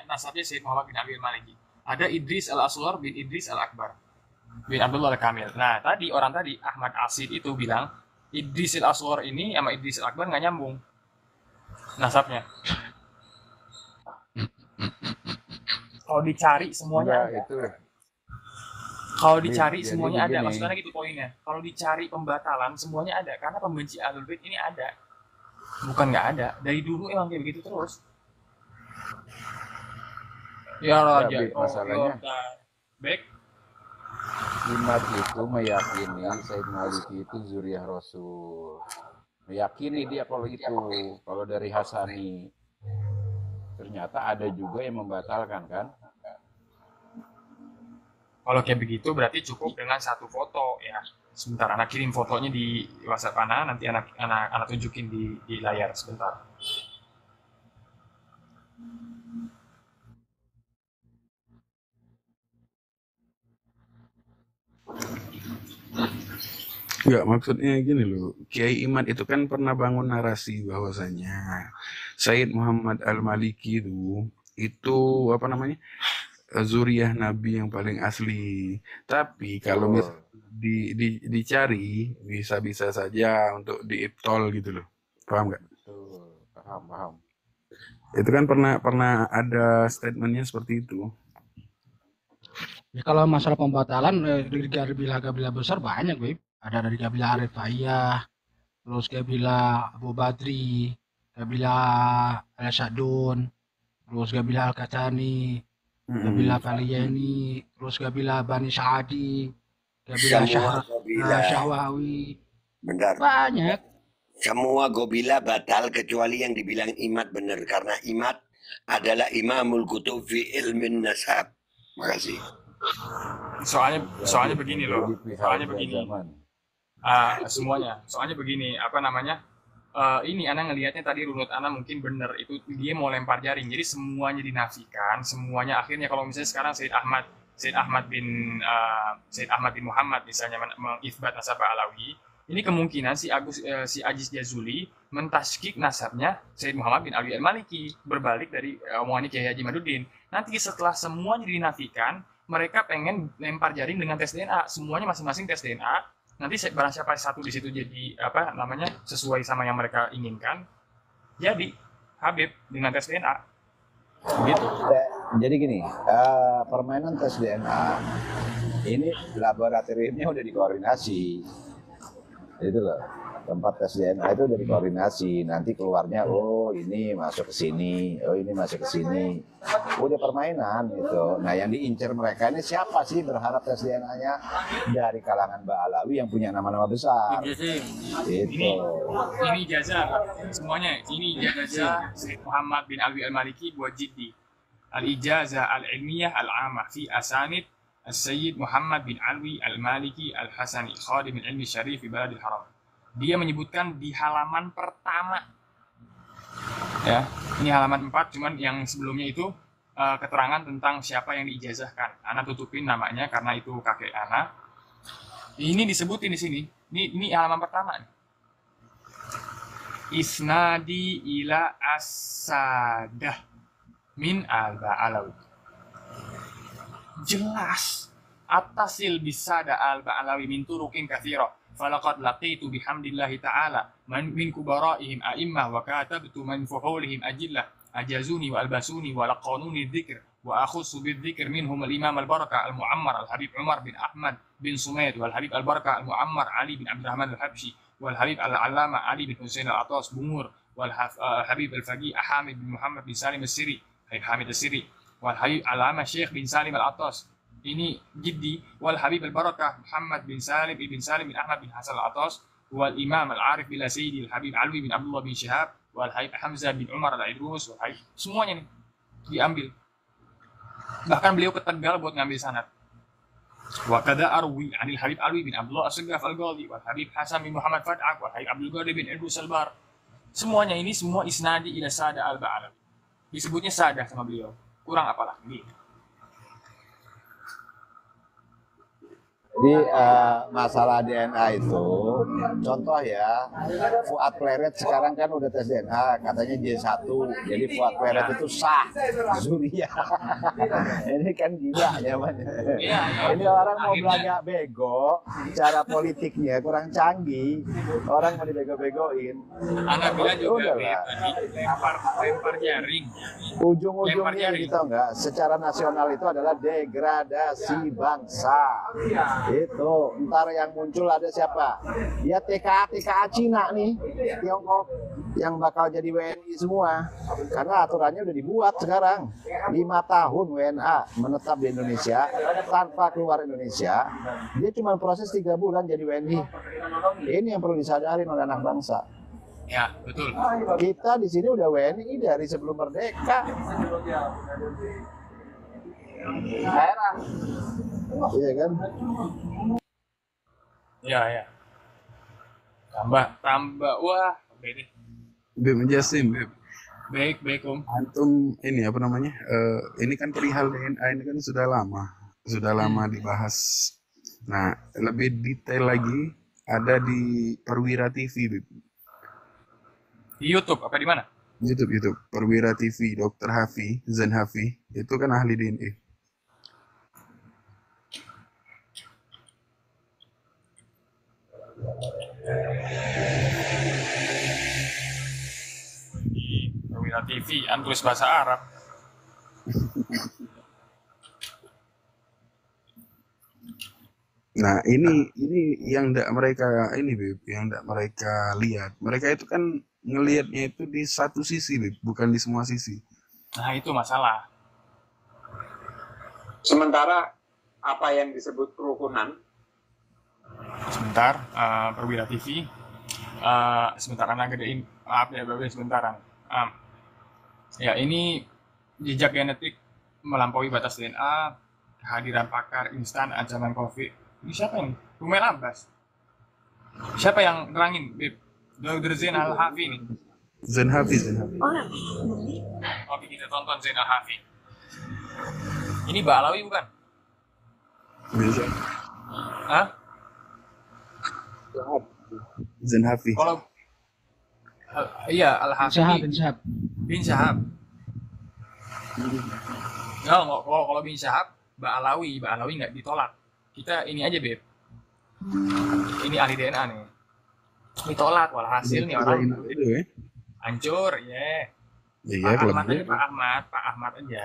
Nasabnya Sayyid Muhammad bin Abi Al-Maliki. Ada Idris Al-Asghar bin Idris Al-Akbar bin Abdullah Al-Kamil. Nah, orang tadi Ahmad Asid itu bilang Idris Al-Asghar ini sama Idris Al-Akbar nggak nyambung nasabnya. Kalau dicari semuanya ada. Kalau dicari semuanya ada. Maksudnya gitu poinnya. Kalau dicari pembatalan semuanya ada. Karena pembenci Ahlul Bait ini ada. Bukan nggak ada. Dari dulu emang kayak begitu terus. Ya Raja. Masalahnya. Baik. Imat itu meyakini Said Maliki itu zuriyah Rasul. Meyakini dia kalau itu, kalau dari Hasani. Ternyata ada juga yang membatalkan kan? Kalau kayak begitu berarti cukup dengan satu foto ya. Sebentar, anak kirim fotonya di WhatsApp Ana, nanti anak tunjukin di layar sebentar. Enggak, maksudnya gini loh, Kiai Imad itu kan pernah bangun narasi bahwasanya Said Muhammad Al-Maliki itu apa namanya, zuriyah Nabi yang paling asli. Tapi kalau dicari bisa-bisa saja untuk diibtol gitu loh, paham nggak? Betul, paham. Itu kan pernah ada statementnya seperti itu. Ya, kalau masalah pembatalan dari kabilah besar banyak, Beb. Ada dari kabilah Arif Ayah, terus kabilah Abu Badri, kabilah Al-Sadun, terus kabilah Al-Katani, kabilah Faliyani, terus kabilah Bani Sa'adi, kabilah Syahwawi. Bentar. Banyak. Semua gobilah batal kecuali yang dibilang Imad benar, karena Imad adalah imamul kutub fi ilmin nasab. Makasih. Soalnya begini loh. Soalnya begini. Soalnya begini, apa namanya? Ini Ana ngelihatnya tadi runut Ana mungkin benar, itu dia mau lempar jaring. Jadi semuanya dinafikan, semuanya akhirnya kalau misalnya sekarang Said Ahmad bin Muhammad misalnya mengisbat nasab Alawi, ini kemungkinan si Aziz Jazuli mentasykik nasabnya Said Muhammad bin Ali Al-Maliki, berbalik dari omongannya Kiai Haji Maduddin. Nanti setelah semuanya dinafikan, mereka pengen lempar jaring dengan tes DNA, semuanya masing-masing tes DNA. Nanti barang siapa satu di situ jadi apa namanya sesuai sama yang mereka inginkan, jadi Habib dengan tes DNA. Gitu. Jadi gini, permainan tes DNA ini laboratoriumnya udah dikoordinasi, itu loh. Tempat tes DNA itu udah dikoordinasi, nanti keluarnya oh ini masuk ke sini, oh ini masuk ke sini, udah permainan gitu. Nah yang diincar mereka ini siapa sih, berharap tes DNA-nya dari kalangan Mbak Alawi yang punya nama-nama besar. Itu. Ini ijazah semuanya, ini ijazah Said Muhammad bin Alwi Al-Maliki buat Jiddi. Al-Ijazah Al-Ilmiyah Al-Amah fi Asanid Al-Sayyid Muhammad bin Alwi Al-Maliki Al-Hasani Khadim Al-Ilmi Syarif di Baladil Haram. Dia menyebutkan di halaman pertama, ya ini halaman 4, cuman yang sebelumnya itu keterangan tentang siapa yang diijazahkan. Ana tutupin namanya karena itu kakek Ana. Ini disebutin di sini. Ini halaman pertama. Isnadi ila as-sadah min al-Ba'alawi. Jelas. Attasil bisada al-Ba'alawi min turukin katsira. Falaqad laqitu bihamdillahi ta'ala min kubara'ihim a'immah wa katabtu min fuhulihim ajillah ajazuni wa albasuni wa laqanuni dzikr wa akhussu bidzikr minhum al-imam al-barakah al-mu'ammar al-habib Umar bin Ahmad bin Sumayd wal habib al-barakah al-mu'ammar Ali bin Abdurrahman al-Habsyi wal habib al-allama Ali bin Husain al-Atas Bungur wal habib al-faqih Hamid bin Muhammad bin Salim al-Siri Hamid al-Siri wal habib al-allama Syekh bin Salim al-Atas. Ini Jiddi wal Habib al-Barakah Muhammad bin Salim bin Ahmad bin Hasan al-Atas wal Imam al-Arif bila Sayyidi al-Habib Alwi bin Abdullah bin Syihab wal Habib Hamzah bin Umar al-Idrus wal Habib, semuanya nih diambil. Bahkan beliau ke Tegal buat ngambil sanad. Wa kada arwi anil Habib Alwi bin Abdullah as-Saggaf al-Ghali wal Habib Hasan bin Muhammad Fad'ak wal Habib Abdul Qadir bin Idrus al-Bar. Semuanya ini semua isnadi ila Sada al-Ba'alawi. Disebutnya Sada sama beliau. Kurang apa lagi? Jadi masalah DNA itu, contoh ya, Fuad Pleret sekarang kan udah tes DNA, katanya J1, jadi Fuad Pleret itu sah, zuriyah. Ini kan gila zamannya. Ini orang mau belajar bego, cara politiknya kurang canggih, orang mau dibego-begoin. Anak bilang juga lempar jaring. Ujung-ujungnya gitu enggak, secara nasional itu adalah degradasi bangsa. Itu ntar yang muncul ada siapa? Ya TKA Cina nih, Tiongkok. yang bakal jadi WNI semua. Karena aturannya udah dibuat sekarang. 5 tahun WNA menetap di Indonesia tanpa keluar Indonesia. Dia cuma proses 3 bulan jadi WNI. Ini yang perlu disadarin oleh anak bangsa. Ya, betul. Kita di sini udah WNI dari sebelum merdeka. Heran. Iya kan? Ya, ya. Tambah. Wah, beda. Beb menjelaskan, Beb. Baik, Om. Antum ini apa namanya? Ini kan perihal DNA ini kan sudah lama dibahas. Nah, lebih detail lagi ada di Perwira TV, Beb. Di YouTube apa di mana? YouTube. Perwira TV, Dr. Hafi, Zain Hafi, itu kan ahli DNA. Perwira TV, tulis bahasa Arab. Nah, ini yang enggak mereka lihat. Mereka itu kan ngelihatnya itu di satu sisi, Beb, bukan di semua sisi. Nah, itu masalah. Sementara apa yang disebut kerukunan? Sebentar, Perwira TV. Sebentar, anak gedein. Maaf ya, Babe, sebentaran. Ya, ini jejak genetik melampaui batas DNA, kehadiran pakar instan, ancaman COVID. Ini siapa ini? Rumel Abbas. Siapa yang nerangin, Beb? Dr. Zain Al-Hafi ini. Zain Hafi. Oke, kita tonton Zain Al-Hafi. Ini Mbak Alawi bukan? Bisa. Hah? Zain Hafi. Kalau iya Al-Hafi bin Syahab. No, kalau bin Syahab, Mbak Alawi nggak ditolak. Kita ini aja, Beb. Ini ahli DNA nih. Ditolak, walhasil nih orang hancur, ya. Iya, Pak Ahmad aja, Pak Ahmad aja.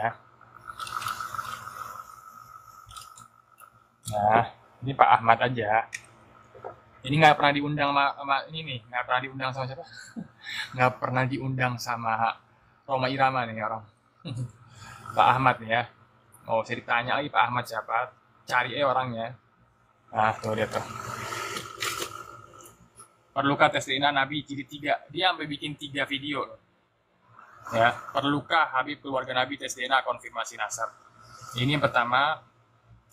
Nah, ini Pak Ahmad aja. Ini nggak pernah diundang sama ini nih, nggak pernah diundang sama siapa? Nggak pernah diundang sama Roma Irama nih orang. Pak Ahmad nih ya. Oh, saya ditanya lagi Pak Ahmad siapa? Cari orangnya. Nah, tuh dia tuh. Perlukah tes DNA Nabi jilid 3? Dia sampai bikin 3 video. Ya, perlukah Habib keluarga Nabi tes DNA konfirmasi nasab? Ini yang pertama.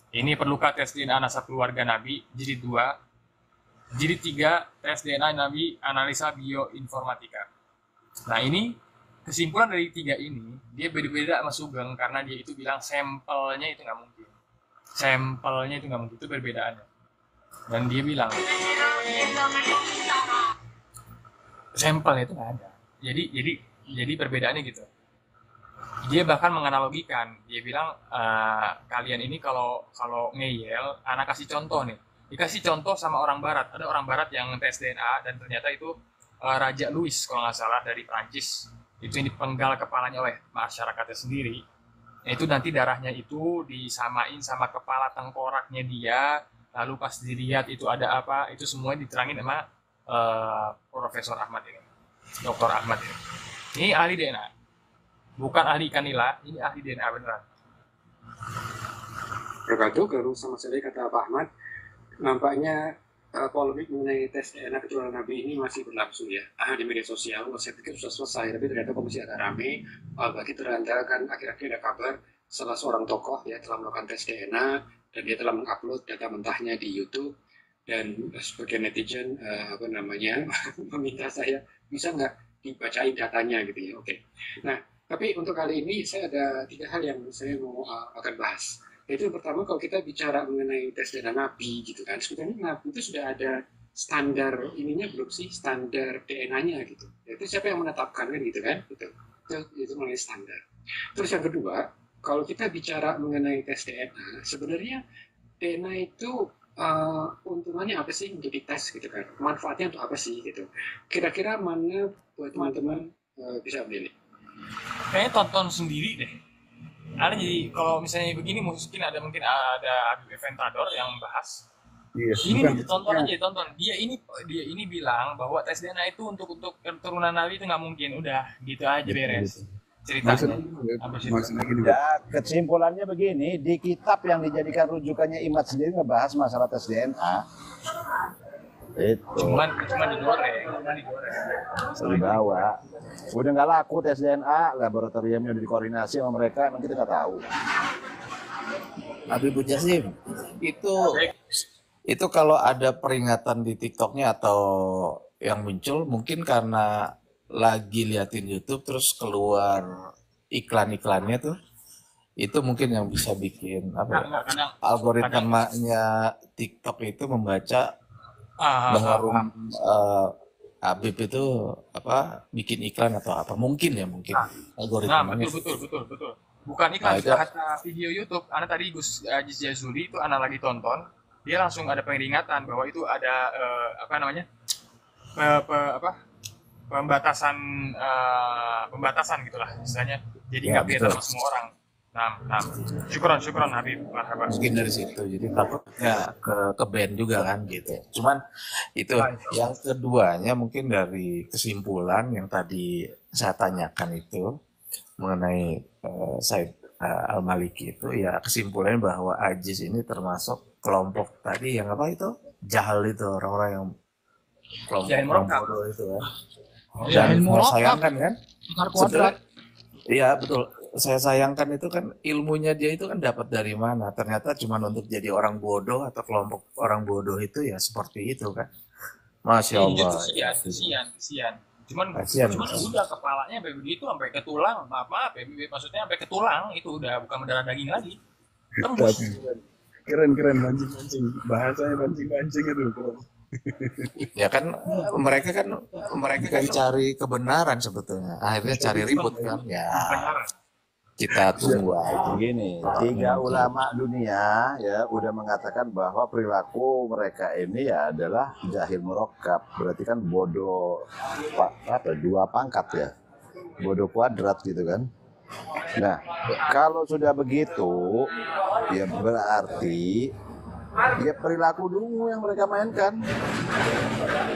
Ini perlukah tes DNA nasab keluarga Nabi jilid 2. Jilid 3 tes DNA Nabi analisa bioinformatika. Nah, ini kesimpulan dari 3 ini, dia beda-beda sama Sugeng karena dia itu bilang sampelnya itu nggak mungkin. Sampelnya itu nggak mungkin, itu perbedaannya. Dan dia bilang sampelnya itu nggak ada. Jadi perbedaannya gitu. Dia bahkan menganalogikan, dia bilang kalian ini kalau ngeyel, anak kasih contoh nih. Dikasih contoh sama orang Barat. Ada orang Barat yang tes DNA dan ternyata itu Raja Louis kalau nggak salah dari Prancis. Itu yang dipenggal kepalanya oleh masyarakatnya sendiri. Itu nanti darahnya itu disamain sama kepala tengkoraknya dia, lalu pas dilihat itu ada apa, itu semuanya diterangin sama Profesor Ahmad ini, Dr. Ahmad ini. Ini ahli DNA, bukan ahli ikan nila, ini ahli DNA beneran. Berkatu baru sama sekali kata Pak Ahmad, nampaknya polemik mengenai tes DNA kecuali Nabi ini masih berlangsung ya di media sosial. Saya pikir sudah selesai, tapi ternyata masih agak ramai. Bagi teranda kan akhir-akhir ada kabar salah seorang tokoh ya telah melakukan tes DNA dan dia telah mengupload data mentahnya di YouTube, dan sebagian netizen meminta saya bisa nggak dibacain datanya gitu ya. Oke. Nah, tapi untuk kali ini saya ada 3 hal yang saya mau akan bahas. Itu pertama, kalau kita bicara mengenai tes DNA Nabi gitu kan, sebenarnya Nabi itu sudah ada standar ininya belum sih, standar DNA-nya gitu. Itu siapa yang menetapkan kan gitu kan? Itu mengenai standar. Terus yang kedua, kalau kita bicara mengenai tes DNA, sebenarnya DNA itu untungannya apa sih untuk dites gitu kan? Manfaatnya untuk apa sih gitu? Kira-kira mana buat teman-teman bisa memilih? Kayaknya tonton sendiri deh. Ada jadi kalau misalnya begini mungkin ada Habib Eventador yang bahas. Iya, Ini bukan ditonton maksudnya. aja, tonton. Dia ini bilang bahwa tes DNA itu untuk keturunan Nabi itu nggak mungkin. Udah, gitu aja beres. Maksudnya Ceritanya. gini, Beb. Habis itu. Maksudnya gini, Beb. Ya, kesimpulannya begini, di kitab yang dijadikan rujukannya Imat sendiri ngebahas masalah tes DNA. Itu. Cuman digoreng. Dibawa. Udah nggak laku tes DNA, laboratoriumnya udah dikoordinasi sama mereka, emang kita nggak tahu. Habibur Jasim, itu kalau ada peringatan di TikToknya atau yang muncul mungkin karena lagi liatin YouTube terus keluar iklan-iklannya tuh, itu mungkin yang bisa bikin apa ya, algoritmanya TikTok itu membaca bahwa Habib itu apa bikin iklan atau apa mungkin Nah, algoritmanya. betul. Bukan iklan, Nah, itu- kata video YouTube. Anak tadi Gus Aziz Jazuli itu anak lagi tonton, dia langsung ada peringatan bahwa itu ada apa namanya pembatasan gitulah istilahnya. Jadi Ya, nggak kelihatan betul. sama semua orang. Nah, syukuran Habib, marhaban. Mungkin dari situ jadi takutnya ke band juga kan gitu. Cuman itu yang keduanya mungkin dari kesimpulan yang tadi saya tanyakan itu mengenai Said Al-Maliki itu, ya kesimpulannya bahwa Ajis ini termasuk kelompok tadi yang apa itu jahal itu, orang-orang yang kelompok Jahil murakkab. bodoh itu ya. Jahil Dan saya murakkab. sayangkan kan Akar kuadrat. iya betul. Saya sayangkan itu kan ilmunya dia itu kan dapat dari mana? Ternyata cuma untuk jadi orang bodoh atau kelompok orang bodoh itu ya seperti itu kan. Masya Allah. Kesian. Cuman Kasihan. udah kepalanya sampai begitu sampai ke tulang. Maaf ya, maksudnya sampai ke tulang itu udah bukan mendarah daging lagi. Tembus. Keren mancing. Bahasanya mancing itu keren. Ya kan mereka kan cari kebenaran sebetulnya. Akhirnya cari ribut kan. Ya. Kita tunggu aja. Begini, 3 ulama dunia ya udah mengatakan bahwa perilaku mereka ini ya adalah jahil murakkab, berarti kan bodoh apa 2 pangkat ya, bodoh kuadrat gitu kan. Nah, kalau sudah begitu ya berarti ya perilaku dulu yang mereka mainkan.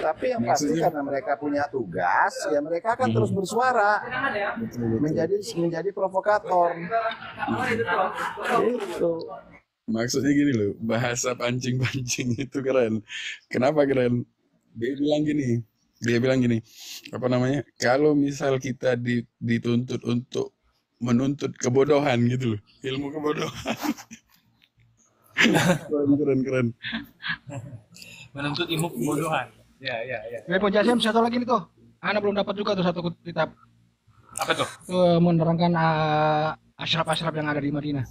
Tapi yang pasti karena mereka punya tugas, ya mereka akan terus bersuara, menjadi provokator. Itu. Maksudnya gini loh, bahasa pancing-pancing itu keren. Kenapa keren? Dia bilang gini, apa namanya? Kalau misal kita dituntut untuk menuntut kebodohan gitu loh, ilmu kebodohan. Keren. Menuntut ilmu kebodohan. Ya. Habibur Jasim satu lagi nih tuh. Ana belum dapat juga tuh satu kitab. Apa tuh? Menerangkan asyraf-asyraf yang ada di Madinah.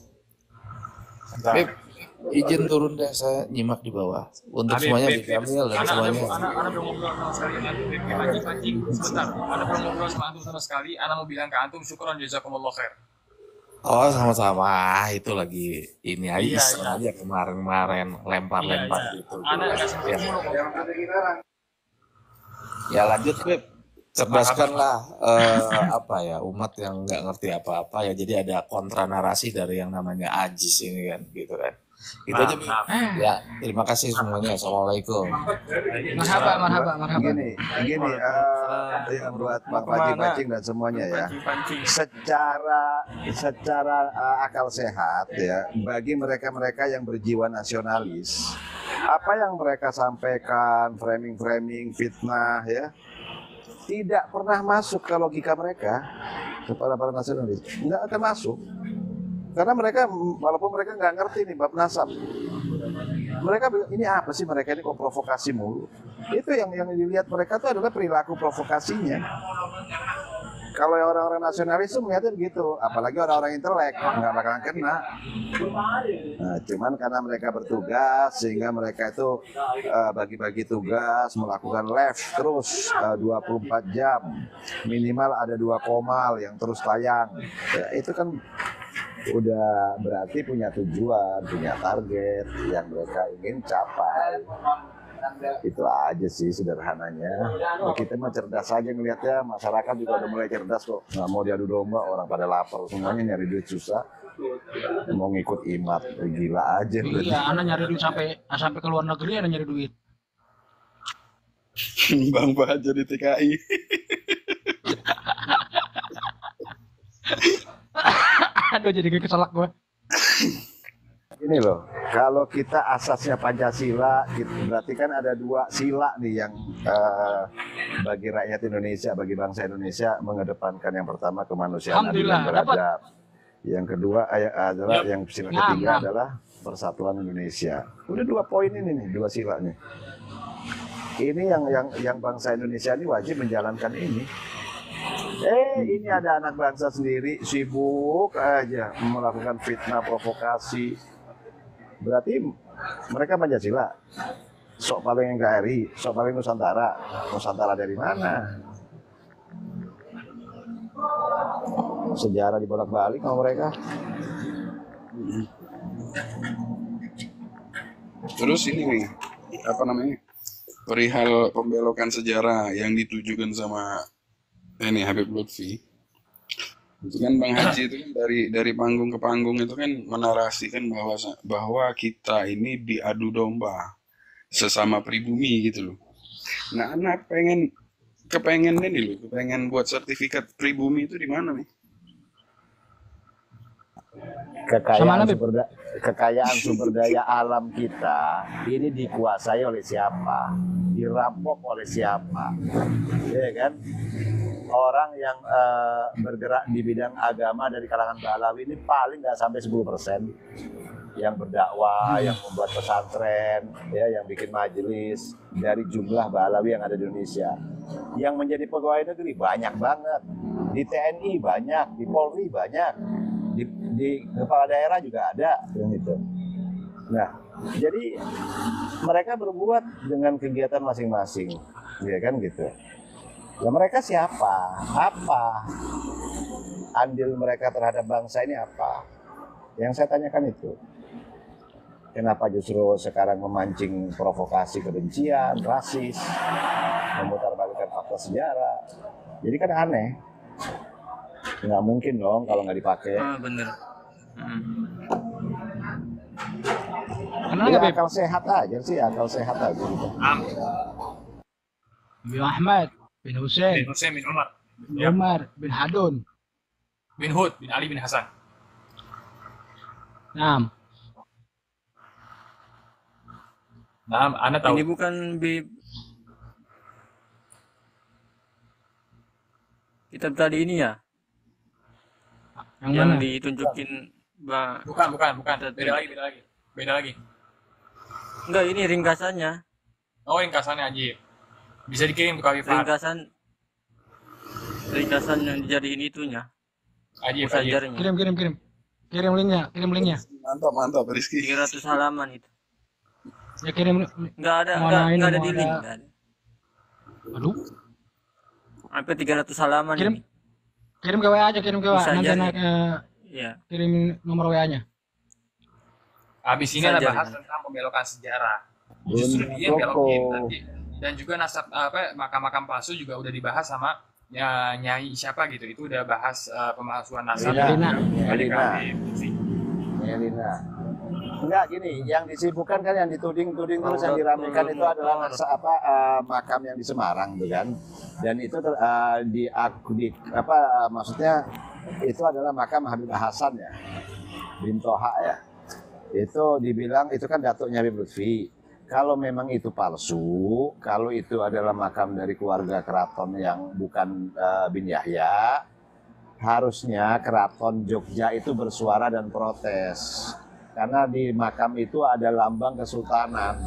Beb, izin turun deh, saya nyimak di bawah. Untuk Habib, semuanya Beb, Bib Kamil dan Ana semuanya. belum ngobrol sama sekali dengan antum. Beb, pancing. Sebentar. Ana belum ngobrol sama antum sama sekali. Ana mau bilang ke antum syukron jazakumullah khair. Oh sama-sama, itu lagi ini aja Iya, iseng iya. aja kemarin lempar-lempar Iya. gitu. Ana nggak sempit Ya. mulu ngomong. Ya lanjut Beb, cerdaskanlah apa ya umat yang nggak ngerti apa-apa ya. Jadi ada kontra narasi dari yang namanya Ajis ini kan, gitu kan. Itu aja Beb. Ya terima kasih semuanya. Assalamualaikum. Marhaba. Gini, buat Bang Pancing dan semuanya ya. Secara akal sehat ya, bagi mereka-mereka yang berjiwa nasionalis, apa yang mereka sampaikan, framing fitnah ya, tidak pernah masuk ke logika mereka kepada para nasionalis. Nggak akan masuk. Karena mereka, walaupun mereka nggak ngerti nih bab nasab, mereka bilang, ini apa sih mereka ini kok provokasi mulu? Itu yang dilihat mereka itu adalah perilaku provokasinya. Kalau yang orang-orang nasionalis itu melihatnya begitu, apalagi orang-orang intelek nggak bakalan kena. Nah, cuman karena mereka bertugas sehingga mereka itu bagi-bagi tugas, melakukan live terus 24 jam, minimal ada 2 komal yang terus tayang. Ya, itu kan udah berarti punya tujuan, punya target yang mereka ingin capai. Itu aja sih sederhananya. Kita mah cerdas aja ngelihatnya, masyarakat juga udah mulai cerdas kok. Nggak mau diadu domba, orang pada lapar semuanya nyari duit susah. Mau ngikut imat, gila aja. Iya, anak nyari duit sampai ke luar negeri, anak nyari duit. Bang Bajo di TKI. Aduh, jadi keselak gue. Ini loh, kalau kita asasnya Pancasila, berarti kan ada 2 sila nih yang bagi rakyat Indonesia, bagi bangsa Indonesia mengedepankan. Yang pertama kemanusiaan adil dan beradab. Yang kedua adalah yang sila ketiga adalah persatuan Indonesia. Udah 2 poin ini nih, 2 sila nih. Ini yang bangsa Indonesia ini wajib menjalankan ini. Ini ada anak bangsa sendiri sibuk aja melakukan fitnah, provokasi. Berarti mereka Pancasila, sok paling NKRI, sok paling Nusantara. Nusantara dari mana? Sejarah dibolak-balik sama mereka. Terus ini nih, apa namanya? Perihal pembelokan sejarah yang ditujukan sama ini Habib Lutfi. Itu kan Bang Haji itu kan dari panggung ke panggung itu kan menarasikan bahwa kita ini diadu domba sesama pribumi gitu loh. Nah, anak kepengen ini loh, kepengen buat sertifikat pribumi itu di mana nih? Kekayaan sumber daya alam kita ini dikuasai oleh siapa? Dirampok oleh siapa? Ya kan? Orang yang bergerak di bidang agama dari kalangan Balawi ini paling nggak sampai 10% yang berdakwah, yang membuat pesantren, ya, yang bikin majelis dari jumlah Balawi yang ada di Indonesia. Yang menjadi pegawai negeri banyak banget, di TNI banyak, di Polri banyak, di kepala daerah juga ada, yang itu. Nah, jadi mereka berbuat dengan kegiatan masing-masing, ya kan gitu. Ya mereka siapa? Apa andil mereka terhadap bangsa ini apa? Yang saya tanyakan itu. Kenapa justru sekarang memancing provokasi kebencian, rasis, memutarbalikkan fakta sejarah? Jadi kan aneh. Nggak mungkin dong kalau nggak dipakai. Bener. Ya, akal sehat aja sih, akal sehat aja gitu. Bin Ahmad bin Hussein bin Umar, bin Umar bin Hadun bin Hud bin Ali bin Hasan. Nah, Anda tahu. Ini bukan kitab tadi ini ya? Yang ditunjukin Bukan. Beda lagi. Enggak, ini ringkasannya. Oh, ringkasannya Ajib. Bisa dikirim ke kami, Pak. Ringkasan yang dijadiin itunya. Ajib. Kirim linknya. Mantap Rizky. 300 halaman itu. Ya kirim. Enggak ada di link. Aduh. Sampai 300 halaman ini. Kirim ke WA aja, kirim ke WA. Nanti iya. Kirim nomor WA-nya. Habis ini ada bahas tentang pembelokan sejarah. Justru dia belokin nanti. Dan juga makam-makam palsu juga udah dibahas sama Nyai siapa gitu. Itu udah bahas pemalsuan nasab. Melina. Enggak gini, yang disibukkan kan yang dituding-tuding terus yang diramekan itu adalah makam yang di Semarang tuh kan. Dan itu maksudnya itu adalah makam Habib Hasan ya. Bin Toha ya. Itu dibilang itu kan datuknya Habib Lutfi. Kalau memang itu palsu, kalau itu adalah makam dari keluarga keraton yang bukan bin Yahya, harusnya keraton Jogja itu bersuara dan protes. Karena di makam itu ada lambang kesultanan.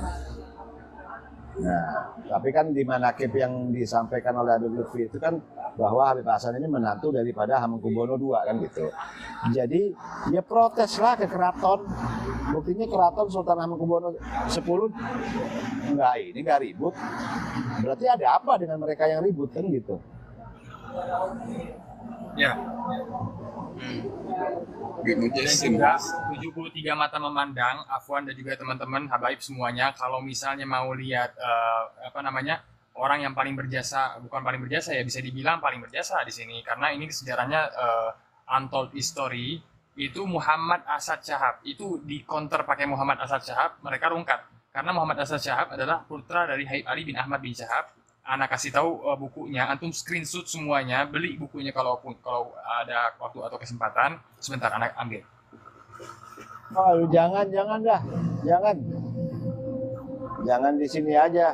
Nah, tapi kan di manakib yang disampaikan oleh Habib Lutfi itu kan bahwa Habib Hasan ini menantu daripada Hamengkubuwono II kan gitu. Jadi dia proteslah ke keraton. Buktinya keraton Sultan Hamengkubuwono X nggak ribut. Berarti ada apa dengan mereka yang ribut kan gitu? Ya. Dan juga 73 mata memandang, Afwan dan juga teman-teman Habaib semuanya, kalau misalnya mau lihat orang yang paling berjasa, bukan paling berjasa ya, bisa dibilang paling berjasa di sini karena ini sejarahnya untold history itu Muhammad Asad Syahab. Itu di counter pakai Muhammad Asad Syahab, mereka rungkat. Karena Muhammad Asad Syahab adalah putra dari Habib Ali bin Ahmad bin Syahab. Anak kasih tahu bukunya, antum screenshot semuanya, beli bukunya kalau ada waktu atau kesempatan. Sebentar, anak ambil. Oh, jangan dah, jangan di sini aja.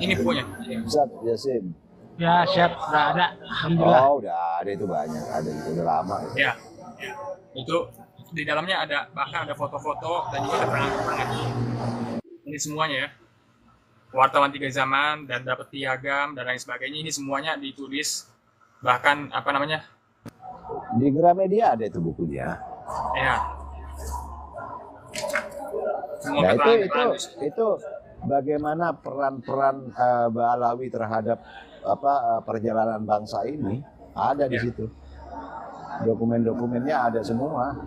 Ini bukunya. Ustaz Yasin. Ya, siap, udah ada. Alhamdulillah. Oh, udah ada itu banyak, ada itu udah lama. Ya, itu di dalamnya ada bahkan ada foto-foto dan juga ada keterangan. Ini semuanya ya. Wartawan 3 zaman dan dapat piagam dan lain sebagainya, ini semuanya ditulis, bahkan apa namanya, di Gramedia ada itu bukunya ya. Semua nah keterangan itu bagaimana peran-peran Ba'alawi terhadap perjalanan bangsa ini ada di situ, dokumen-dokumennya ada semua.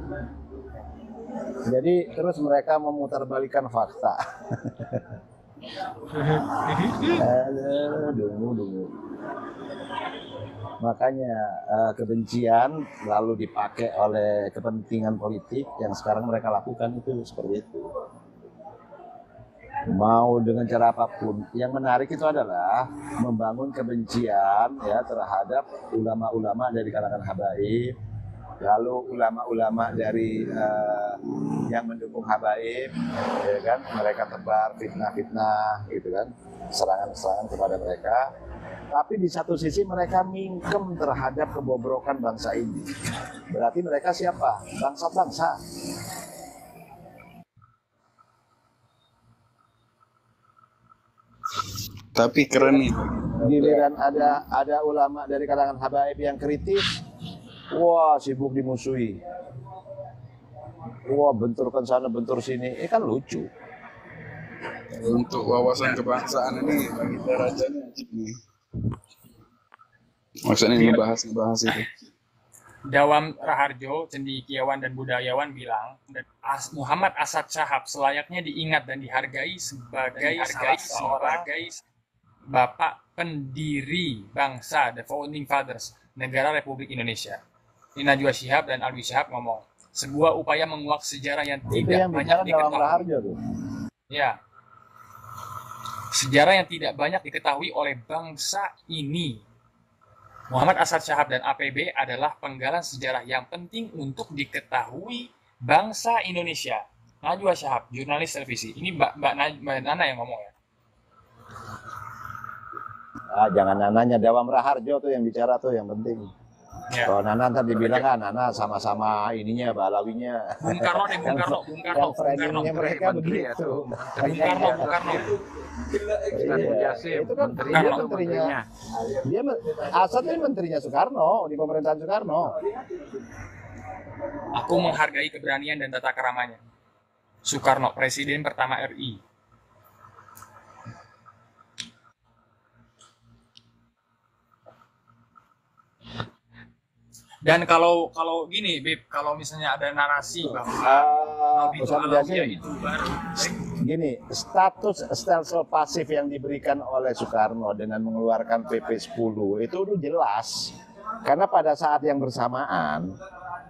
Jadi terus mereka memutarbalikkan fakta. Dungu. Makanya kebencian lalu dipakai oleh kepentingan politik yang sekarang mereka lakukan itu seperti itu. Mau dengan cara apapun. Yang menarik itu adalah membangun kebencian ya terhadap ulama-ulama dari kalangan habaib, lalu ulama-ulama dari yang mendukung habaib, ya kan, mereka tebar fitnah-fitnah, gitu kan, serangan-serangan kepada mereka. Tapi di satu sisi mereka mingkem terhadap kebobrokan bangsa ini. Berarti mereka siapa? Bangsa-bangsa. Tapi keren nih. Giliran ada ulama dari kalangan habaib yang kritis, wah sibuk dimusuhi. Wah benturkan sana bentur sini, kan lucu. Untuk wawasan kebangsaan ini bagi derajatnya wajib nih. Maksudnya ngebahas itu. Dawam Raharjo, cendekiawan dan budayawan bilang, Muhammad Asad Syahab selayaknya diingat dan dihargai sebagai seorang bapak pendiri bangsa, the founding fathers, negara Republik Indonesia. Ini Najwa Shihab dan Alwi Shihab ngomong, sebuah upaya menguak sejarah yang tidak banyak diketahui. Ya, sejarah yang tidak banyak diketahui oleh bangsa ini. Muhammad Asad Syahab dan APB adalah penggalan sejarah yang penting untuk diketahui bangsa Indonesia. Najwa Shihab, jurnalis televisi. Ini Mbak Nana yang ngomong ya. Jangan Nananya, Dawam Raharjo tuh yang bicara tuh yang penting. Ya. Kalau Nana ntar dibilang kan Nana sama-sama ininya Ba'alawinya. Bung Karno. Framingnya mereka begitu. Bung Karno. Itu kan menterinya. Dia Asad ini menterinya Soekarno di pemerintahan Soekarno. Aku menghargai keberanian dan tata keramanya. Soekarno, Presiden pertama RI. Dan kalau gini, Bib, kalau misalnya ada narasi bahwa itu baru gini, status stelsel pasif yang diberikan oleh Soekarno dengan mengeluarkan PP 10 itu udah jelas. Karena pada saat yang bersamaan,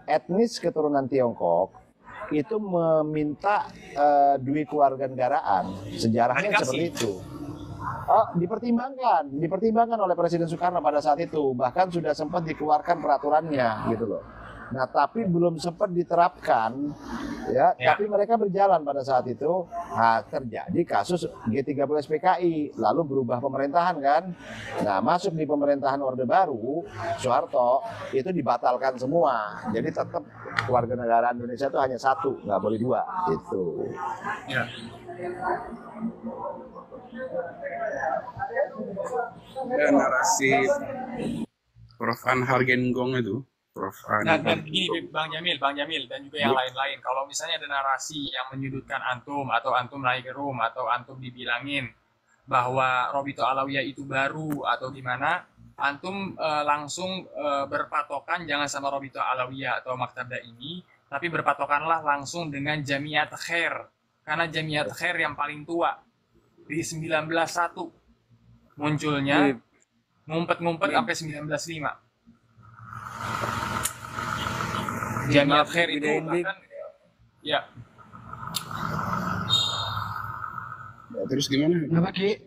etnis keturunan Tiongkok itu meminta duit kewarganegaraan. Sejarahnya seperti itu. Dipertimbangkan oleh Presiden Soekarno pada saat itu, bahkan sudah sempat dikeluarkan peraturannya gitu loh. Nah, tapi belum sempat diterapkan ya. Tapi mereka berjalan pada saat itu. Nah, terjadi kasus G30 PKI, lalu berubah pemerintahan kan. Nah, masuk di pemerintahan Orde Baru, Soeharto itu dibatalkan semua. Jadi tetap kewarganegaraan Indonesia itu hanya satu, nggak boleh dua gitu. Ya. Dan narasi Prof. Anhar Genggong itu, Prof. Dan begini Bang Jamil dan juga yang lain-lain, kalau misalnya ada narasi yang menyudutkan antum atau antum naik ke room atau antum dibilangin bahwa Robito Alawiyah itu baru atau gimana, antum langsung berpatokan jangan sama Robito Alawiyah atau Maktab Daimi, tapi berpatokanlah langsung dengan Jamiat Khair, karena Jamiat Khair yang paling tua di 1901. munculnya ngumpet-ngumpet sampai 1905. Jamiat Khair itu bahkan ya. Terus gimana? Kenapa Ki?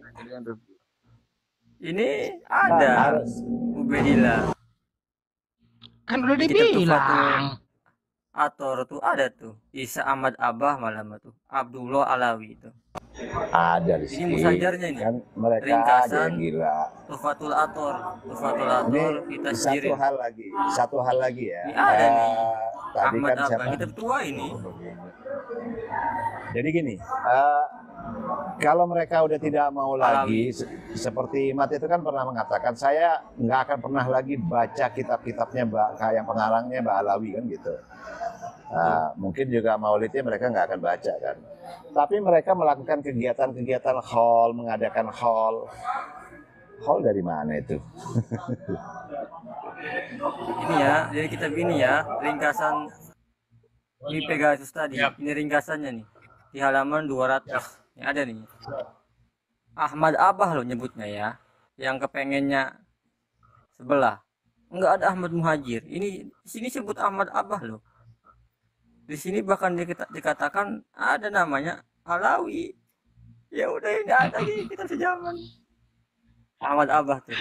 Ini ada Ubaidillah. Kan udah Di kitab dibilang. Tufatul Ator tuh ada tuh Isa Ahmad Abah malam tuh Abdullah Alawi itu. Ada di Ini sini. musajarnya ini. Kan mereka aja Ringkasan yang gila. Tufatul Ator Ini kita satu sendiri. hal lagi ya. Ini ada nih. Tadi Ahmad kan Abah siapa? kitab tua ini. Jadi gini, kalau mereka udah tidak mau lagi, seperti Mat itu kan pernah mengatakan, saya nggak akan pernah lagi baca kitab-kitabnya yang pengarangnya Mbak Alawi kan gitu. Mungkin juga maulidnya mereka nggak akan baca kan. Tapi mereka melakukan kegiatan-kegiatan haul, mengadakan haul. Haul dari mana itu? Ini ya, jadi kitab ini ya, ringkasan ini Pegasus tadi. Ini ringkasannya nih. Di halaman 200. Ini ada nih. Ahmad Abah loh nyebutnya ya. Yang kepengennya sebelah. Enggak ada Ahmad Muhajir. Ini di sini sebut Ahmad Abah loh. Di sini bahkan dikatakan ada namanya Alawi. Ya udah ini ada di kita sejaman. Ahmad Abah tuh.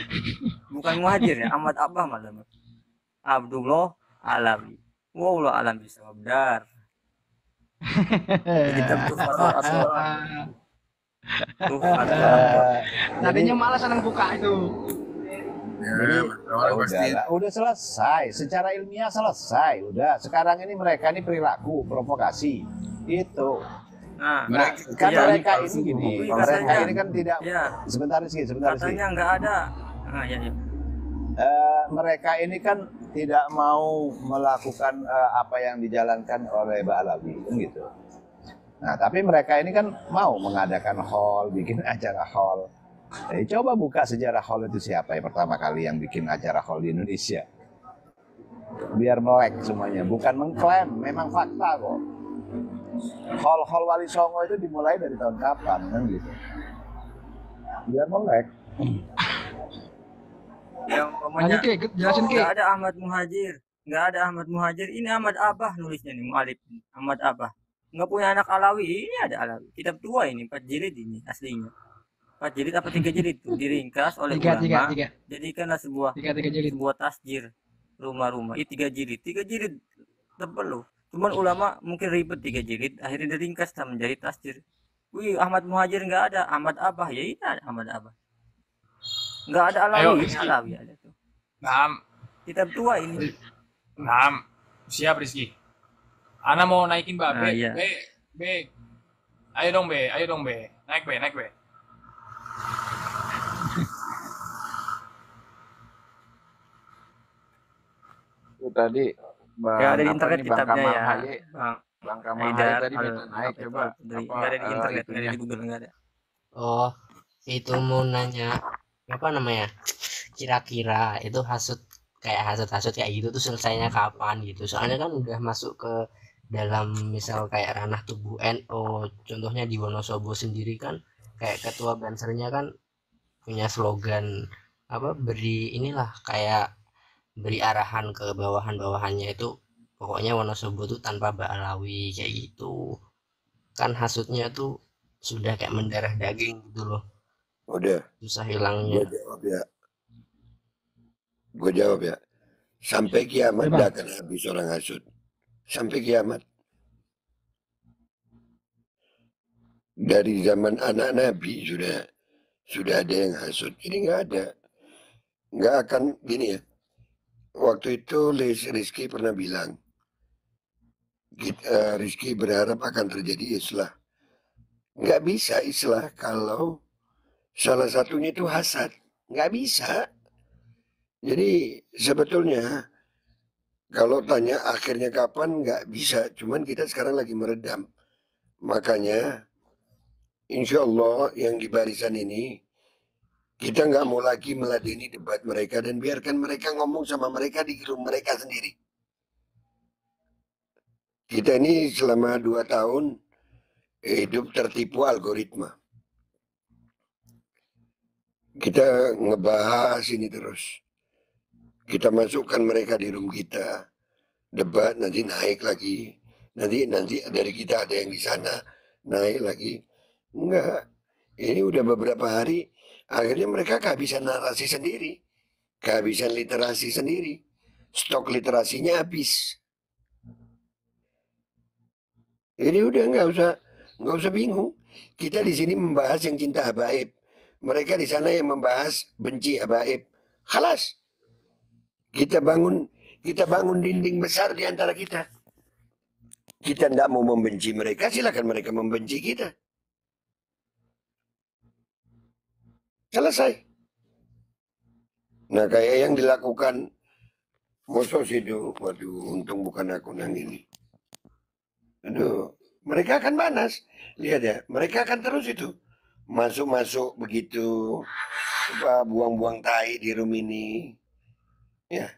Bukan Muhajir ya, Ahmad Abah malah. Abdullah Alawi. Wallahu alam bisawab. Dar. Kitab Tufatul Ator. Tufatul Ator. Tadinya malas senang buka itu. Jadi, udah selesai, secara ilmiah selesai, udah. Sekarang ini mereka ini perilaku provokasi itu. Nah, kan iya, mereka ini gini, mereka ini kan tidak. Ya. Sebentar sih. Katanya nggak ada. Nah, ya. Mereka ini kan tidak mau melakukan apa yang dijalankan oleh Mbak Alawi, kan gitu. Nah, tapi mereka ini kan mau mengadakan haul, bikin acara haul. Coba buka sejarah haul itu siapa yang pertama kali yang bikin acara haul di Indonesia. Biar melek semuanya, bukan mengklaim, memang fakta kok. Haul Wali Songo itu dimulai dari tahun kapan, kan gitu. Biar melek. Yang pokoknya jelasin Ki. Nggak ada Ahmad Muhajir. Nggak ada Ahmad Muhajir. Ini Ahmad Abah nulisnya nih, mu'alif. Ahmad Abah. Nggak punya anak Alawi. Ini ada Alawi. Kitab tua ini, 4 jilid ini aslinya. 4 jilid apa 3 jilid tuh diringkas oleh ulama. Jadikanlah sebuah tasjir rumah-rumah. Ini 3 jilid. 3 jilid tebel loh. Cuman ulama mungkin ribet 3 jilid, akhirnya diringkas menjadi tasjir. Wih, Ahmad Muhajir nggak ada. Ahmad Abah ya ini ada Ahmad Abah. Nggak ada Alawi. Ini Alawi ada tuh. Naam. Kitab tua ini. Naam. Siap Rizky. Ana mau naikin Mbak. Nah, iya. B. Ayo dong B. Naik B. Itu tadi Bang, ya ada di internet Bang kitabnya Kamal ya. Haye. Bang Kamal Haye tadi minta naik coba. Nggak ada di internet, nggak ada di Google, nggak ada. Oh, itu mau nanya apa namanya? Kira-kira itu hasud kayak gitu tuh selesainya kapan gitu? Soalnya kan udah masuk ke dalam misal kayak ranah tubuh NU. Contohnya di Wonosobo sendiri kan kayak ketua bansernya kan punya slogan apa beri arahan ke bawahannya itu pokoknya Wonosobo tuh tanpa Mbak Alawi kayak gitu. Kan hasutnya tuh sudah kayak mendarah daging gitu loh. Udah. Susah hilangnya. Gue jawab ya. Sampai kiamat gak akan habis orang hasut. Sampai kiamat. Dari zaman anak Nabi sudah ada yang hasut. Ini nggak ada. Nggak akan gini ya. Waktu itu Rizky pernah bilang, Rizky berharap akan terjadi islah. Nggak bisa islah kalau salah satunya itu hasad. Nggak bisa. Jadi sebetulnya kalau tanya akhirnya kapan nggak bisa. Cuman kita sekarang lagi meredam. Makanya insya Allah yang di barisan ini kita nggak mau lagi meladeni debat mereka dan biarkan mereka ngomong sama mereka di room mereka sendiri. Kita ini selama 2 tahun hidup tertipu algoritma. Kita ngebahas ini terus. Kita masukkan mereka di room kita. Debat nanti naik lagi. Nanti dari kita ada yang di sana naik lagi. Enggak. Ini udah beberapa hari. Akhirnya mereka kehabisan narasi sendiri. Kehabisan literasi sendiri. Stok literasinya habis. Jadi udah nggak usah bingung. Kita di sini membahas yang cinta habaib. Mereka di sana yang membahas benci habaib. Khalas. Kita bangun dinding besar di antara kita. Kita tidak mau membenci mereka, silakan mereka membenci kita. Selesai. Nah, kayak yang dilakukan Mosos itu, waduh, untung bukan akun yang ini. Aduh, mereka akan panas. Lihat ya, mereka akan terus itu. Masuk-masuk begitu. Buang-buang tai di room ini. Ya.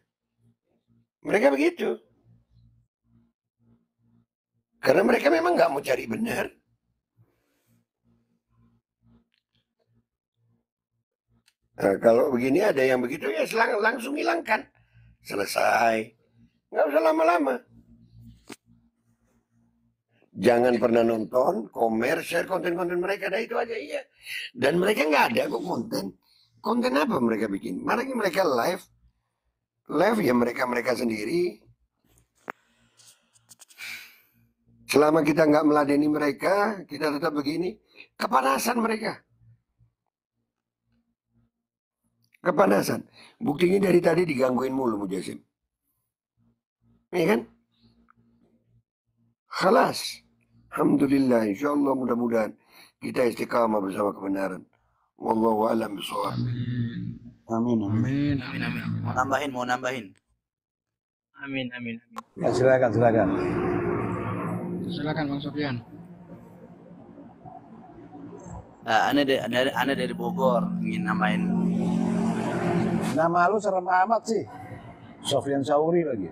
Mereka begitu. Karena mereka memang nggak mau cari benar. Nah, kalau begini ada yang begitu ya langsung hilangkan. Selesai. Nggak usah lama-lama. Jangan pernah nonton, share konten-konten mereka. Nah itu aja, iya. Dan mereka nggak ada kok konten. Konten apa mereka bikin? Mereka live. Live ya mereka sendiri. Selama kita nggak meladeni mereka, kita tetap begini. Kepanasan mereka. Kepanasan. Buktinya dari tadi digangguin mulu Mujasim. Iya kan? Khalas. Alhamdulillah. InsyaAllah mudah-mudahan kita istiqamah bersama kebenaran. Wallahu a'lam bishawab. Amin. Mau nambahin. Amin. Ya, silakan. Silakan Bang Sofyan. Anda dari Bogor ingin namain. Nama lu serem amat sih. Sofyan Sauri lagi.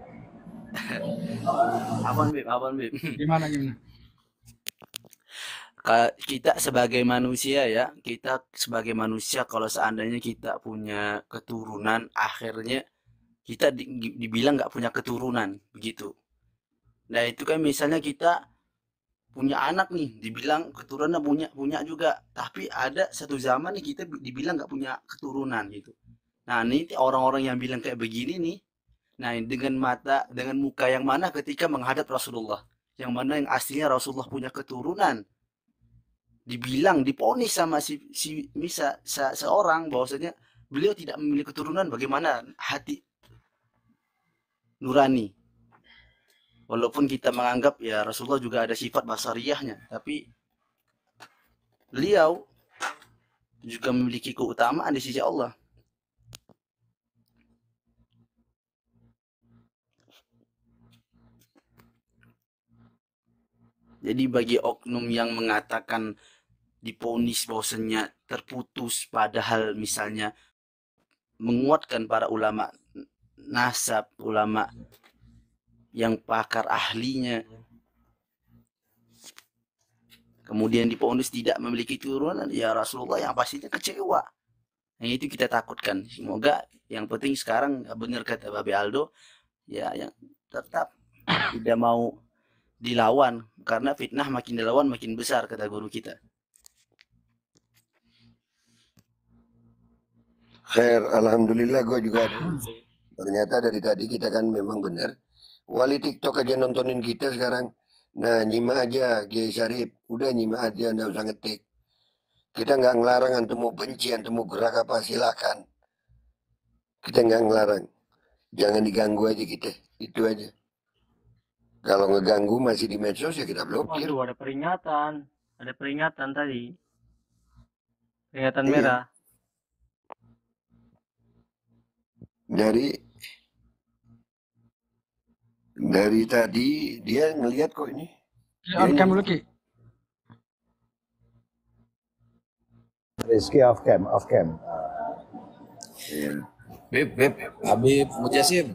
Apaan Bib? Gimana? Kita sebagai manusia kalau seandainya kita punya keturunan, akhirnya kita dibilang nggak punya keturunan begitu. Nah itu kan misalnya kita punya anak nih, dibilang keturunan punya juga, tapi ada satu zaman nih kita dibilang nggak punya keturunan gitu. Nah ini orang-orang yang bilang kayak begini nih, nah dengan muka yang mana ketika menghadap Rasulullah, yang mana yang aslinya Rasulullah punya keturunan, dibilang diponis sama seorang bahwasanya beliau tidak memiliki keturunan, bagaimana hati nurani? Walaupun kita menganggap ya Rasulullah juga ada sifat basariyahnya, tapi beliau juga memiliki keutamaan di sisi Allah. Jadi bagi oknum yang mengatakan diponis bahwasanya terputus, padahal misalnya menguatkan para ulama nasab, ulama yang pakar ahlinya, kemudian diponis tidak memiliki turunan, ya Rasulullah yang pastinya kecewa. Yang itu kita takutkan. Semoga yang penting sekarang benar kata Babe Aldo, ya yang tetap tidak mau dilawan, karena fitnah makin dilawan makin besar kata guru kita. Khair, alhamdulillah gue juga ada. Ternyata dari tadi kita kan memang benar. Wali TikTok aja nontonin kita sekarang. Nah nyimak aja Kiai Syarif. Udah nyimak aja, nggak usah ngetik. Kita nggak ngelarang antum mau benci, antum mau gerak apa silakan. Kita nggak ngelarang. Jangan diganggu aja kita. Itu aja. Kalau ngeganggu masih di medsos ya kita blokir. Waduh, ada peringatan tadi. Peringatan merah. Dari tadi dia ngelihat kok ini. On cam dulu Ki. Rizky off cam. Habib Mujasim,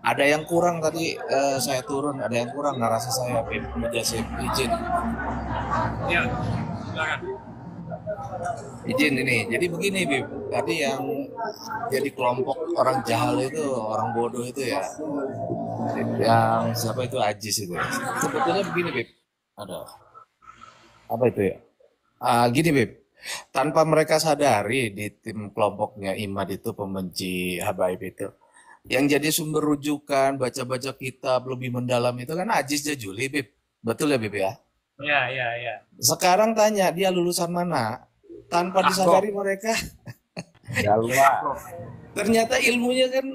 ada yang kurang tadi, saya turun, ada yang kurang narasi saya, Habib Mujasim, izin. Ya, silakan. Izin ini. Jadi begini, Bib. Tadi yang jadi kelompok orang jahal itu, orang bodoh itu ya. Yang siapa itu Ajis itu. Sebetulnya begini, Bib. Ada apa itu ya? Gini, Bib. Tanpa mereka sadari di tim kelompoknya Imad itu pembenci habaib itu. Yang jadi sumber rujukan, baca-baca kitab lebih mendalam itu kan Ajis Jajuli, Bib. Betul ya, Bib ya? Iya. Sekarang tanya dia lulusan mana? Tanpa disadari mereka Dalwa. ternyata ilmunya kan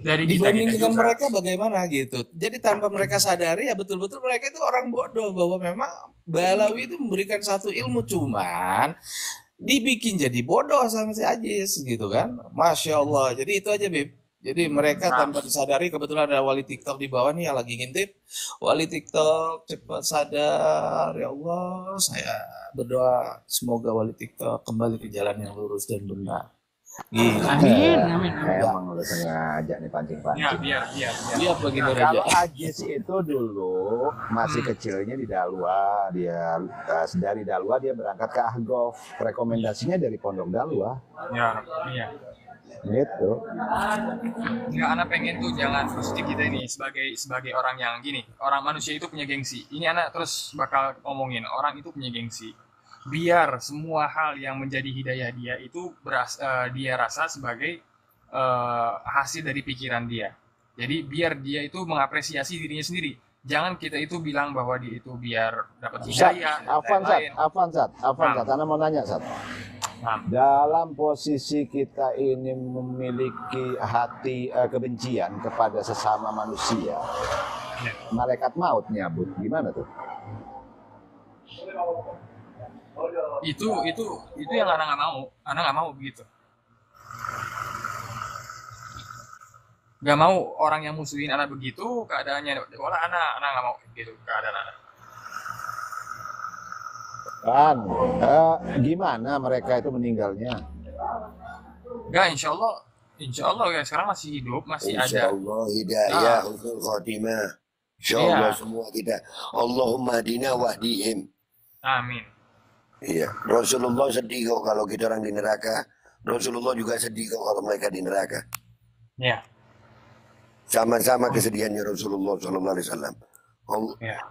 dari dibanding kita dengan juga. mereka bagaimana gitu. Jadi tanpa mereka sadari ya betul-betul mereka itu orang bodoh bahwa memang Balawi itu memberikan satu ilmu cuman dibikin jadi bodoh sama si Ajis gitu kan. Masya Allah. Jadi itu aja, Bib. Jadi mereka tanpa disadari, kebetulan ada wali TikTok di bawah nih yang lagi ngintip. Wali TikTok cepat sadar, ya Allah. Saya berdoa semoga wali TikTok kembali ke jalan yang lurus dan benar. Gitu. Amin. Emang lu sengaja nih pancing-pancing. Biar. Lihat begini Nah, Raja. kalau Ajis itu dulu masih kecilnya di Dalwa, dia dari Dalwa dia berangkat ke Ahgof. Rekomendasinya dari Pondok Dalwa. Iya. Gitu. Nggak, anak pengen tuh jangan positif kita ini sebagai orang yang gini. Orang manusia itu punya gengsi. Ini anak terus bakal ngomongin orang itu punya gengsi. Biar semua hal yang menjadi hidayah dia itu dia rasa sebagai hasil dari pikiran dia. Jadi biar dia itu mengapresiasi dirinya sendiri. Jangan kita itu bilang bahwa dia itu biar dapat hidayah. Afan, Ana mau nanya, Sat. Dalam posisi kita ini memiliki hati kebencian kepada sesama manusia, malaikat maut nyabut, gimana tuh? Itu yang anak nggak mau begitu. Nggak mau orang yang musuhin anak begitu keadaannya. Olah anak nggak mau gitu keadaan anak. Kan, gimana mereka itu meninggalnya? Enggak, insya Allah ya sekarang masih hidup, masih Insya ada. Allah hidayah, husnul khotimah. Insya Allah semua kita. Allahumma hadina wahdihim. Amin. Iya, Rasulullah sedih kok kalau kita orang di neraka. Rasulullah juga sedih kok kalau mereka di neraka. Ya. Sama-sama kesedihannya Rasulullah SAW.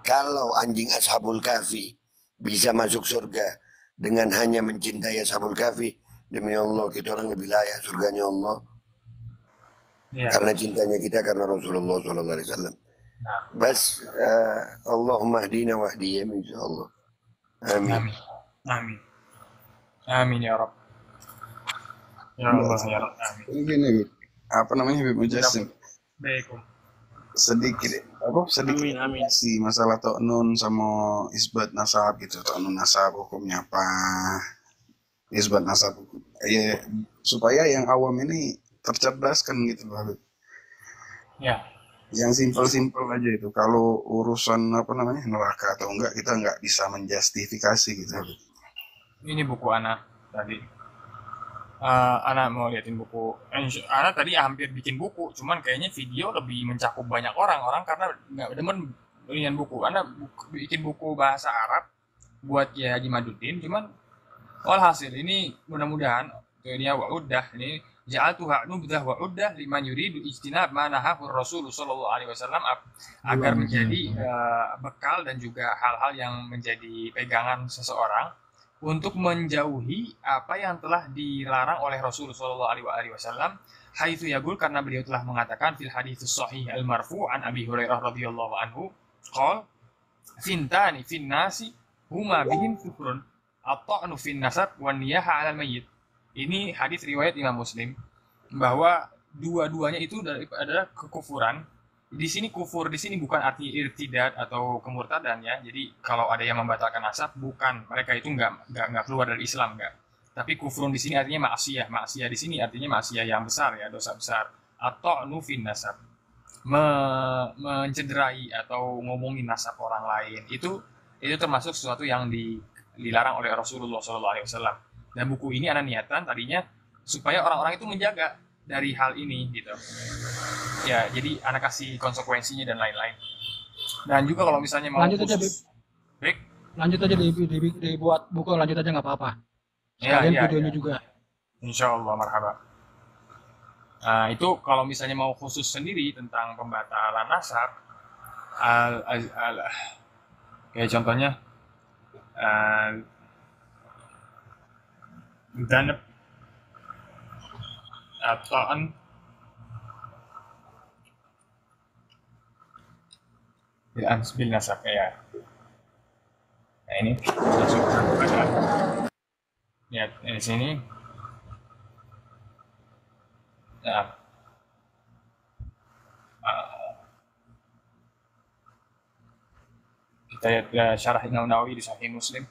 Kalau anjing Ashabul Kahfi bisa masuk surga dengan hanya mencintai Ashabul Kahfi, demi Allah kita orang lebih layak surganya Allah. Karena cintanya kita karena Rasulullah SAW. Bas, Allahumma hdina wahdiyam insyaallah. Amin. Amin ya Rabb. Ya Allah ya Rabb. Amin. Ini gini, apa namanya, Habib Mujassim? Baik. Sedikit si masalah Ta'nun sama isbat nasab gitu. Ta'nun nasab hukumnya apa? Isbat nasab hukum. Ya, supaya yang awam ini tercerdaskan gitu loh, Habib. Ya. Yang simpel-simpel aja itu. Kalau urusan apa namanya neraka atau enggak, kita enggak bisa menjustifikasi gitu, Habib. Ini buku anak tadi. Anak mau liatin buku. Anak tadi hampir bikin buku, cuman kayaknya video lebih mencakup banyak orang karena nggak demen dengan buku. Anak bikin buku bahasa Arab buat ya Haji Maduddin, cuman walhasil ini mudah-mudahan ini wa'uddah ini ja'altuha nubdah wa'uddah liman yuridu ijtinab ma nahahu Rasul sallallahu alaihi wasallam agar menjadi bekal dan juga hal-hal yang menjadi pegangan seseorang untuk menjauhi apa yang telah dilarang oleh Rasul sallallahu alaihi wasallam haitsu yaqul karena beliau telah mengatakan fil hadits sahih al marfu' an Abi Hurairah radhiyallahu anhu qol fintani fin nasi huma bihim kufrun at-ta'nu fin nasab wan niyaha 'alal mayyit. Ini hadis riwayat Imam Muslim bahwa dua-duanya itu adalah kekufuran. Di sini kufur di sini bukan arti irtidad atau kemurtadan ya. Jadi kalau ada yang membatalkan nasab bukan, mereka itu nggak keluar dari Islam nggak. Tapi kufrun di sini artinya maksiyah. Maksiyah di sini artinya maksiyah yang besar ya, dosa besar. Atau nufin nasab. Mencederai atau ngomongin nasab orang lain. Itu termasuk sesuatu yang dilarang oleh Rasulullah SAW. Dan buku ini ada niatan tadinya supaya orang-orang itu menjaga dari hal ini gitu. Ya, jadi anak kasih konsekuensinya dan lain-lain. Dan juga kalau misalnya mau lanjut aja, Bib. Baik. lanjut aja dibuat buku, lanjut aja nggak apa-apa. Ya, Sekalian ya, videonya ya. juga. Insya Allah, marhaba. Itu kalau misalnya mau khusus sendiri tentang pembatalan nasab, kayak contohnya danab atau bil nasab ya. Nah ini langsung kepada lihat di sini. Nah, kita lihat syarah Imam Nawawi di Sahih Muslim.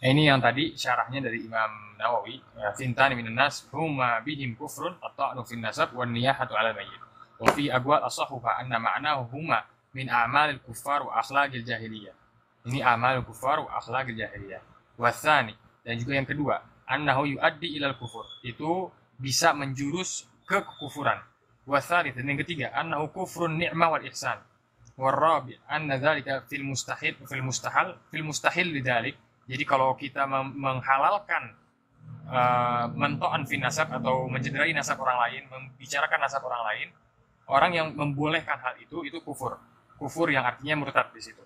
Ini yang tadi syarahnya dari Imam Nawawi. Fintani minan nas huma bihim kufrun at-ta'nu fin nasab wan niyahatu 'ala mayyit. Wa fi aqwal as-sahhu fa anna ma'nahu huma min a'malil kuffar wa akhlaqil jahiliyah. Ini amal kuffar wa akhlaqil jahiliyah. Wa tsani, dan juga yang kedua, annahu yuaddi ilal kufur. Itu bisa menjurus ke kekufuran. Wa tsalits, dan yang ketiga, annahu kufrun ni'mah wal ihsan. Wa rabi' anna dzalika fil mustahil lidzalik. Jadi kalau kita menghalalkan mento'an fi nasab atau mencederai nasab orang lain, membicarakan nasab orang lain, orang yang membolehkan hal itu kufur. Kufur yang artinya murtad di situ.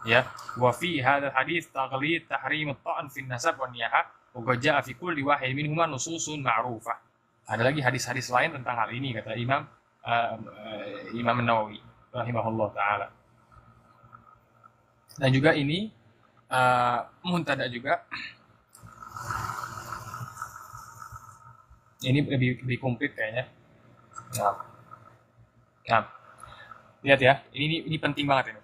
Ya, wa fi hadzal hadits taghlid tahrim at-ta'n fi nasab wa niyaha wa ja'a fi kulli wahid minhuma nususun ma'rufah. Ada lagi hadis-hadis lain tentang hal ini, kata Imam Nawawi rahimahullah taala. Dan juga ini muntada juga. Ini lebih komplit kayaknya. Nah, lihat ya, ini penting banget ini.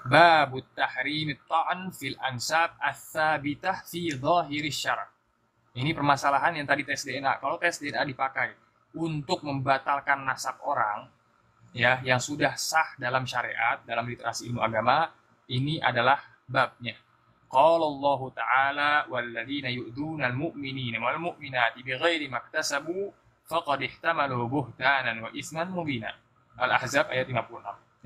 Babut tahrim ta'an fil ansab ats-tsabitah fi dhahiri syara'. Ini permasalahan yang tadi tes DNA. Kalau tes DNA dipakai untuk membatalkan nasab orang ya yang sudah sah dalam syariat, dalam literasi ilmu agama, ini adalah babnya. Qala Allah Ta'ala walladzina yu'dzuna al-mu'minina wal mu'minati bighairi maktasabu faqad ihtamalu buhtanan wa isman mubina. Al-Ahzab ayat 58.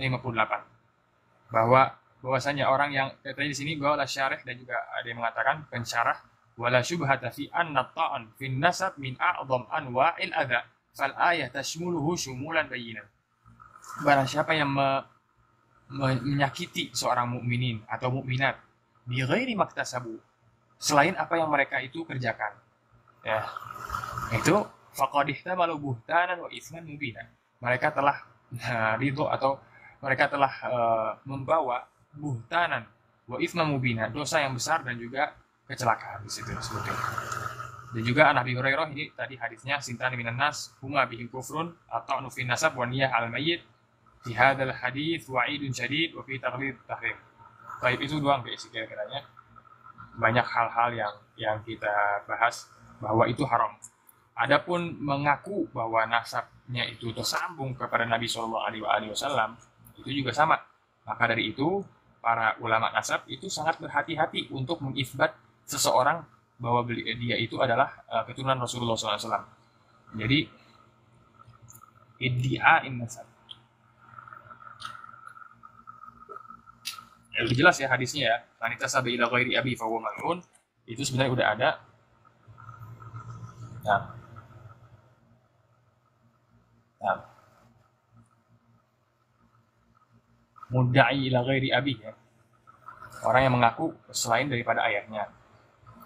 Bahwasanya orang yang katanya di sini bahwa syarih dan juga ada yang mengatakan pensyarah wala syubhata fi anna ta'an fin nasab min a'dham anwa'il adza fal ayah tashmuluhu syumulan bayyinan. Barang siapa yang menyakiti seorang mukminin atau mukminat bi ghairi maktasabu, selain apa yang mereka itu kerjakan, ya itu faqad ihtamalu buhtanan wa itsman mubina. Mereka telah ridho atau mereka telah membawa buhtanan wa itsman mubina, dosa yang besar dan juga kecelakaan di situ disebutkan. Dan juga an Abi Hurairah, ini tadi hadisnya sintani minan nas huma bihim kufrun atau nufin nasab wa niyah al mayyit. Fi hadzal hadits wa'idun syadid wa fi taghlid tahrim. Baik, itu doang guys kira-kiranya. Banyak hal-hal yang kita bahas bahwa itu haram. Adapun mengaku bahwa nasabnya itu tersambung kepada Nabi Shallallahu alaihi wasallam itu juga sama. Maka dari itu para ulama nasab itu sangat berhati-hati untuk mengisbat seseorang bahwa dia itu adalah keturunan Rasulullah SAW. Jadi iddi'a'in nasab. Lebih jelas ya hadisnya ya. Manita sabi ila ghairi abi fa huwa mal'un. Itu sebenarnya udah ada. Nah. Mudda'i ila ghairi abi ya. Orang yang mengaku selain daripada ayahnya.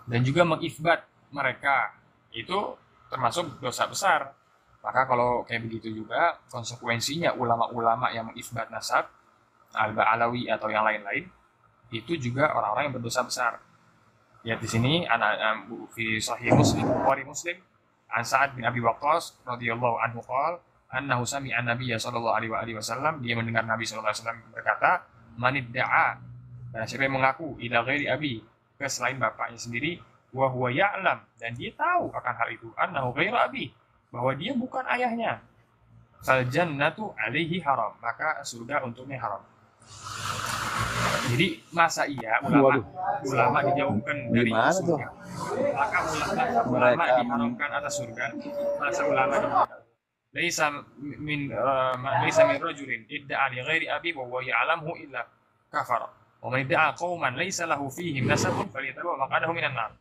Dan juga mengisbat mereka itu termasuk dosa besar. Maka kalau kayak begitu juga konsekuensinya ulama-ulama yang mengisbat nasab Al-Ba'alawi atau yang lain-lain itu juga orang-orang yang berdosa besar. Lihat di sini fi Sahih Muslim, Bukhari Muslim, an Sa'ad bin Abi Waqqas radhiyallahu anhu qala annahu sami'a an-nabiy sallallahu alaihi wasallam, dia mendengar Nabi sallallahu alaihi wasallam berkata, "Manidda'a," dan siapa yang mengaku ila ghairi abi, ke selain bapaknya sendiri, wa huwa ya'lam, dan dia tahu akan hal itu, annahu ghairu abi, bahwa dia bukan ayahnya, fal jannatu alaihi haram, maka surga untuknya haram. Jadi masa iya ulama dijauhkan dari surga, maka ulama diharamkan atas surga, masa ulama dijauhkan. laisa min rajulin idda'a li ghairi abi wa huwa ya'lamuhu illa kafara. Wa man idda'a qauman laisa lahu fihim nasabun falyatabawwa maq'adahu minan nar.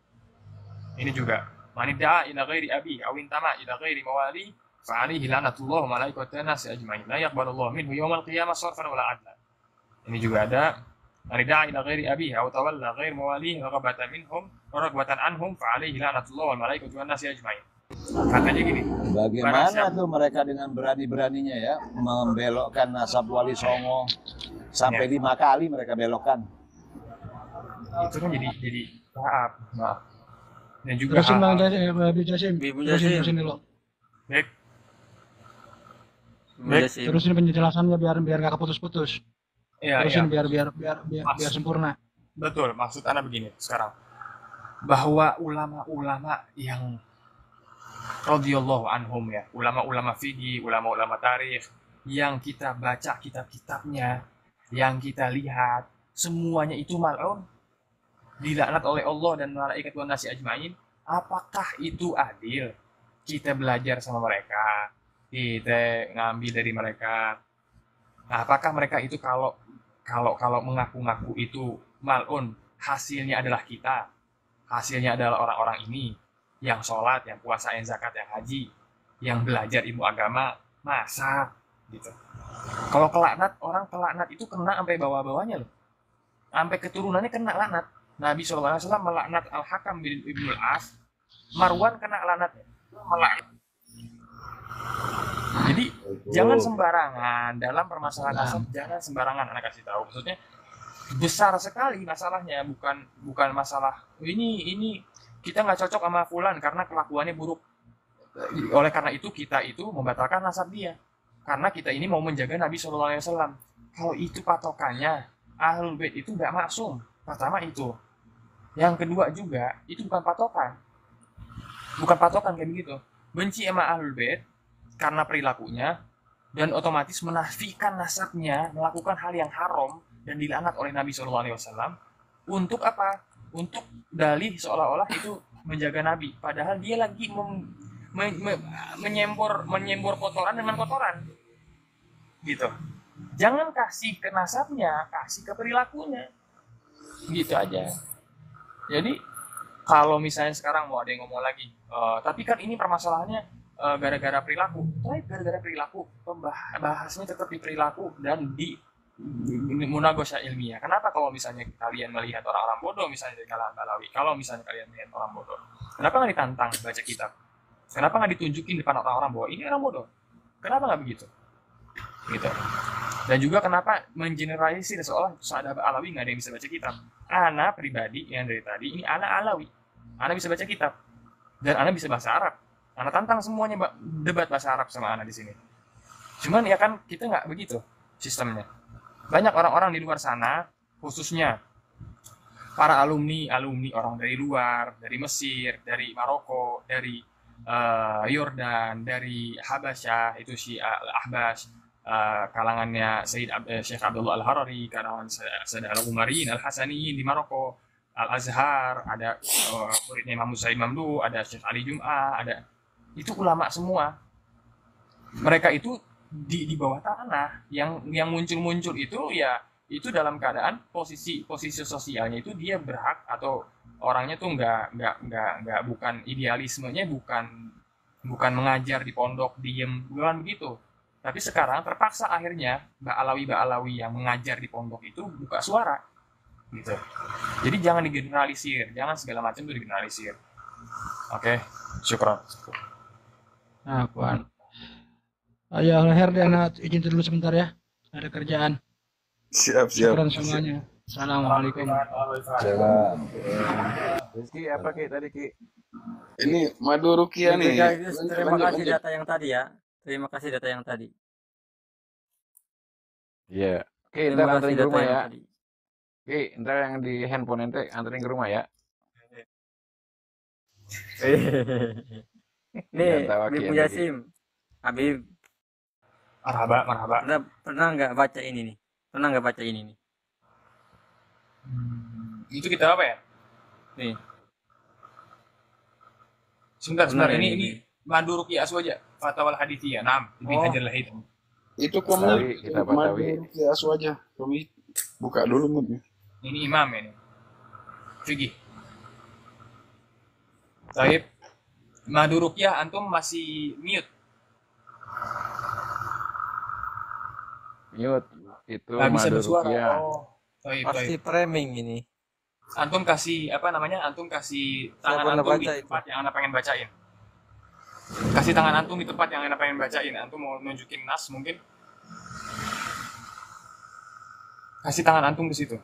Ini juga man idda'a ila ghairi abi aw intama ila ghairi mawali fa alaihi la'natullah wa malaikatuhu nas ajma'in la yaqbalullahu minhu yawmal qiyamah sarfan wala 'adla. Ini juga ada man idda'a ila ghairi abi aw tawalla ghairi mawali raghbatan minhum wa raghbatan anhum fa alaihi la'natullah wa malaikatuhu nas ajma'in. Katanya gini, bagaimana tuh mereka dengan berani-beraninya ya membelokkan nasab Wali Songo sampai 5 kali mereka belokkan. Itu kan jadi maaf. Dan juga terusin Bang Jasim, terusin dulu. Baik. Terusin penjelasannya biar nggak keputus-putus. Iya, terusin biar sempurna. Betul, maksud Anda begini sekarang. Bahwa ulama-ulama yang radhiyallahu anhum ya, ulama-ulama fikih, ulama-ulama tarikh yang kita baca kitab-kitabnya, yang kita lihat, semuanya itu mal'un, dilaknat oleh Allah dan malaikat wan nasi ajmain. Apakah itu adil? Kita belajar sama mereka, kita ngambil dari mereka. Nah, apakah mereka itu kalau mengaku-ngaku itu mal'un, hasilnya adalah kita, hasilnya adalah orang-orang ini yang sholat, yang puasa, yang zakat, yang haji, yang belajar ilmu agama, masa gitu. Kalau kelaknat, orang kelaknat itu kena sampai bawah-bawahnya loh, sampai keturunannya kena laknat. Nabi SAW melaknat Al-Hakam bin Ibnul As, Marwan kena laknatnya, melaknat. Jadi jangan sembarangan dalam permasalahan nasab, jangan sembarangan. Anak kasih tahu, maksudnya besar sekali masalahnya, bukan masalah ini kita nggak cocok sama fulan karena kelakuannya buruk. Oleh karena itu kita itu membatalkan nasab dia. Karena kita ini mau menjaga Nabi SAW. Kalau itu patokannya, Ahlul Bait itu nggak maksum. Pertama itu. Yang kedua juga, itu bukan patokan. Bukan patokan kayak begitu. Benci sama Ahlul Bait karena perilakunya, dan otomatis menafikan nasabnya, melakukan hal yang haram dan dilaknat oleh Nabi SAW. Untuk apa? Untuk dalih seolah-olah itu menjaga Nabi, padahal dia lagi menyembor kotoran dengan kotoran, gitu. Jangan kasih ke nasabnya, kasih ke perilakunya, gitu aja. Jadi kalau misalnya sekarang mau ada yang ngomong lagi, tapi kan ini permasalahannya gara-gara perilaku, gara-gara perilaku, bahasnya tetap di perilaku dan di munagosya ilmiah. Kenapa kalau misalnya kalian melihat orang-orang bodoh misalnya dari kalangan Balawi, kalau misalnya kalian melihat orang bodoh, kenapa nggak ditantang baca kitab? Kenapa nggak ditunjukin depan orang-orang bahwa ini orang bodoh? Kenapa nggak begitu? Gitu. Dan juga kenapa mengeneralisir seolah ada Alawi nggak ada yang bisa baca kitab? Ana pribadi yang dari tadi ini Ana Alawi, Ana bisa baca kitab dan Ana bisa bahasa Arab. Ana tantang semuanya debat bahasa Arab sama Ana di sini. Cuman ya kan kita nggak begitu sistemnya. Banyak orang-orang di luar sana, khususnya para alumni orang dari luar, dari Mesir, dari Maroko, dari Yordan, dari Habasyah, itu si Al-Ahbas, kalangannya Syekh Abdullah Al-Harari, kalangan Sayyid Al-Umariyin, Al-Hasaniyin di Maroko, Al-Azhar, ada muridnya Imam Said Mamdu, ada Syekh Ali Jum'ah, ada itu ulama semua. Mereka itu di bawah tanah, yang muncul itu ya itu dalam keadaan posisi sosialnya itu dia berhak, atau orangnya tuh nggak bukan idealismenya, bukan mengajar di pondok diem, bukan begitu. Tapi sekarang terpaksa akhirnya Mbak Alawi yang mengajar di pondok itu buka suara gitu. Jadi jangan digeneralisir, jangan segala macam itu digeneralisir. Oke, syukran. Nah, Puan. Ayo Herdiana izin dulu sebentar ya, ada kerjaan. Siap. Syukran semuanya. Assalamualaikum. Rizky apa Ki tadi Ki? Ini Madu Rukia nih. Terima kasih data yang tadi ya. Terima kasih data yang tadi. Iya. Oke, ntar anterin ke rumah ya. Oke, ntar yang di handphone ente anterin ke rumah ya. Nih, Habib Jasim. Habib. Marhaba. Pernah nggak baca ini nih? Itu kita apa ya? Nih. Sebentar. Madu Ruqyah Aswaja, Fatawal Hadithiyah. Naam, Ibn Hajar al-Haytami. Itu Batawi, kita Batawi. Ruqyah Aswaja. Kami buka dulu mudnya. Ini imam ini. Fikih. Taib. Madu Ruqyah antum masih mute. Mute. Itu Nggak bisa Madu bersuara. Ruqyah. Oh, taib, Pasti taib. framing ini. Antum kasih apa namanya? Antum kasih Saya tangan pernah antum di baca tempat yang anda pengen bacain. Kasih tangan antum di tempat yang anda pengen bacain. Antum mau nunjukin nas mungkin? Kasih tangan antum ke situ.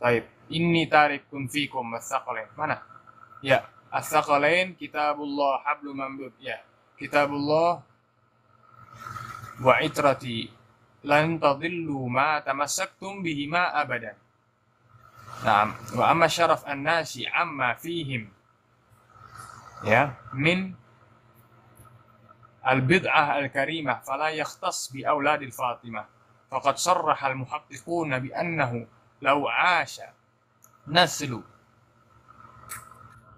Taib. Inni tarikum fikum as-saqalain. Mana? Ya, as-saqalain kitabullah hablum mamdud. Ya, kitabullah wa itrati lan tadillu ma tamassaktum bihima abadan. Naam, wa amma syaraf an-nasi amma fihim ya min al-bid'ah al-karimah fala yakhtas bi auladil Fatimah. Faqad sarraha al-muhaqqiquna bi annahu law 'asha naslu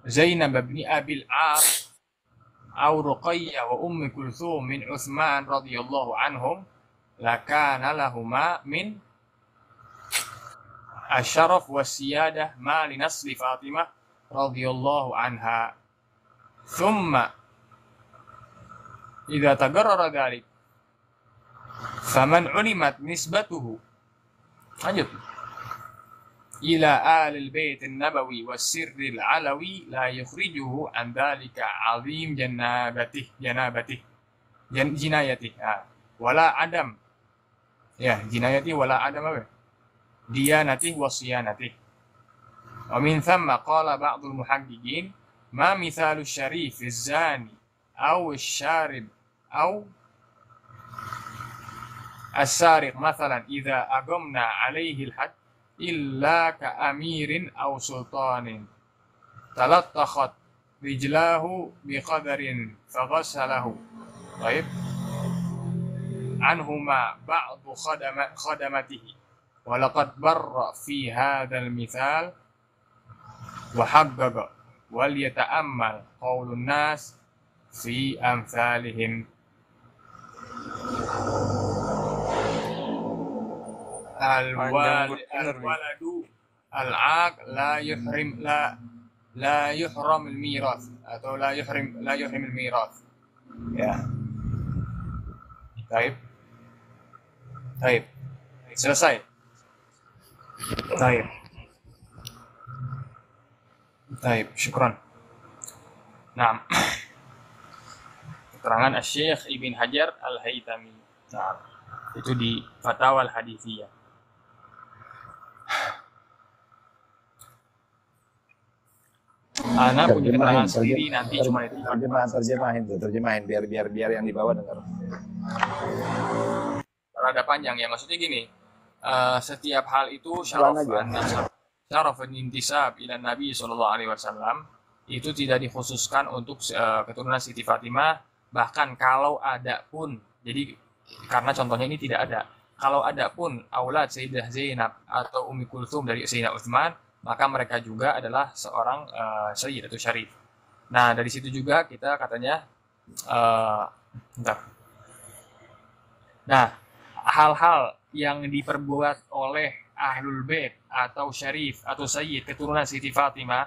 Zainab bin Abil As aw Ruqayyah wa Ummi Kulthum min Utsman radhiyallahu anhum lakana lahuma min asyaraf wasiyadah ma li nasli Fatimah radhiyallahu anha. Thumma idza tagarrara dhalik faman ulimat nisbatuhu lanjut ila alil bait an-nabawi was-sirri al-alawi la yukhrijuhu an dhalika 'azim jinayatih wala adam ya jinayati wala adam apa diyanatih wa siyanatih. Wa min thamma qala ba'dul muhaqqiqin ma mithalu syarif az-zani aw asy-syarib aw as-sariq mathalan idza aqamna 'alayhi al-hadd illa ka amirin aw sultanin talattakhat rijlahu biqadarin faghassalahu. Baik. Anhuma ba'du khadamatihi walaqad barra fi hadzal mithal wa haqqaqa wal yata'ammal qaulun nas fi amsalihim. Al-waladu al-aq la yuhram al-mirath atau la yuhrim al-mirath. Ya. Baik. Baik. Selesai. Baik. Baik, syukran. Nah, keterangan Asy-Syaikh Ibn Hajar al-Haytami. Nah, itu di Fatwa al-Hadithiyah. Ana punya keterangan sendiri nanti cuma itu. Terjemahin biar yang di bawah dengar. Rada panjang ya, maksudnya gini. Setiap hal itu syarafun intisab ila Nabi SAW itu tidak dikhususkan untuk keturunan Siti Fatimah, bahkan kalau ada pun, jadi karena contohnya ini tidak ada, kalau ada pun aulad Sayyidah Zainab atau Ummi Kulthum dari Sayyidina Utsman, maka mereka juga adalah seorang sayyid atau syarif. Nah, dari situ juga kita katanya nah, hal-hal yang diperbuat oleh Ahlul Bait atau syarif atau sayyid keturunan Siti Fatimah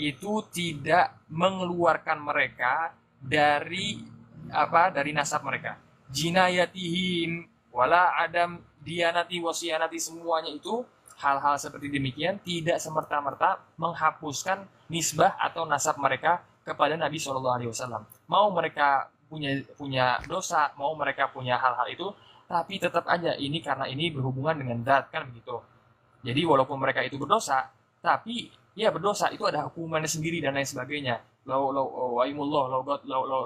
itu tidak mengeluarkan mereka dari dari nasab mereka. Jinayatihim wala adam diyanati wasiyanati, semuanya itu hal-hal seperti demikian tidak semerta-merta menghapuskan nisbah atau nasab mereka kepada Nabi SAW. Mau mereka punya dosa, mau mereka punya hal-hal itu, tapi tetap aja ini karena ini berhubungan dengan zat, kan begitu. Jadi walaupun mereka itu berdosa, tapi ya berdosa itu ada hukumannya sendiri dan lain sebagainya. Lau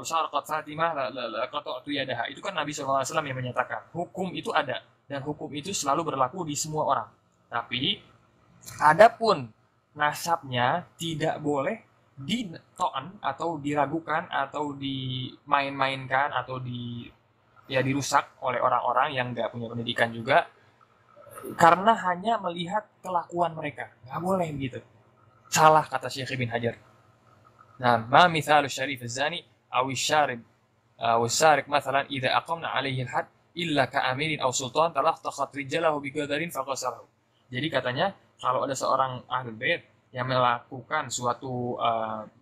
syarqat Fatimah la qata'tu yadaha. Itu kan Nabi SAW yang menyatakan. Hukum itu ada dan hukum itu selalu berlaku di semua orang. Tapi adapun nasabnya tidak boleh dito'an atau diragukan atau dimain-mainkan atau dirusak oleh orang-orang yang nggak punya pendidikan juga karena hanya melihat kelakuan mereka. Nggak boleh begitu. Salah kata Syekh Ibn Hajar. Nah, ma mithalu syarif az-zani aw asy-syarib aw as-sariq mathalan idza aqamna 'alaihi al-had illa ka'amirin aw sultan talaqtaqat rijalahu biqadarin faqasalahu. Jadi katanya kalau ada seorang ahlul bait yang melakukan suatu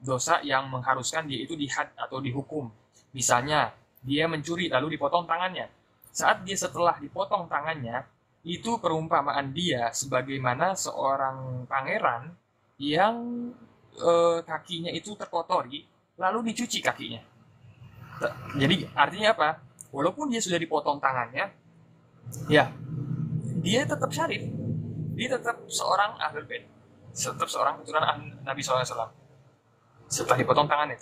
dosa yang mengharuskan dia itu dihad atau dihukum. Misalnya dia mencuri lalu dipotong tangannya. Saat dia setelah dipotong tangannya, itu perumpamaan dia sebagaimana seorang pangeran yang kakinya itu terkotori lalu dicuci kakinya. Jadi artinya apa? Walaupun dia sudah dipotong tangannya, ya dia tetap syarif, dia tetap seorang ahlul bait, tetap seorang keturunan Nabi SAW. Setelah dipotong tangan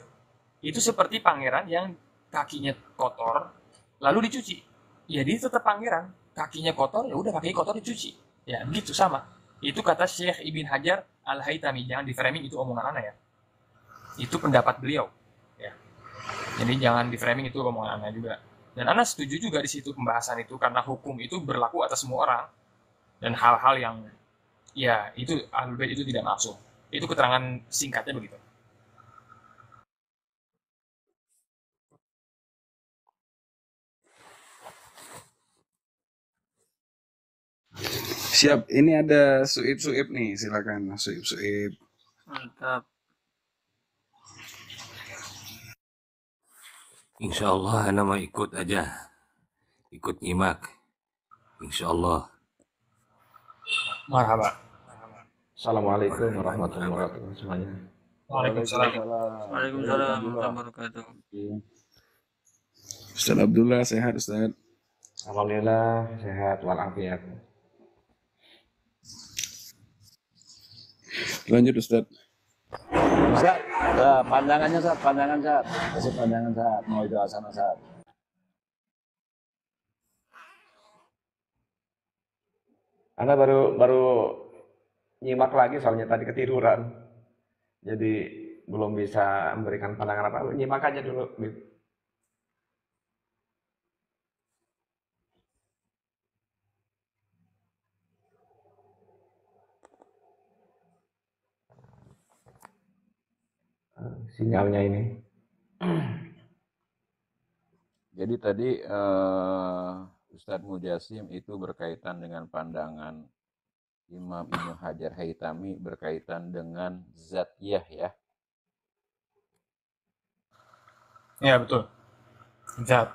itu seperti pangeran yang kakinya kotor lalu dicuci. Ya dia tetap pangeran, kakinya kotor, ya udah kakinya kotor dicuci. Ya begitu sama. Itu kata Syekh Ibn Hajar Al-Haytami. Jangan di framing itu omongan Ana ya. Itu pendapat beliau. Ya. Jadi jangan di framing itu omongan Ana juga. Dan Ana setuju juga di situ pembahasan itu karena hukum itu berlaku atas semua orang dan hal-hal yang ya itu ahlul bait itu tidak maksum. Itu keterangan singkatnya begitu. Siap, ini ada Suib nih, silakan Suib. Mantap. Insya Allah ana mau ikut aja, ikut nyimak. Insya Allah. Marhaba. Assalamualaikum warahmatullahi wabarakatuh semuanya. Waalaikumsalam. Waalaikumsalam warahmatullahi wabarakatuh. Ustaz Abdullah sehat Ustaz? Alhamdulillah sehat walafiat. Lanjut Ustaz. Ustaz, pandangannya Ustaz, kasih pandangan Ustaz, mau itu asana Ustaz. Anda baru nyimak lagi soalnya tadi ketiduran, jadi belum bisa memberikan pandangan apa. Nyimak aja dulu. Sinyalnya ini. Jadi tadi Ustadz Mujasim itu berkaitan dengan pandangan Imam Ibnu Hajar Haytami berkaitan dengan zatiyah ya. Ya betul. Zat.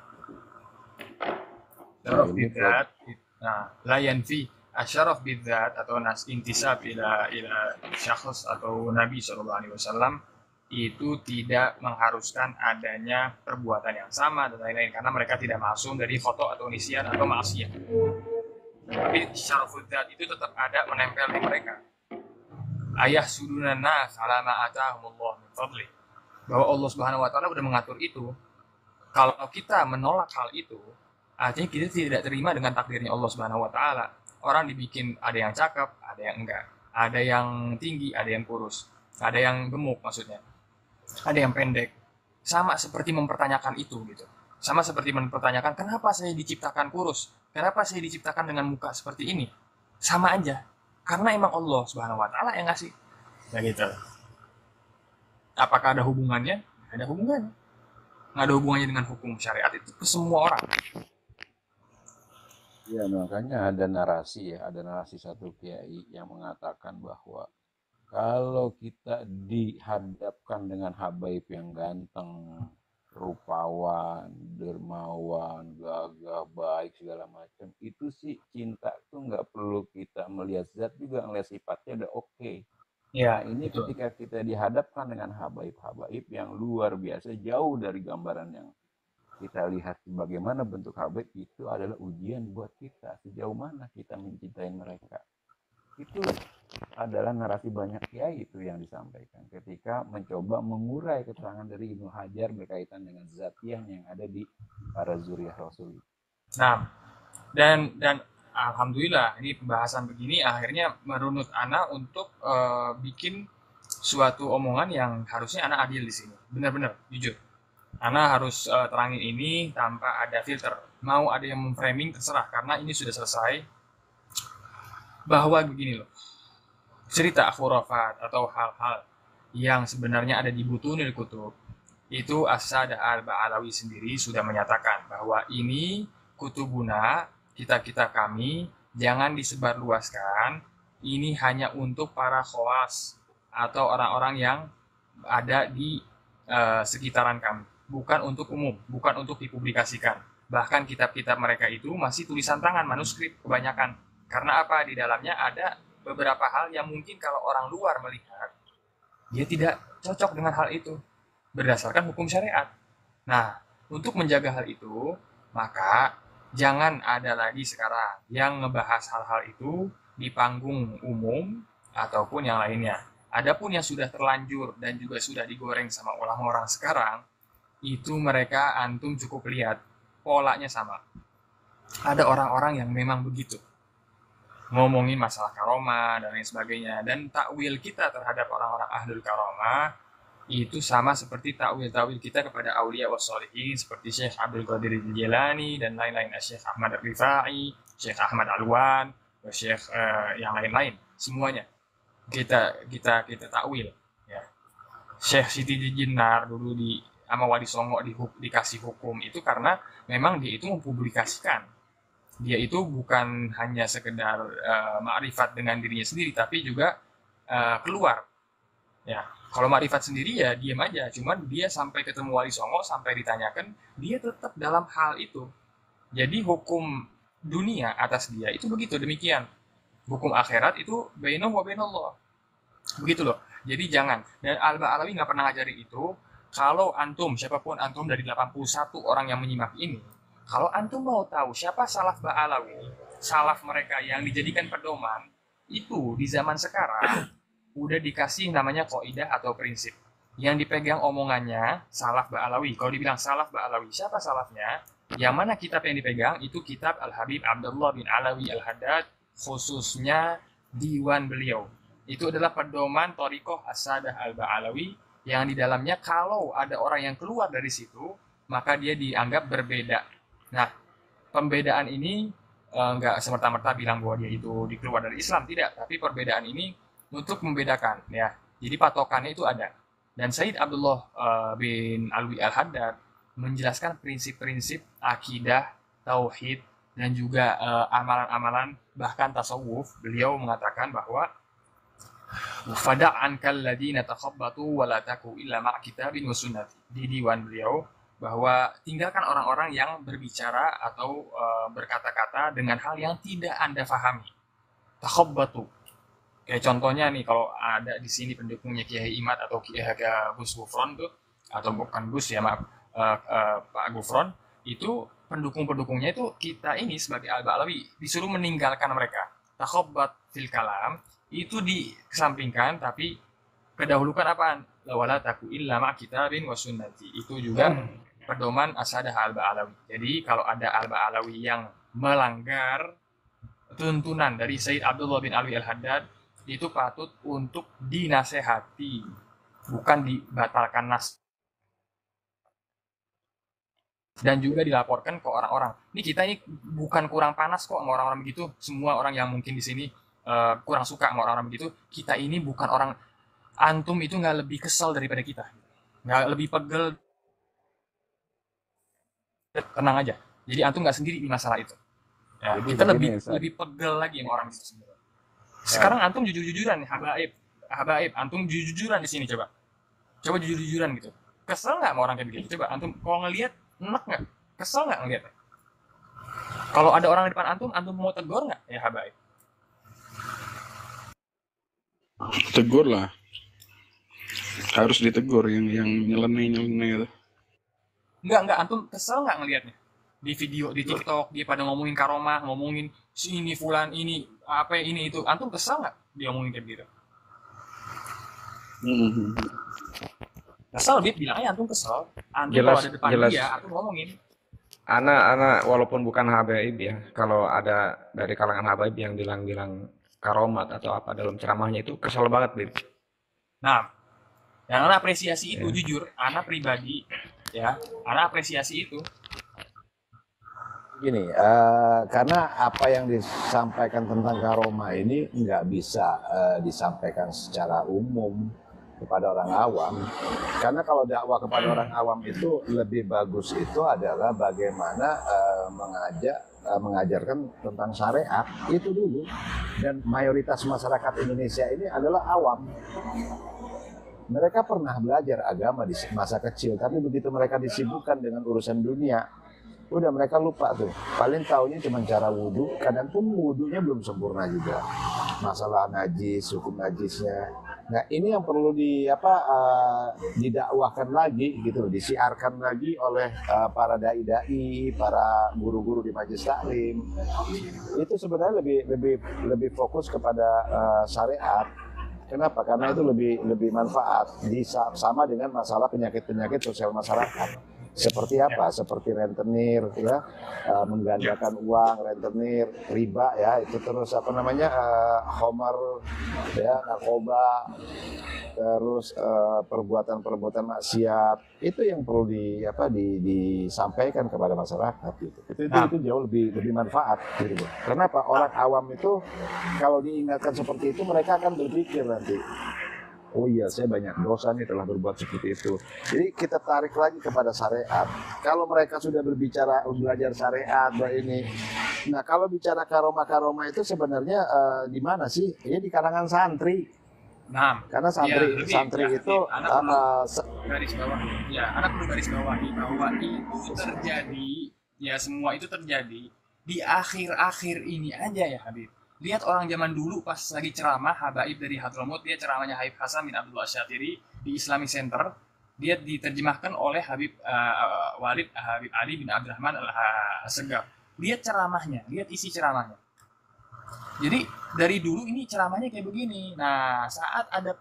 Syaraf bidzat. Nah, la yanfi asyaraf bidzat atau nas intisab ila syakhs atau Nabi SAW itu tidak mengharuskan adanya perbuatan yang sama dan lain-lain karena mereka tidak masuk dari foto atau nisyan atau maksiat. Tapi syaraful dzat itu tetap ada menempel di mereka. Ayah sudunan nas ala ma atahumullah min fadli. Bahwa Allah Subhanahu wa taala sudah mengatur itu. Kalau kita menolak hal itu, artinya kita tidak terima dengan takdirnya Allah Subhanahu wa taala. Orang dibikin ada yang cakep, ada yang enggak. Ada yang tinggi, ada yang kurus. Ada yang gemuk maksudnya. Ada yang pendek. Sama seperti mempertanyakan itu gitu. Sama seperti mempertanyakan kenapa saya diciptakan kurus? Kenapa saya diciptakan dengan muka seperti ini? Sama aja. Karena emang Allah Subhanahu wa taala yang ngasih. Ya gitu. Apakah ada hubungannya? Ada hubungannya. Nggak ada hubungannya dengan hukum syariat itu ke semua orang. Ya makanya ada narasi satu kiai yang mengatakan bahwa kalau kita dihadapkan dengan habaib yang ganteng, rupawan, dermawan, gagah, baik segala macam, itu sih cinta tuh nggak perlu kita melihat zat juga, ngelihat sifatnya udah oke. Ya, nah ini betul. Ketika kita dihadapkan dengan habaib-habaib yang luar biasa jauh dari gambaran yang kita lihat bagaimana bentuk habaib, itu adalah ujian buat kita sejauh mana kita mencintai mereka. Itu adalah narasi banyak kiai itu yang disampaikan ketika mencoba mengurai keterangan dari Ibnu Hajar berkaitan dengan zatiyah yang ada di para zuriyah Rasul. Nah, dan alhamdulillah ini pembahasan begini akhirnya merunut Ana untuk bikin suatu omongan yang harusnya Ana adil di sini. Benar-benar jujur. Ana harus terangin ini tanpa ada filter. Mau ada yang memframing terserah karena ini sudah selesai. Bahwa begini loh. Cerita khurafat atau hal-hal yang sebenarnya ada di Butunil Kutub, itu As-Sadah Al-Ba'alawi sendiri sudah menyatakan bahwa ini kutubuna, kitab-kitab kami, jangan disebarluaskan, ini hanya untuk para khawas atau orang-orang yang ada di sekitaran kami, bukan untuk umum, bukan untuk dipublikasikan. Bahkan kitab-kitab mereka itu masih tulisan tangan, manuskrip kebanyakan. Karena apa? Di dalamnya ada beberapa hal yang mungkin kalau orang luar melihat, dia tidak cocok dengan hal itu berdasarkan hukum syariat. Nah, untuk menjaga hal itu, maka jangan ada lagi sekarang yang ngebahas hal-hal itu di panggung umum ataupun yang lainnya. Adapun yang sudah terlanjur dan juga sudah digoreng sama orang-orang sekarang, itu mereka antum cukup lihat polanya sama. Ada orang-orang yang memang begitu. Ngomongin masalah karomah dan lain sebagainya. Dan takwil kita terhadap orang-orang ahlul karomah itu sama seperti takwil-takwil kita kepada aulia wassalihin seperti Syekh Abdul Qadir Jilani dan lain-lain, Syekh Ahmad Rifai, Syekh Ahmad Alwan, Syekh yang lain-lain, semuanya kita takwil ya. Syekh Siti Jenar dulu di sama Wali Songo dikasih hukum itu karena memang dia itu mempublikasikan. Dia itu bukan hanya sekedar ma'rifat dengan dirinya sendiri, tapi juga keluar. Ya, kalau ma'rifat sendiri ya diam aja. Cuman dia sampai ketemu Wali Songo, sampai ditanyakan, dia tetap dalam hal itu. Jadi hukum dunia atas dia itu begitu, demikian. Hukum akhirat itu bainahu wa bainallah. Begitu loh. Jadi jangan. Dan Al-Ba'alawi nggak pernah ngajari itu. Kalau antum, siapapun antum dari 81 orang yang menyimak ini, kalau antum mau tahu siapa salaf Ba'alawi, salaf mereka yang dijadikan pedoman, itu di zaman sekarang udah dikasih namanya kaidah atau prinsip. Yang dipegang omongannya salaf Ba'alawi. Kalau dibilang salaf Ba'alawi, siapa salafnya? Yang mana kitab yang dipegang? Itu kitab Al-Habib Abdullah bin Alawi Al-Haddad, khususnya diwan beliau. Itu adalah pedoman Thariqah As-Sadah Al-Ba'alawi yang di dalamnya kalau ada orang yang keluar dari situ, maka dia dianggap berbeda. Nah, pembedaan ini nggak semerta-merta bilang bahwa dia itu dikeluar dari Islam, tidak. Tapi perbedaan ini untuk membedakan, ya. Jadi patokannya itu ada. Dan Sayyid Abdullah bin Alwi Al-Haddad menjelaskan prinsip-prinsip akidah, tauhid, dan juga amalan-amalan, bahkan tasawuf. Beliau mengatakan bahwa fada'an kalladina takhabbatu wa la taku illa ma' kitabin wa sunnati. Di diwan beliau bahwa tinggalkan orang-orang yang berbicara atau berkata-kata dengan hal yang tidak Anda fahami. Takhabbatu. Kayak contohnya nih, kalau ada di sini pendukungnya Kiai Imad atau Kiai Gus Gufron tuh, atau bukan Gus ya, maaf, Pak Gufron, itu pendukung-pendukungnya itu kita ini sebagai Al-Ba'alawi disuruh meninggalkan mereka. Takhabbat fil kalam itu dikesampingkan, tapi kedahulukan apaan? Lawala taku illa ma' kitabin wa sunnati. Itu juga pedoman As-Sadah Al-Ba'alawi. Jadi kalau ada Al-Ba'alawi yang melanggar tuntunan dari Sayyid Abdullah bin Alwi Al-Haddad, itu patut untuk dinasehati, bukan dibatalkan nas. Dan juga dilaporkan ke orang-orang. Ini kita ini bukan kurang panas kok sama orang-orang begitu. Semua orang yang mungkin di sini kurang suka sama orang-orang begitu, kita ini bukan orang, antum itu nggak lebih kesel daripada kita, nggak lebih pegel, tenang aja. Jadi antum nggak sendiri di masalah itu. Ya, kita lebih pegel lagi sama orang itu sebenarnya. Sekarang antum jujur-jujuran nih, habaib, antum jujur-jujuran di sini, coba jujur-jujuran gitu. Kesel nggak sama orang kayak begitu? Coba antum kalau ngelihat, enak nggak? Kesel nggak ngelihat? Kalau ada orang di depan antum mau tegur nggak? Ya habaib. Tegur lah, harus ditegur yang nyeleneh itu. Enggak, antum kesel nggak ngelihatnya di video di TikTok dia pada ngomongin karomah, ngomongin si ini fulan ini apa ini itu, antum kesel nggak dia ngomongin kayak gitu? Kesel, dia bilang aja antum kesel. Antum kalau ada depan dia, antum ngomongin. Anak walaupun bukan habaib ya, kalau ada dari kalangan habaib yang bilang karomat atau apa dalam ceramahnya itu kesel banget, Bib. Nah, yang anak apresiasi itu jujur, anak pribadi ya, anak apresiasi itu. Gini, karena apa yang disampaikan tentang karomah ini nggak bisa disampaikan secara umum. kepada orang awam. Karena kalau dakwah kepada orang awam itu lebih bagus itu adalah bagaimana mengajarkan tentang syariat itu dulu. Dan mayoritas masyarakat Indonesia ini adalah awam. Mereka pernah belajar agama di masa kecil, tapi begitu mereka disibukkan dengan urusan dunia, udah mereka lupa tuh. Paling taunya cuma cara wudhu, kadang pun wudhunya belum sempurna juga. Masalah najis, hukum najisnya. Nah ini yang perlu didakwahkan lagi gitu, disiarkan lagi oleh para dai-dai, para guru-guru di majelis taklim. Itu sebenarnya lebih fokus kepada syariat. Kenapa? Karena itu lebih manfaat. Sama dengan masalah penyakit-penyakit sosial masyarakat. Seperti apa? Seperti rentenir, ya, menggandakan uang, rentenir, riba, ya, itu terus homer, ya, narkoba, terus perbuatan-perbuatan maksiat. Itu yang perlu disampaikan kepada masyarakat. Gitu. Itu jauh lebih manfaat. Gitu. Kenapa? Orang awam itu kalau diingatkan seperti itu mereka akan berpikir nanti, oh iya, saya banyak dosa nih telah berbuat seperti itu. Jadi kita tarik lagi kepada syariat. Kalau mereka sudah belajar syariat, ini. Nah kalau bicara karomah itu sebenarnya di mana sih? Ini di kalangan santri. Nah, karena santri itu garis bawah. Ya, anak perlu garis bawahi bahwa itu terjadi, ya semua itu terjadi di akhir-akhir ini aja ya Habib. Lihat orang zaman dulu pas lagi ceramah Habaib dari Hadramut, dia ceramahnya Habib Hasan bin Abdullah Asyatiri di Islamic Center. Dia diterjemahkan oleh Habib Habib Ali bin Abdurrahman Al-Segaf. Lihat ceramahnya, lihat isi ceramahnya. Jadi dari dulu ini ceramahnya kayak begini. Nah, saat ada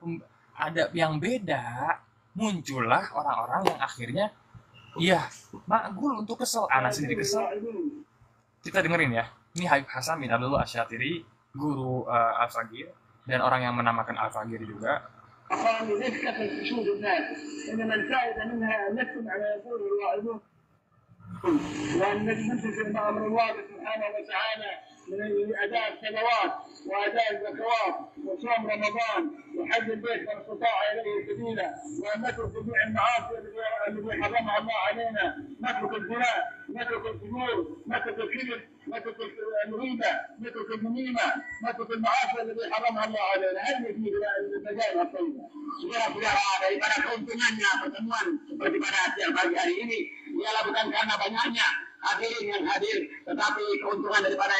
yang beda, muncullah orang-orang yang akhirnya iya, makgul untuk kesel. Anak sendiri kesel. Kita dengerin ya. Ini Habib Hasan bin Abdullah Asyatiri, guru Al-Fagir, dan orang yang menamakan Al-Fagir juga. من أداء الصلوات وأداء الزكوات وصوم رمضان وحج البيت من استطاع إليه سبيلا وأن نترك جميع المعاصي التي حرمها الله علينا، نترك الزنا، نترك الفجور، نترك الكذب، نترك الغيبة، نترك النميمة، نترك المعاصي التي حرمها الله علينا. هل يفيد المجال الطيبة؟ Saudara-saudara, daripada keuntungannya pertemuan seperti pada siang pagi hari ini ialah bukan karena banyaknya hadirin yang hadir, tetapi keuntungan daripada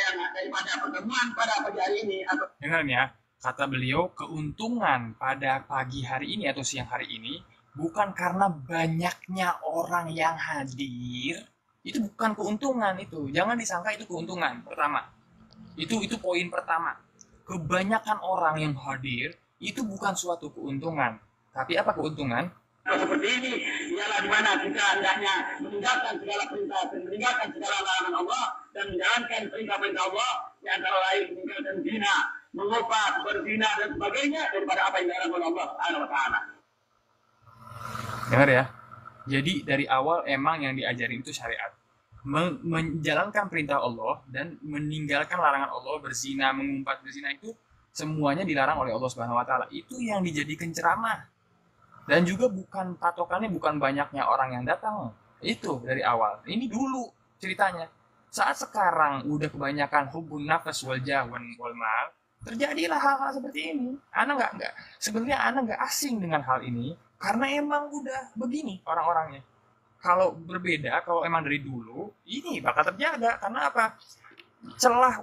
pertemuan pada pagi hari ini. Dengar ya, kata beliau, keuntungan pada pagi hari ini atau siang hari ini bukan karena banyaknya orang yang hadir. Itu bukan keuntungan itu. Jangan disangka itu keuntungan. Pertama, itu poin pertama. Kebanyakan orang yang hadir itu bukan suatu keuntungan. Tapi apa keuntungan? Seperti ini ialah di mana kita hendaknya meninggalkan segala perintah dan meninggalkan segala larangan Allah dan menjalankan perintah-perintah Allah, di antara lain meninggalkan zina, mengupas, berzina dan sebagainya daripada apa yang dilarang oleh Allah Subhanahu wa taala. Dengar ya. Jadi dari awal emang yang diajarin itu syariat. Menjalankan perintah Allah dan meninggalkan larangan Allah, berzina, mengumpat berzina itu semuanya dilarang oleh Allah Subhanahu wa taala. Itu yang dijadikan ceramah. Dan juga bukan patokannya bukan banyaknya orang yang datang. Itu dari awal. Ini dulu ceritanya. Saat sekarang udah kebanyakan hubun nafas wal jahwan wal mal, terjadilah hal-hal seperti ini. Sebenarnya ana nggak asing dengan hal ini karena emang udah begini orang-orangnya. Kalau berbeda, kalau emang dari dulu, ini bakal terjaga. Karena apa? Celah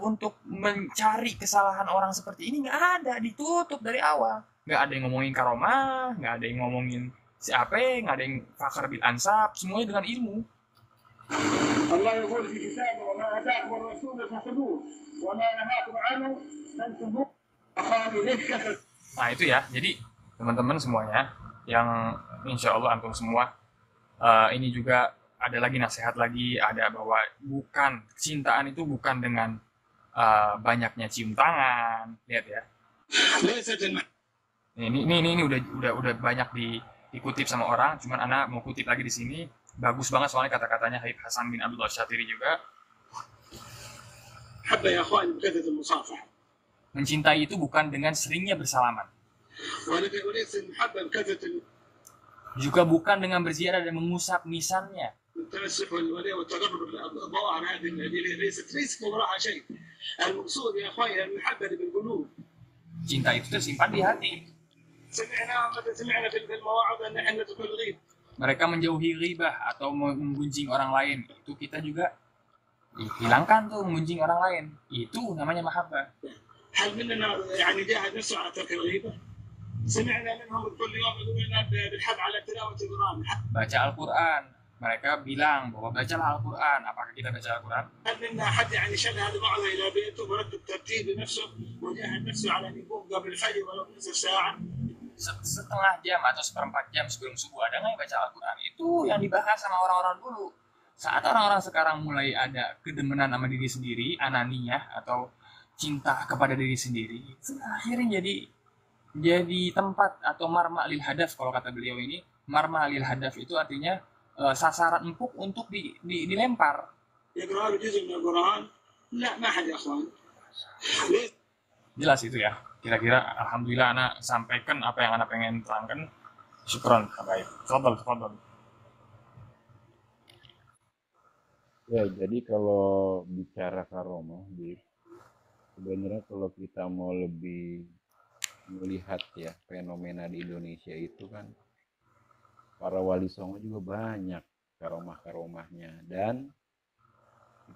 untuk mencari kesalahan orang seperti ini nggak ada, ditutup dari awal. Nggak ada yang ngomongin karomah, nggak ada yang ngomongin siapa, nggak ada yang fakar bil ansab, semuanya dengan ilmu. Allah yaqul fi kitabih wa ma ataakum ar-rasul fakhudhuhu wa ma nahakum anhu fantahu. Nah itu ya, jadi teman-teman semuanya yang insya Allah antum semua, ini juga ada lagi nasihat lagi, ada bahwa bukan cintaan itu bukan dengan banyaknya cium tangan, lihat ya. Ini udah banyak dikutip sama orang, cuman ana mau kutip lagi di sini. Bagus banget soalnya kata-katanya Habib Hasan bin Abdullah Asyatiri juga. Mencintai itu bukan dengan seringnya bersalaman. وليس المحبة بكثرة Juga bukan dengan berziarah dan mengusap nisannya. التمسح والتقرب الظواهر هذه ليست وراءها شيء. المقصود يا اخوي المحبة بالقلوب. Cinta itu tersimpan di hati. سمعنا في المواعظ ان احنا تكون الغيب. Mereka menjauhi ghibah atau menggunjing orang lain. Itu kita juga hilangkan tuh menggunjing orang lain. Itu namanya mahabbah. هل مننا يعني جاهد نفسه على ترك الغيبة؟ سمعنا منهم كل يوم يقولون بالحث على تلاوة القرآن. Baca Al-Quran. Mereka bilang bahwa bacalah Al-Quran. Apakah kita baca Al-Quran? هل منا حد يعني شد هذه الموعظة إلى بيته ورتب ترتيب بنفسه وجاهد نفسه على أن يقوم قبل الفجر ولو نصف ساعة؟ Setengah jam atau seperempat jam sebelum subuh ada nggak yang baca Al-Quran? Itu yang dibahas sama orang-orang dulu. Saat orang-orang sekarang mulai ada kedemenan sama diri sendiri, ananiyah atau cinta kepada diri sendiri, akhirnya jadi tempat atau marma lil hadaf. Kalau kata beliau ini, marma lil hadaf itu artinya sasaran empuk untuk dilempar. يقرأ جزء من القرآن؟ لا ما حد يا أخوان. Jelas itu ya. Kira-kira alhamdulillah anak sampaikan apa yang anak pengen terangkan. Syukron, baik. Tafadhol. Ya, jadi kalau bicara karomah, sebenarnya kalau kita mau lebih melihat ya fenomena di Indonesia itu kan para wali songo juga banyak karomah-karomahnya, dan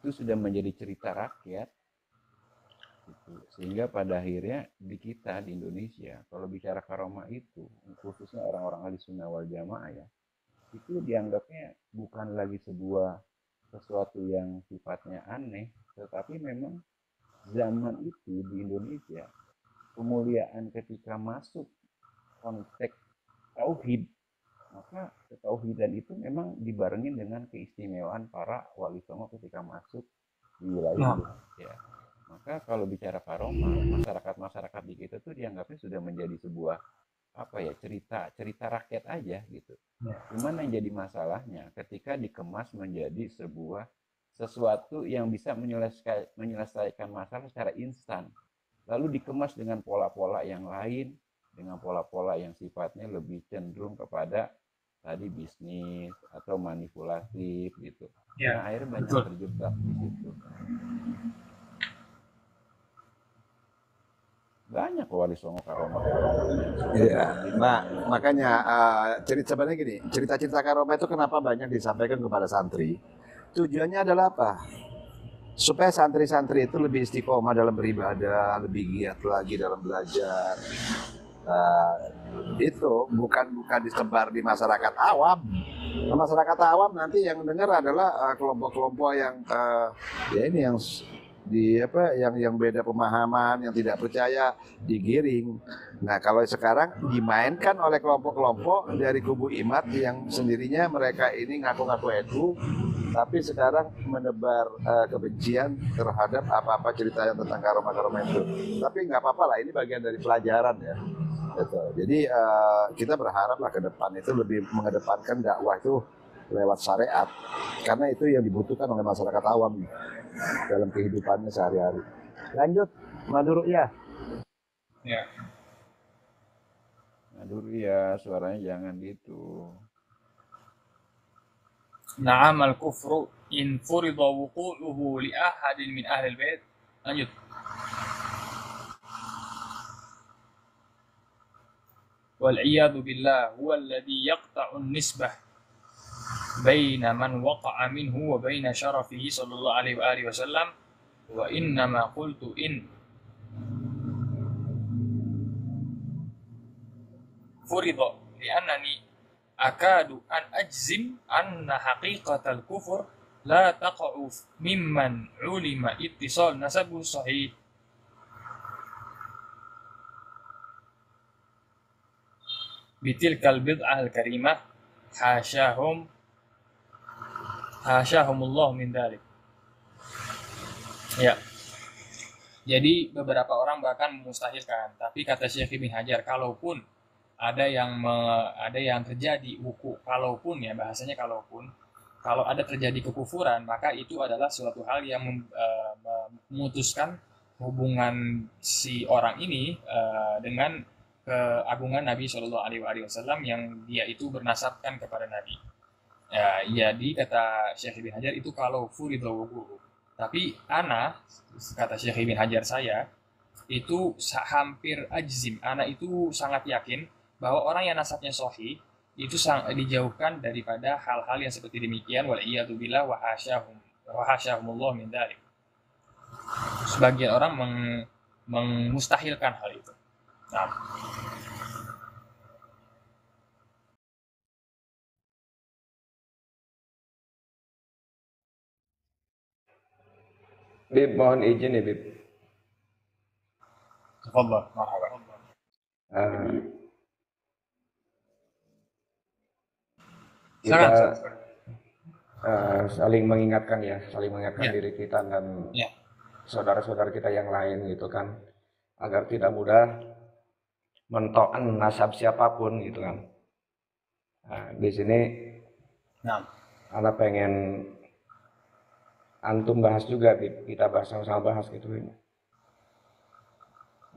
itu sudah menjadi cerita rakyat gitu. Sehingga pada akhirnya di kita di Indonesia kalau bicara karomah itu, khususnya orang-orang ahli sunnah wal jamaah ya, itu dianggapnya bukan lagi sebuah sesuatu yang sifatnya aneh, tetapi memang zaman itu di Indonesia kemuliaan ketika masuk konteks tauhid, maka ketauhidan itu memang dibarengin dengan keistimewaan para wali songo ketika masuk di wilayah Indonesia. Maka kalau bicara karomah, masyarakat di kita tuh dianggapnya sudah menjadi sebuah cerita rakyat aja gitu. Cuman yang jadi masalahnya ketika dikemas menjadi sesuatu yang bisa menyelesaikan masalah secara instan, lalu dikemas dengan pola-pola yang lain, dengan pola-pola yang sifatnya lebih cenderung kepada tadi bisnis atau manipulatif gitu. Nah, akhirnya banyak terjebak di situ. Banyak wali songo karomah. Iya, makanya sebenarnya gini, cerita-cerita karomah itu kenapa banyak disampaikan kepada santri? Tujuannya adalah apa? Supaya santri-santri itu lebih istiqomah dalam beribadah, lebih giat lagi dalam belajar. Itu bukan disebar di masyarakat awam. Masyarakat awam nanti yang dengar adalah kelompok-kelompok yang yang beda pemahaman, yang tidak percaya, digiring. Nah, kalau sekarang dimainkan oleh kelompok-kelompok dari kubu Imat yang sendirinya mereka ini ngaku-ngaku NU, tapi sekarang menebar kebencian terhadap apa-apa cerita yang tentang karomah-karomah itu. Tapi nggak apa-apa lah, ini bagian dari pelajaran ya. Gitu. Jadi kita berharap lah ke depan itu lebih mengedepankan dakwah itu lewat syariat, karena itu yang dibutuhkan oleh masyarakat awam dalam kehidupannya sehari-hari. Lanjut, Maduriyah. Ya. Maduriyah, suaranya jangan gitu. Na'am al-kufru in furida wuqu'uhu li ahadin min ahli al-bait. Lanjut. Wal-'iyadu billah huwa alladhi yaqta'u an-nisbah baina man waqa'a minhu wa baina syarafihi sallallahu alaihi wa alihi wasallam wa innama qultu in furida li'annani akadu an ajzim anna haqiqatal kufur la taqa'u mimman ulima ittisal nasabu sahih bitilkal bid'ah al-karimah hasyahumullah min dzalik. Ya. Jadi beberapa orang bahkan memustahilkan, tapi kata Syekh Ibn Hajar, kalaupun ada yang terjadi kalaupun ya bahasanya kalau ada terjadi kekufuran, maka itu adalah suatu hal yang memutuskan hubungan si orang ini dengan keagungan Nabi Shallallahu Alaihi Wasallam yang dia itu bernasabkan kepada Nabi. Ya, jadi kata Syekh Ibn Hajar itu kalau furidul wudu. Tapi kata Syekh Ibn Hajar saya, itu hampir ajzim. Ana itu sangat yakin bahwa orang yang nasabnya sahih itu dijauhkan daripada hal-hal yang seperti demikian. Waliyatubillah wa hasyahumullah min dzalik. Sebagian orang mengmustahilkan hal itu. Nah. Bib, mohon izin ya Bib. Tafadhal, marhaban. Kita saling mengingatkan diri kita dan saudara-saudara kita yang lain gitu kan, agar tidak mudah mentoan nasab siapapun gitu kan. Nah, di sini Ana pengen antum bahas juga, kita bahas sama-sama bahas gitu.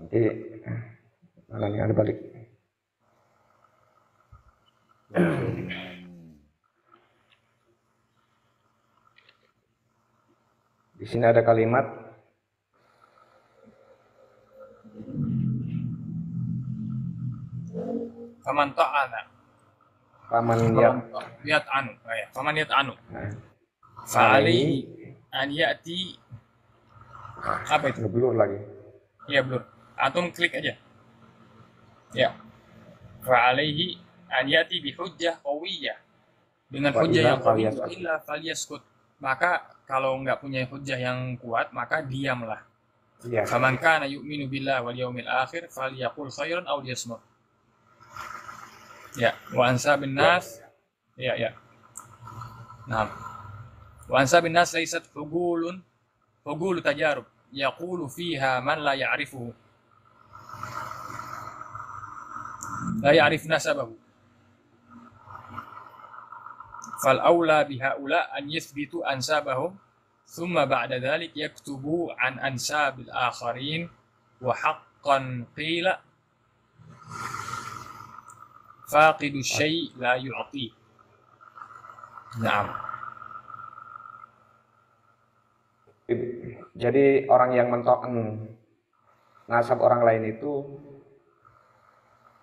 Nanti mana nih ada balik. Di sini ada kalimat Faman ta'ana. Faman yat'anu. Faman yat'anu. Fa'alaihi an ya'ti. Apa itu? Blur lagi. Iya, blur. Antum klik aja. Ya. Fa'alaihi an ya'ti bi hujjah qawiyah. Dengan hujjah yang qawiyah illa falyaskut. Maka kalau nggak punya hujjah yang kuat, maka diamlah. Faman kana yu'minu billahi wal yawmil akhir falyaqul khairan aw liyasmut. Ya, wa ansa bin nas. Ya. Nah. Wa ansa bin nas laysat hugulu tajarub yaqulu fiha man la ya'rifuhu. La ya'rif nasabahu. Fal aula bihaula an yathbitu ansabahum thumma ba'da dhalik yaktubu an ansabil akharin wa haqqan qila faqidu syai' la yu'ti. Naam. Jadi orang yang mentokan nasab orang lain itu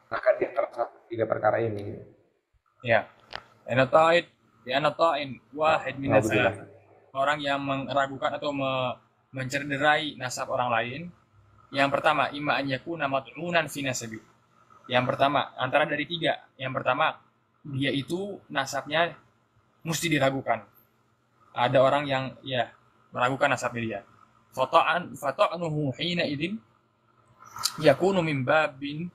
maka dia tersesat 3 perkara ini. Ya. Ana ta'in wahid min as-salaf. Orang yang meragukan atau mencerderai nasab orang lain. Yang pertama, imma an yakuna mat'unan fi nasabi. Yang pertama, antara dari 3. Yang pertama, dia itu nasabnya mesti diragukan. Ada orang yang meragukan nasabnya dia. Fata'anuhu hina idin yakunu min babin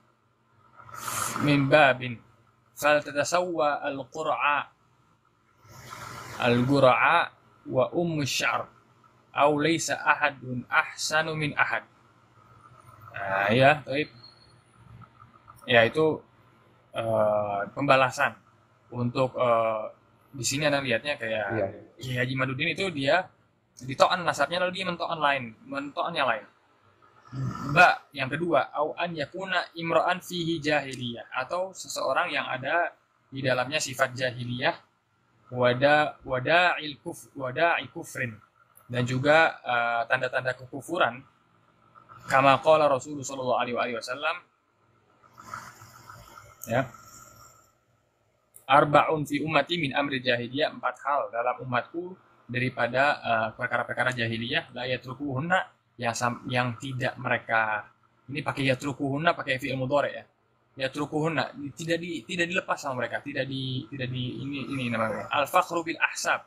fal tatasawwa al-qura'a wa syar aw laysa ahadun ahsanu min ahad. Itu pembalasan untuk di sini Anda lihatnya kayak Haji Madudin itu dia ditoan nasabnya lalu dia mentoan yang lain. Yang kedua, au an yakuna imra'an fihi jahiliyah, atau seseorang yang ada di dalamnya sifat jahiliyah, wada'i kufrin, dan juga tanda-tanda kekufuran. Kama qala Rasulullah sallallahu alaihi wasallam, ya. Arba'un fi ummati min amri jahiliyah, 4 hal dalam umatku daripada perkara-perkara jahiliyah, la yatrukuhunna, yang tidak mereka, ini pakai yatrukuhunna, pakai fi'il mudhari ya. Yatrukuhunna tidak dilepas sama mereka, tidak di ini namanya al-fakhru bil ahsab,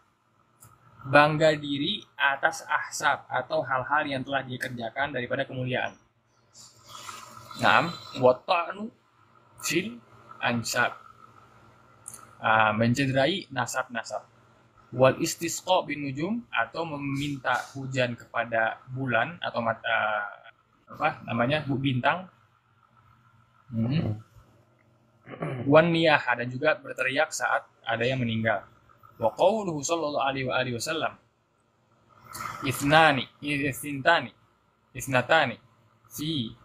bangga diri atas ahsab atau hal-hal yang telah dikerjakan daripada kemuliaan. Naam, wa ta'nu fil ansab, mencederai nasab-nasab. Wal istisqa bin nujum, atau meminta hujan kepada bulan atau bintang. Wan niyaha, dan juga berteriak saat ada yang meninggal. Wa qauluhu sallallahu alaihi wasallam, ithnatani fi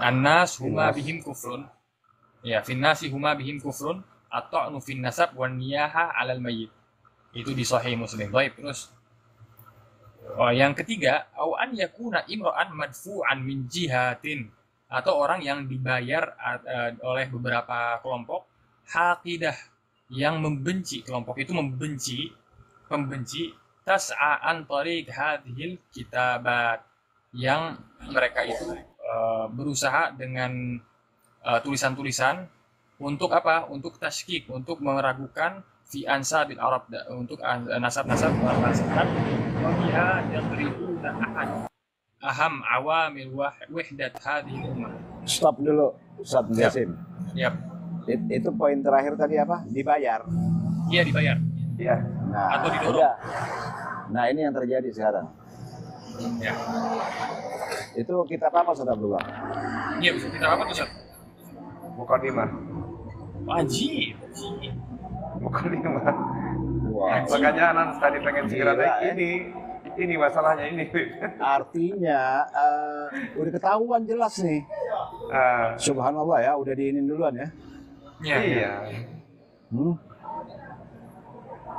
Annas huma bihim kufrun. Ya, finnasi huma bihim kufrun atau nufin nasab wan niyaha 'alal mayyit. Itu di Sahih Muslim. Baik, terus. Oh, yang ketiga, au an yakuna imra'an madfu'an min jihatin, atau orang yang dibayar oleh beberapa kelompok haqidah yang membenci, kelompok itu membenci, pembenci, tas'a an tariq hadhil kitabat, yang mereka itu berusaha dengan tulisan-tulisan untuk apa? Untuk tasykik, untuk meragukan fi ansabil Arab, untuk nasab-nasab orang Arab. Wa biha yadribuna aham awamil wahdat hadhil ummah. Stop dulu, Ustaz Jasim. Yap. Itu poin terakhir tadi apa? Dibayar. Iya, dibayar. Iya. Nah, atau didorong. udah. Nah, ini yang terjadi sekarang. Ya. Itu kitab apa, Ustaz Abdullah? Iya, kitab apa tuh, Ustaz? Muqaddimah. Wajib. Muqaddimah. Wow. Makanya Anan tadi pengen segera naik ini masalahnya ini. Artinya udah ketahuan jelas nih. Subhanallah ya, udah diinin duluan ya. Iya.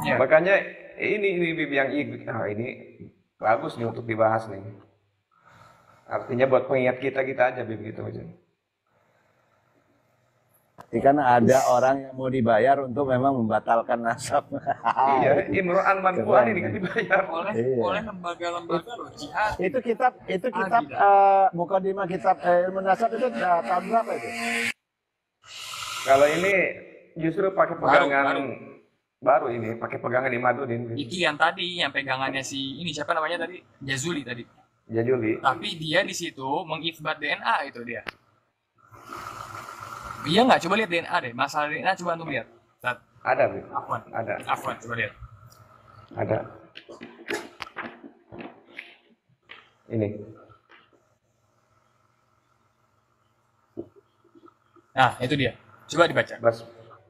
Ya. Makanya ini Bib yang ini bagus nih untuk dibahas nih. Artinya buat pengingat kita aja Bib gitu aja. Karena ada orang yang mau dibayar untuk memang membatalkan nasab. Iya, Imro'an Manfu'an ini kan dibayar. Oleh lembaga-lembaga loh, jihad. Itu kitab Muqaddimah kitab ilmu nasab itu tahun berapa itu? Kalau ini justru pakai pegangan baru ini, pakai pegangan Imaduddin. Itu yang tadi, yang pegangannya si ini siapa namanya tadi? Jazuli tadi. Jazuli. Tapi dia di situ mengithbat DNA itu dia. Iya nggak? Coba lihat DNA deh. Masalah DNA coba antum lihat. Ada, Bib. Afwan. Ada. Afwan, coba lihat. Ada. Ini. Nah, itu dia. Coba dibaca.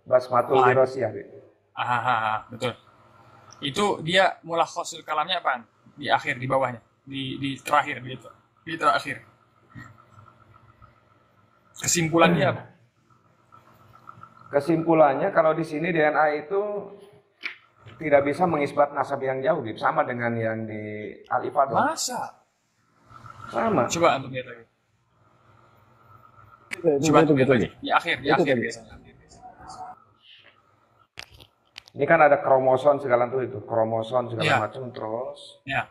Basmatul Wirosiyah, Bib. Betul. Itu dia mulakhosul kalamnya apaan? Di akhir, di bawahnya. Di terakhir gitu. Di terakhir. Kesimpulan dia apa? Kesimpulannya kalau di sini DNA itu tidak bisa mengisbat nasab yang jauh, Bib. Sama dengan yang di Al-Ifadah. Masa? Sama. Coba antum lihat lagi. Coba antum lihat lagi. Di akhir biasanya. Ini kan ada kromosom segala tuh itu, kromosom segala macam terus. Ya.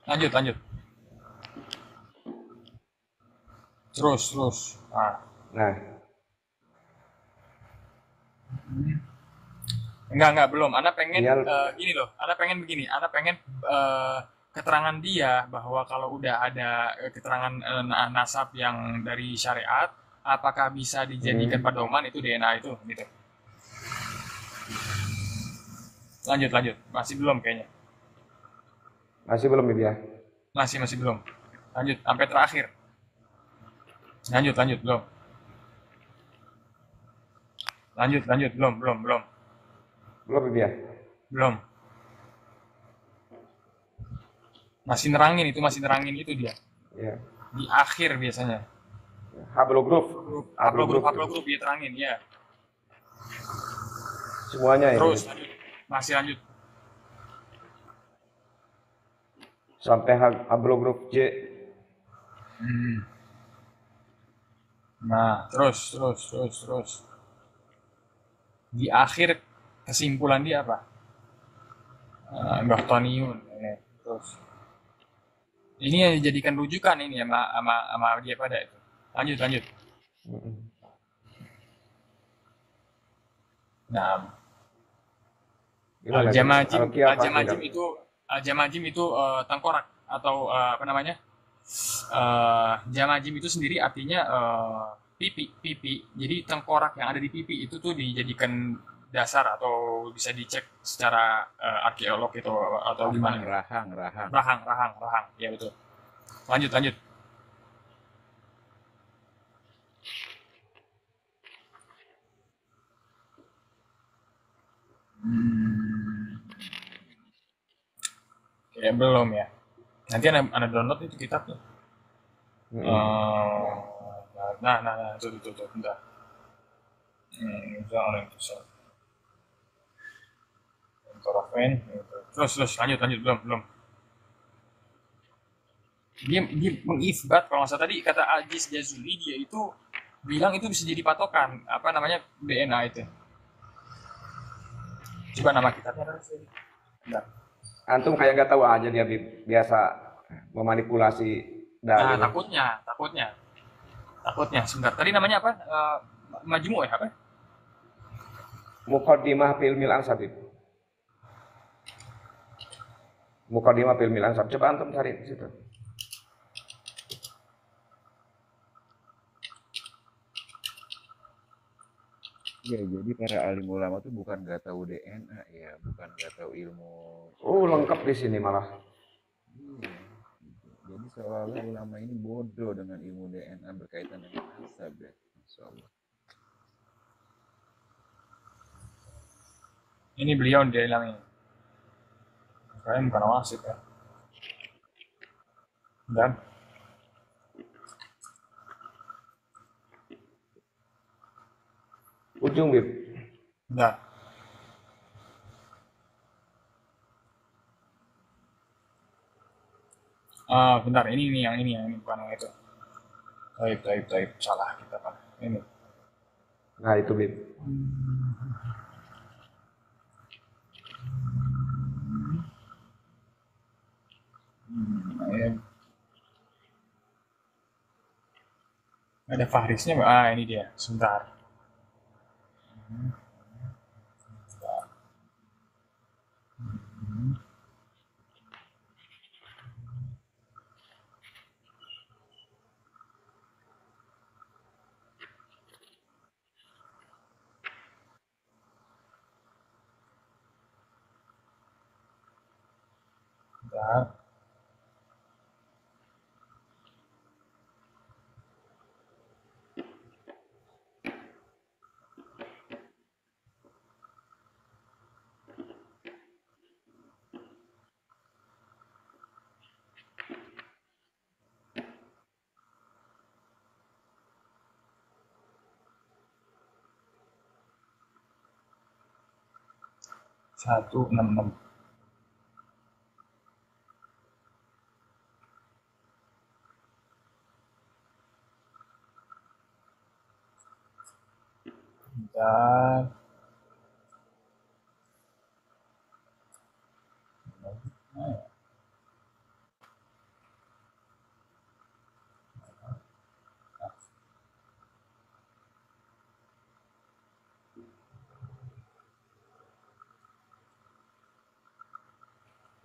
Lanjut. Terus. Nah. Enggak, belum. Ana pengen gini loh. Ana pengen begini. Ana pengen keterangan dia bahwa kalau udah ada keterangan nasab yang dari syariat, apakah bisa dijadikan pedoman itu DNA itu gitu. Lanjut. Masih belum kayaknya. Masih belum, Bib ya? Masih belum. Lanjut sampai terakhir. Lanjut belum. Lanjut belum. Belum, Bib ya? Belum. Masih nerangin itu dia. Iya. Di akhir biasanya. Hablogruf dia terangin ya. Semuanya ya. Terus masih lanjut. Sampai hablogruf J. Nah, terus. Di akhir kesimpulan dia apa? Gohtoniun. Terus. Ini yang dijadikan rujukan ini sama dia pada itu. Lanjut. Nah, Al-Jamajim itu tengkorak atau apa namanya? Jamajim itu sendiri artinya pipi. Jadi tengkorak yang ada di pipi itu tuh dijadikan dasar atau bisa dicek secara arkeolog itu atau gimana? Rahang. Ya betul. Lanjut. Ya belum ya. Nanti anda download itu kitabnya. Itu, bentar. Misalnya itu, Torofen, terus lanjut, belum. Dia mengisbat kalau nggak salah tadi kata Aziz Jazuli, dia itu bilang itu bisa jadi patokan apa namanya DNA itu. Coba nama kitabnya harus ini. Antum kayak nggak tahu aja dia biasa memanipulasi dalil. Nah, takutnya. Sebentar. Tadi namanya apa? Majmu' ya apa? Muqaddimah fil Ansab. Muqaddimah fil Ansab. Coba antum cari di situ. Ya, jadi para alim ulama tuh bukan nggak tahu DNA ya, bukan nggak tahu ilmu. Lengkap di sini malah. Iya. Jadi seolah-olah ulama ini bodoh dengan ilmu DNA berkaitan dengan nasab ya. Masya Allah. Ini beliau dia bilang ini. Saya bukan wasit ya. Dan ujung Bib. Enggak. Bentar, ini bukan yang itu. Taib, salah kita Pak. Ini. Nah, itu Bib. Ada Fahrisnya, ini dia. Sebentar. Bentar. Satu enam. Bentar.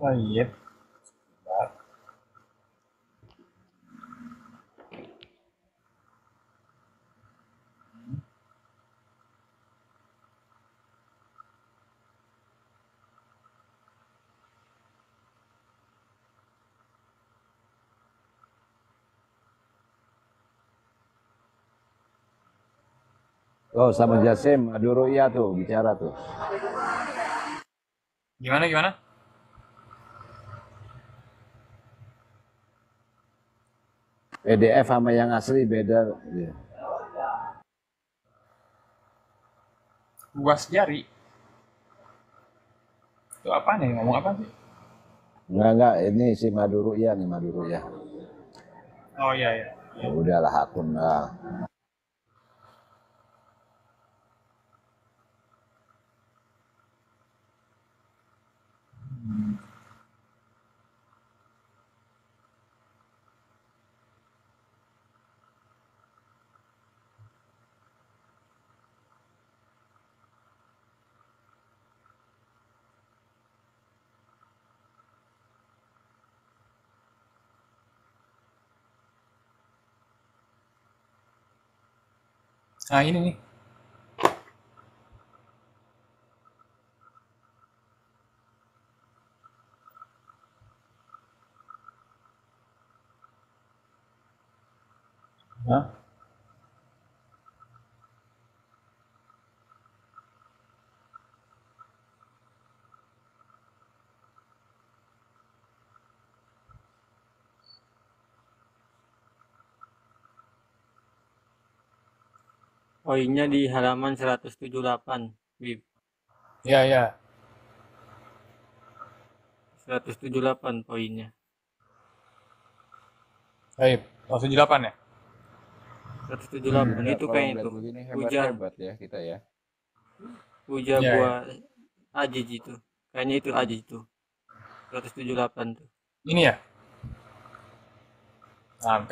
Baik. Oh, sama Jasim, Adu Ru'ya tuh, bicara tuh. Gimana? PDF sama yang asli beda. Ya. Buas jari. Itu apa nih? Ngomong apa sih? Enggak, ini si Madu Ru'ya nih, Madu Ru'ya. Oh iya. Ya udahlah, akun lah. Nah, ini nih. Hah? Poinnya di halaman 178, Bib. Ya, ya. 178 poinnya. Baik, 178 ya? 178 itu Kalau kayak ngeliat itu. begini Puja, hebat-hebat ya kita ya. puja Ya, gua ya. Aziz itu. Kayaknya itu Aziz itu. 178 tuh. Ini ya. نعم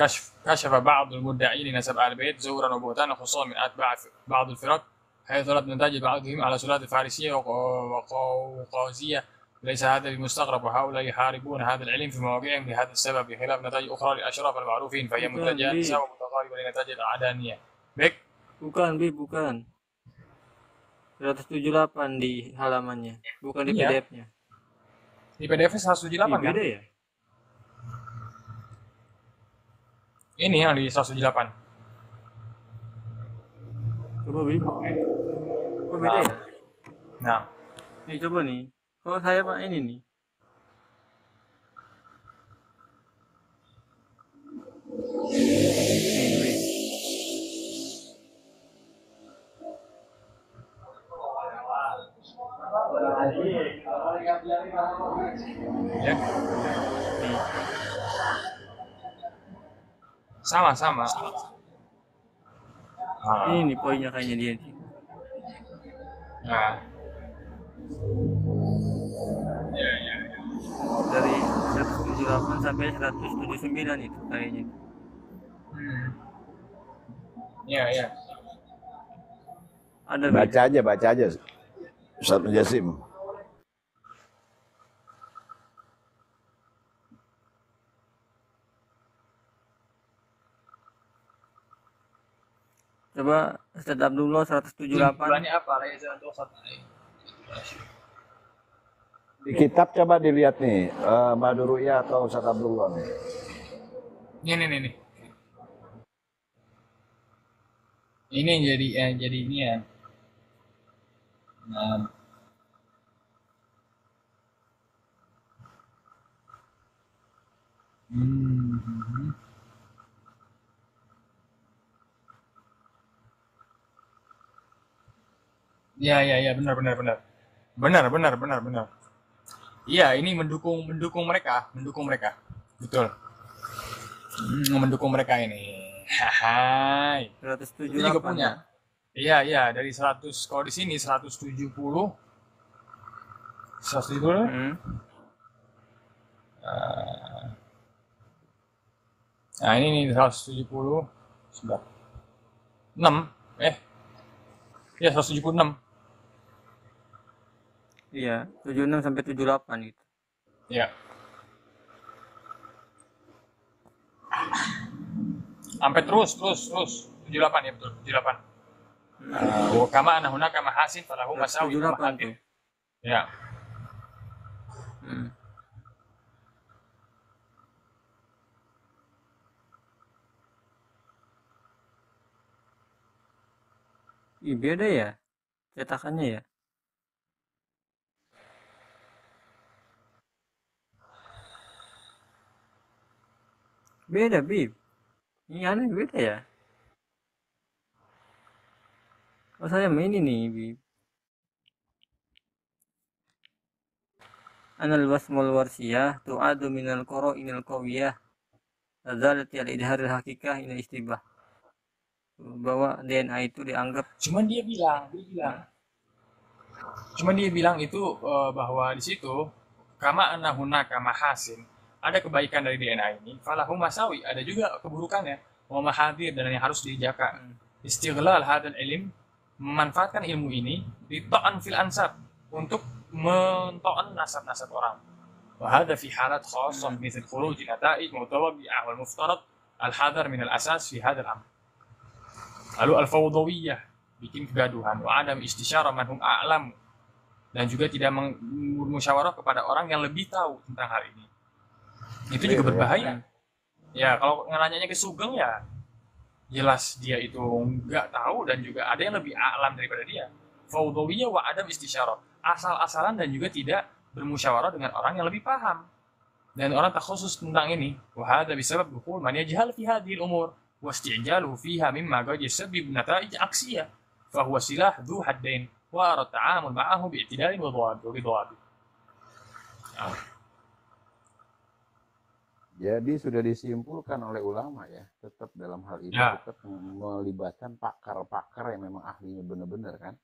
كشف بعض المدعين لنسب آل البيت زورا وبهتانا خصوصا من أتباع بعض الفرق حيث رد نتاج بعضهم على سلالة الفارسية وقوقازية. ليس هذا بمستغرب، وهؤلاء يحاربون هذا العلم في مواقعهم لهذا السبب بخلاف نتائج أخرى للأشراف المعروفين فهي Bukan, متجهة Bib. نساء ومتقاربة لنتائج العدانية. Baik, Bukan, Bib, bukan. 178 di halamannya, bukan di Iya. PDF-nya. di PDF 178 kan? Beda ya? Ini yang di 178. Coba, Bib. Kok beda ya? Nah, Nih coba nih. Kalau saya Pak ini nih. Nih, Bib. ya. Sama-sama. Ini nih poinnya kayaknya dia nih. Nah. Ya, ya, ya. Dari 178 sampai 179 itu kayaknya. Ya, ya. Ada Bib. Baca aja Ustaz Jasim. Coba Ustaz Abdullah 178. Bulannya apa? Reza untuk satu. Di kitab coba dilihat nih, Maduruya atau Ustaz Abdullah nih. Ini. Ini yang jadi ini ya. Nah. Ya, benar. Iya, ini mendukung mereka. Betul. Mendukung mereka ini. Hai. 178. Ini juga punya. Iya, dari 100, kalau di sini 170. 170. Nah, ini nih 170. Sebentar. 6. Ya, 176. Iya, 76 sampai 78 gitu. Ya. Sampai terus 78 ya, betul 78. Wa kama ana hunaka mahasin falahu masawi 78 tuh. Ya. Ih, beda ya cetakannya ya. Beda, Bib. Ini aneh, beda ya. Oh, saya main ini nih, Bib. Anal basmul warsiyah tu'adu minal qara'inil qawiyah tadzalati al-idharil hakikah ila istibah. Bahwa DNA itu dianggap, Cuman dia bilang itu bahwa di situ kama ana hunaka mahasin, ada kebaikan dari DNA ini, falahu masawi, ada juga keburukannya, wa mahadir, dan yang harus dijaga. Istighlal hadal ilm, memanfaatkan ilmu ini di ta'an fil ansab, untuk mento'an nasab-nasab orang. Wa hadha fi halat khassah mithl khuruj nataij mutawabbi'ah wal muftarad al-hadar min al-asas fi hadal amr. Lalu al-fawdawiyah, bikin kegaduhan, wa adam istisyarah man hum a'lam, dan juga tidak bermusyawarah kepada orang yang lebih tahu tentang hal ini. Itu juga berbahaya. Ya, kalau nanya ke Sugeng ya jelas dia itu nggak tahu, dan juga ada yang lebih a'lam daripada dia. Fawdawiyah wa adam istisyarah, asal-asalan dan juga tidak bermusyawarah dengan orang yang lebih paham. Dan orang tak khusus tentang ini. Wa hadza bisabab dukhul man yajhal fi hadhil umur. واستعجاله فيها مما قد يسبب نتائج عكسية فهو سلاح ذو حدين وأرى التعامل معه باعتدال وبضوابط. Jadi sudah disimpulkan oleh ulama ya, tetap dalam hal ini Ya. tetap melibatkan pakar-pakar yang memang ahlinya benar-benar kan.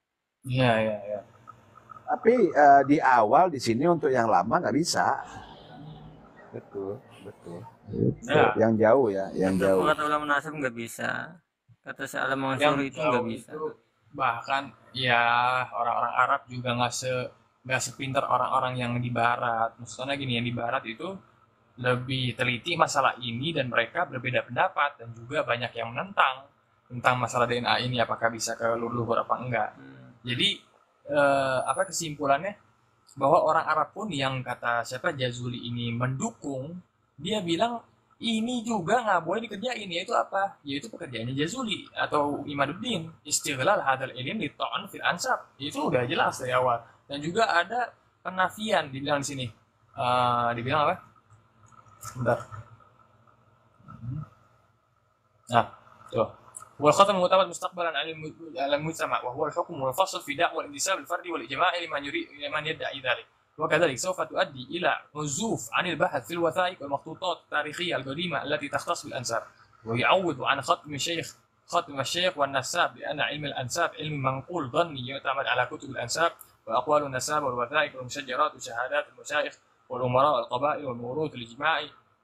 Iya. Tapi di awal di sini untuk yang lama nggak bisa. Betul. Ya. Yang jauh ya, yang jauh. Kata ulama nasab nggak bisa. Kata Syekh Mansur itu nggak bisa. Bahkan ya orang-orang Arab juga nggak sepintar orang-orang yang di Barat. Maksudnya gini, yang di Barat itu lebih teliti masalah ini dan mereka berbeda pendapat dan juga banyak yang menentang tentang masalah DNA ini apakah bisa ke leluhur apa enggak. Jadi apa kesimpulannya bahwa orang Arab pun yang kata siapa Jazuli ini mendukung, dia bilang ini juga nggak boleh dikerjain, yaitu apa? Yaitu pekerjaannya Jazuli atau Imaduddin, istighlal hadal ilm li ta'an fil ansab. Itu udah jelas dari awal. Dan juga ada penafian dibilang di sini. Dibilang apa? Bentar. Nah, tuh. والختم المعتمد مستقبلا على المجتمع وهو الحكم والفصل في دعوى الانتساب الفردي والاجماع لمن يدعي ذلك وكذلك سوف تؤدي الى نزوف عن البحث في الوثائق والمخطوطات التاريخيه القديمه التي تختص بالانساب ويعوض عن ختم الشيخ والنساب لان علم الانساب علم منقول ظني يعتمد على كتب الانساب واقوال النساب والوثائق والمشجرات وشهادات المشايخ والامراء والقبائل والموروث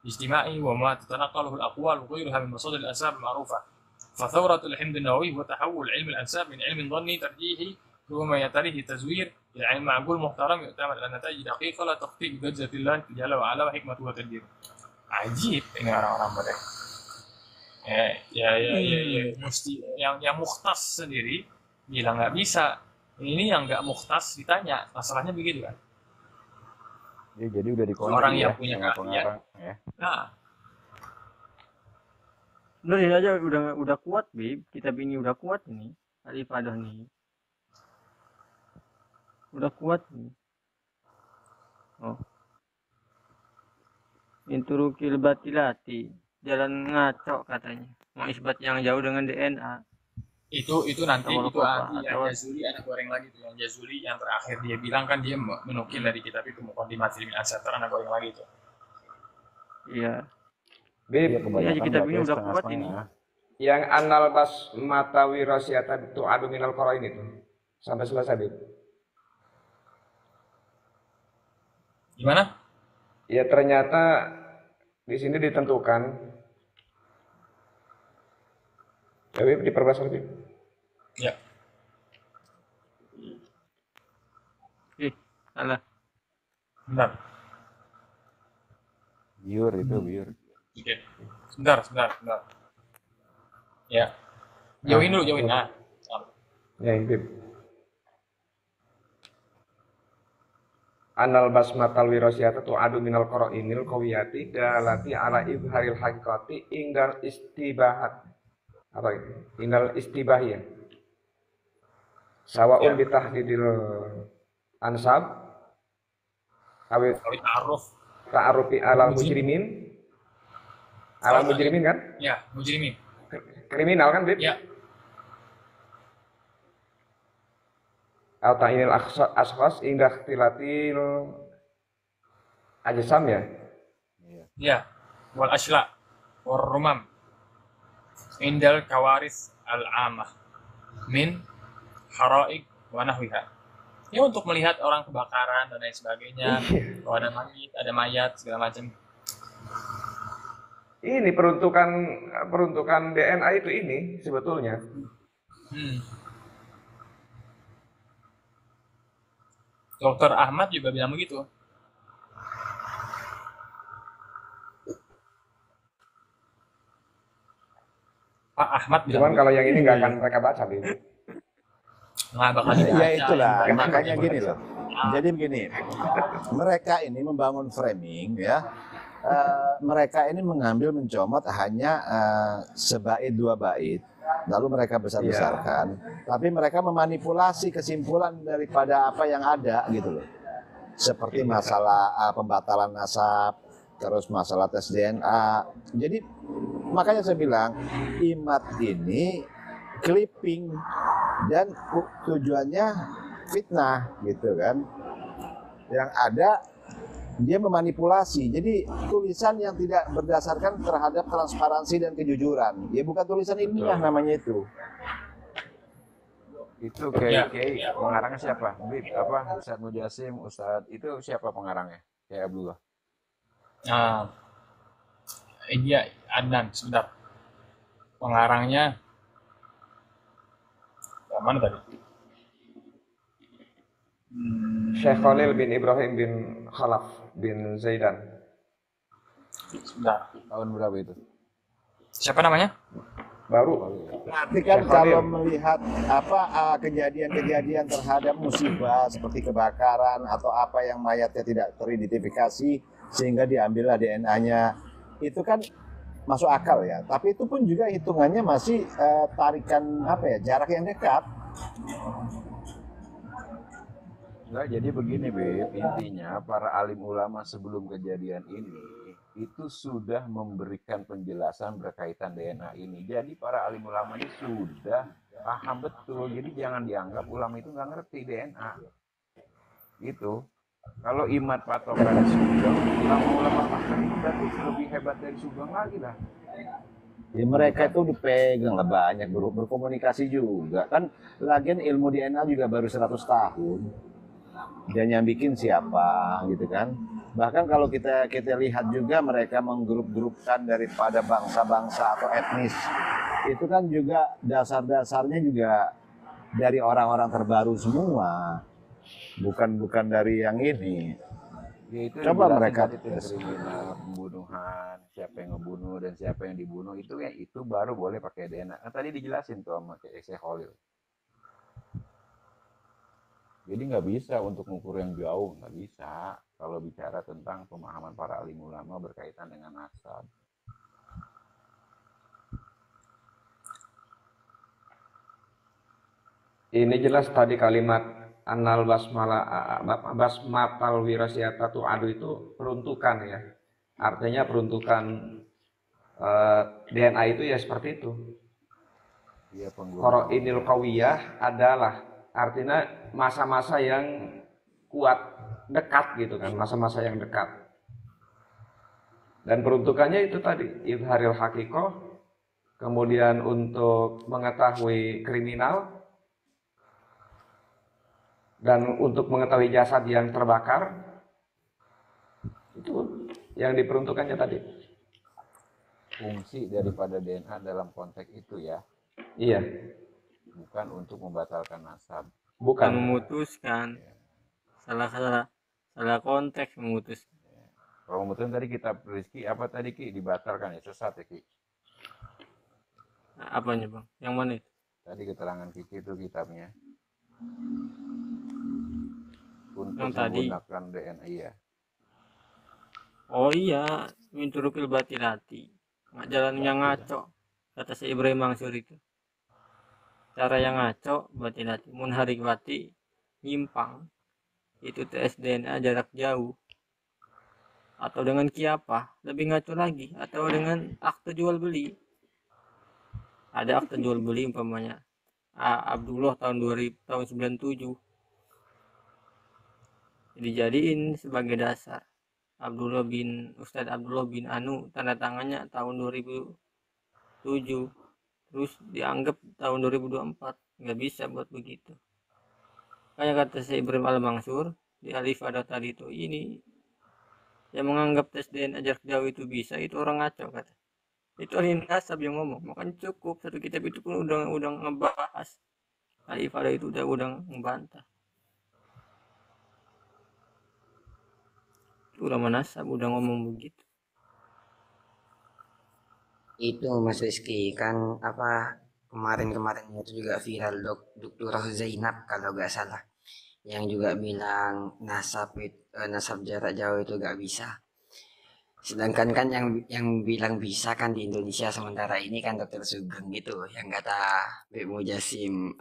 الاجتماعي وما تتنقله الاقوال وغيرها من مصادر الانساب المعروفه. فثورة الحمد النووي هو تحول علم الأنساب من علم ظني ترجيحي ثم يتليه تزوير إلى علم معقول محترم يعتمد على نتائج دقيقة لا تخطئ بقدرة الله جل وعلا وحكمته وتدبيره. عجيب ini orang-orang mereka. Mesti yang mukhtas sendiri bilang nggak bisa. Ini yang nggak mukhtas ditanya, masalahnya begitu kan? Ya, jadi udah dikunci orang ya, yang punya keahlian. ya. Nah, Udah ini aja udah kuat, Bib. Kitab ini udah kuat ini. Al-Ifadah nih. Udah kuat nih. Oh. Inturukil batilati. Jalan ngaco katanya. Mau isbat yang jauh dengan DNA. Itu nanti Sama itu apa, yang Jazuli anak goreng lagi tuh, yang Jazuli yang terakhir dia bilang kan dia menukil dari kitab itu Muqaddimat Ilmi Al-Satar anak goreng lagi tuh. Iya. Bib, Ya, kitab ini udah kuat ini. yang anal bas mata wirasiata itu adu minal qarain itu sampai selesai, Bib. Gimana? Ya ternyata di sini ditentukan. Ya, Bib, diperbalas, Bib. Ya. Salah. Benar. Biur itu biur. Oke. Sebentar. Ya. Jauhin dulu. Nah. Ya, Bib. Anal basmatal wirasiyata tu adu minal qarainil qawiyati dalati ala ibharil haqiqati ingdal istibahat. Apa itu? Ingdal istibahiyah. Sawaun bitahdidil ansab awit ta'arufi alal mujrimin. Alal mujrimin kan? Ya, mujrimin. Kriminal kan, Bib? Ya. Al-ta'inil ashkhas indah ikhtilatil ajsam ya? Ya. Wal ashla wal rumam indal kawaris al-amah min haraik wa nahwiha. Ya, untuk melihat orang kebakaran dan lain sebagainya. Kalau ada mayat segala macam. Ini peruntukan DNA itu ini sebetulnya. Dr. Ahmad juga bilang begitu. Pak Ahmad bilang. Cuman kalau yang ini nggak akan mereka baca, Bib. Nggak bakal dibaca. Ya itulah, makanya gini loh. Jadi begini, mereka ini membangun framing ya. Mereka ini mencomat hanya sebait dua bait, lalu mereka besar-besarkan. Tapi mereka memanipulasi kesimpulan daripada apa yang ada gitu loh. Seperti masalah pembatalan nasab, terus masalah tes DNA. Jadi makanya saya bilang IMAT ini clipping dan tujuannya fitnah gitu kan. Yang ada dia memanipulasi. Jadi tulisan yang tidak berdasarkan terhadap transparansi dan kejujuran. Ya bukan tulisan ilmiah namanya itu. Itu kayak pengarangnya siapa? Bib, apa? Ustadz Mujasim, Ustadz itu siapa pengarangnya? Kayak Abdullah. Iya, Adnan, sebentar. Pengarangnya mana tadi? Syekh Khalil bin Ibrahim bin Khalaf bin Zaidan. Sebentar. Tahun berapa itu? Siapa namanya? Baru. Berarti kan kalau melihat apa kejadian-kejadian terhadap musibah seperti kebakaran atau apa yang mayatnya tidak teridentifikasi sehingga diambillah DNA-nya, itu kan masuk akal ya. Tapi itu pun juga hitungannya masih tarikan jarak yang dekat. Enggak, jadi begini Beb, intinya para alim ulama sebelum kejadian ini itu sudah memberikan penjelasan berkaitan DNA ini. Jadi para alim ulama ini sudah paham betul. Jadi jangan dianggap ulama itu nggak ngerti DNA. Gitu. Kalau IMAT patokan Sugeng, ulama-ulama paham itu berarti lebih hebat dari Sugeng lagi lah. Ya mereka itu dipegang lah banyak berkomunikasi juga kan. Lagian ilmu DNA juga baru 100 tahun. Dan yang bikin siapa gitu kan. Bahkan kalau kita lihat juga mereka menggrup-grupkan daripada bangsa-bangsa atau etnis, itu kan juga dasar-dasarnya juga dari orang-orang terbaru semua, bukan dari yang ini. Ya, itu coba mereka kriminal pembunuhan, siapa yang ngebunuh dan siapa yang dibunuh itu baru boleh pakai DNA. Nah, tadi dijelasin tuh sama Syekh Khalil. Jadi nggak bisa untuk mengukur yang jauh, nggak bisa kalau bicara tentang pemahaman para alim ulama berkaitan dengan nasab. Ini jelas tadi kalimat anal basmatal wirasiyata tu'adu itu peruntukan ya. Artinya peruntukan DNA itu ya seperti itu. Ya, Qarainil qawiyah adalah artinya masa-masa yang kuat, dekat gitu kan, masa-masa yang dekat. Dan peruntukannya itu tadi, izharil hakikoh, kemudian untuk mengetahui kriminal, dan untuk mengetahui jasad yang terbakar, itu yang diperuntukannya tadi. Fungsi daripada DNA dalam konteks itu ya. Iya. Bukan untuk membatalkan nasab. Bukan memutuskan. Salah konteks memutuskan. Kalau memutuskan tadi kitab Rizki apa tadi Ki dibatalkan ya, sesat ya Ki. Apanya Bang? Yang mana itu? Tadi keterangan Kiki itu kitabnya. Untuk yang tadi menggunakan DNA ya. Oh iya, min turukil batilati. Jalan yang ngaco. Kata si Ibrahim Mansur itu. Cara yang ngaco batilati, munharikwati, nyimpang. Itu tes DNA jarak jauh. Atau dengan kiapah, lebih ngaco lagi. Atau dengan akte jual beli. Ada akte jual beli umpamanya Abdullah tahun 97. Dijadiin sebagai dasar. Ustadz Abdullah bin Anu tanda tangannya tahun 2007. Terus dianggap tahun 2024. Nggak bisa buat begitu. Kayak kata si Ibrahim Al-Mansur di Al-Ifadah tadi itu, ini yang menganggap tes DNA jarak jauh itu bisa, itu orang ngaco kata. Itu ahli nasab yang ngomong. Makanya cukup satu kitab itu pun udah ngebahas. Al-Ifadah itu udah ngebantah. Ulama nasab udah ngomong begitu. Itu Mas Rizky kan kemarin itu juga viral Dr. Zainab kalau nggak salah, yang juga bilang nasab jarak jauh itu nggak bisa. Sedangkan kan yang bilang bisa kan di Indonesia sementara ini kan Dr. Sugeng gitu, yang kata Bib Mujasim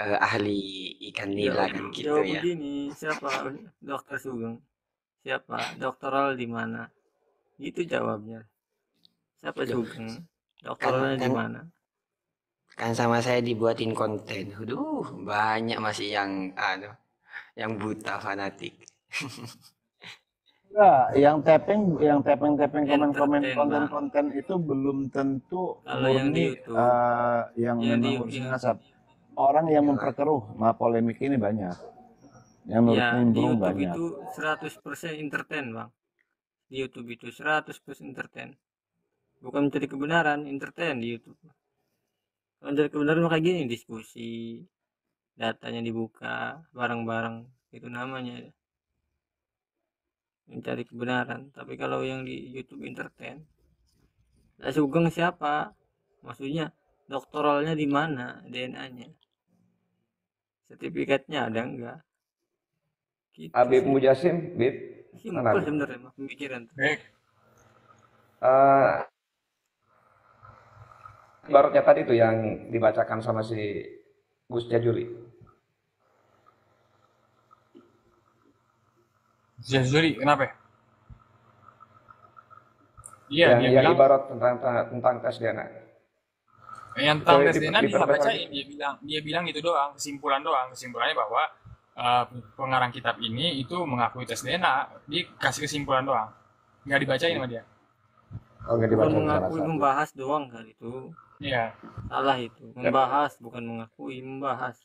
ahli ikan nila kan gitu ya. Begini, siapa Dr. Sugeng? Siapa? Doktoral di mana? Gitu jawabnya. Siapa Aduh, Sugeng? kan Dokternya di kan mana? kan sama saya dibuatin konten. Aduh, banyak masih yang buta fanatik. Enggak, yang tapping komen-komen Entertain, Bang. konten-konten itu belum tentu Kalau yang di murni YouTube, yang yang di memang ngurusin nasab. Orang yang memperkeruh polemik ini banyak. Yang menurut ya di nimbrung YouTube banyak. itu 100% entertain, Bang. Di YouTube itu 100% entertain. Bukan mencari kebenaran, entertain di YouTube. Kalau mencari kebenaran kayak gini, diskusi, datanya dibuka, bareng-bareng, itu namanya mencari kebenaran. Tapi kalau yang di YouTube entertain, Sugeng siapa? Maksudnya doktoralnya di mana? DNA-nya, sertifikatnya ada enggak? Gitu Habib sih. Mujasim, Bib. Simpel sebenarnya mah pemikiran. Ibaratnya tadi tuh yang dibacakan sama si Gus Jazuli. Jazuli, kenapa? Iya, yang dia bilang ibarat tentang tes DNA. yang tentang tes Di- DNA di dia perbedaran- bacain, dia bilang itu doang, kesimpulannya bahwa pengarang kitab ini itu mengakui tes DNA, dia kasih kesimpulan doang, nggak dibacain sama dia. Oh, nggak Bukan dibaca mengakui, membahas doang kan itu. Iya. Salah itu. Membahas bukan mengakui, membahas.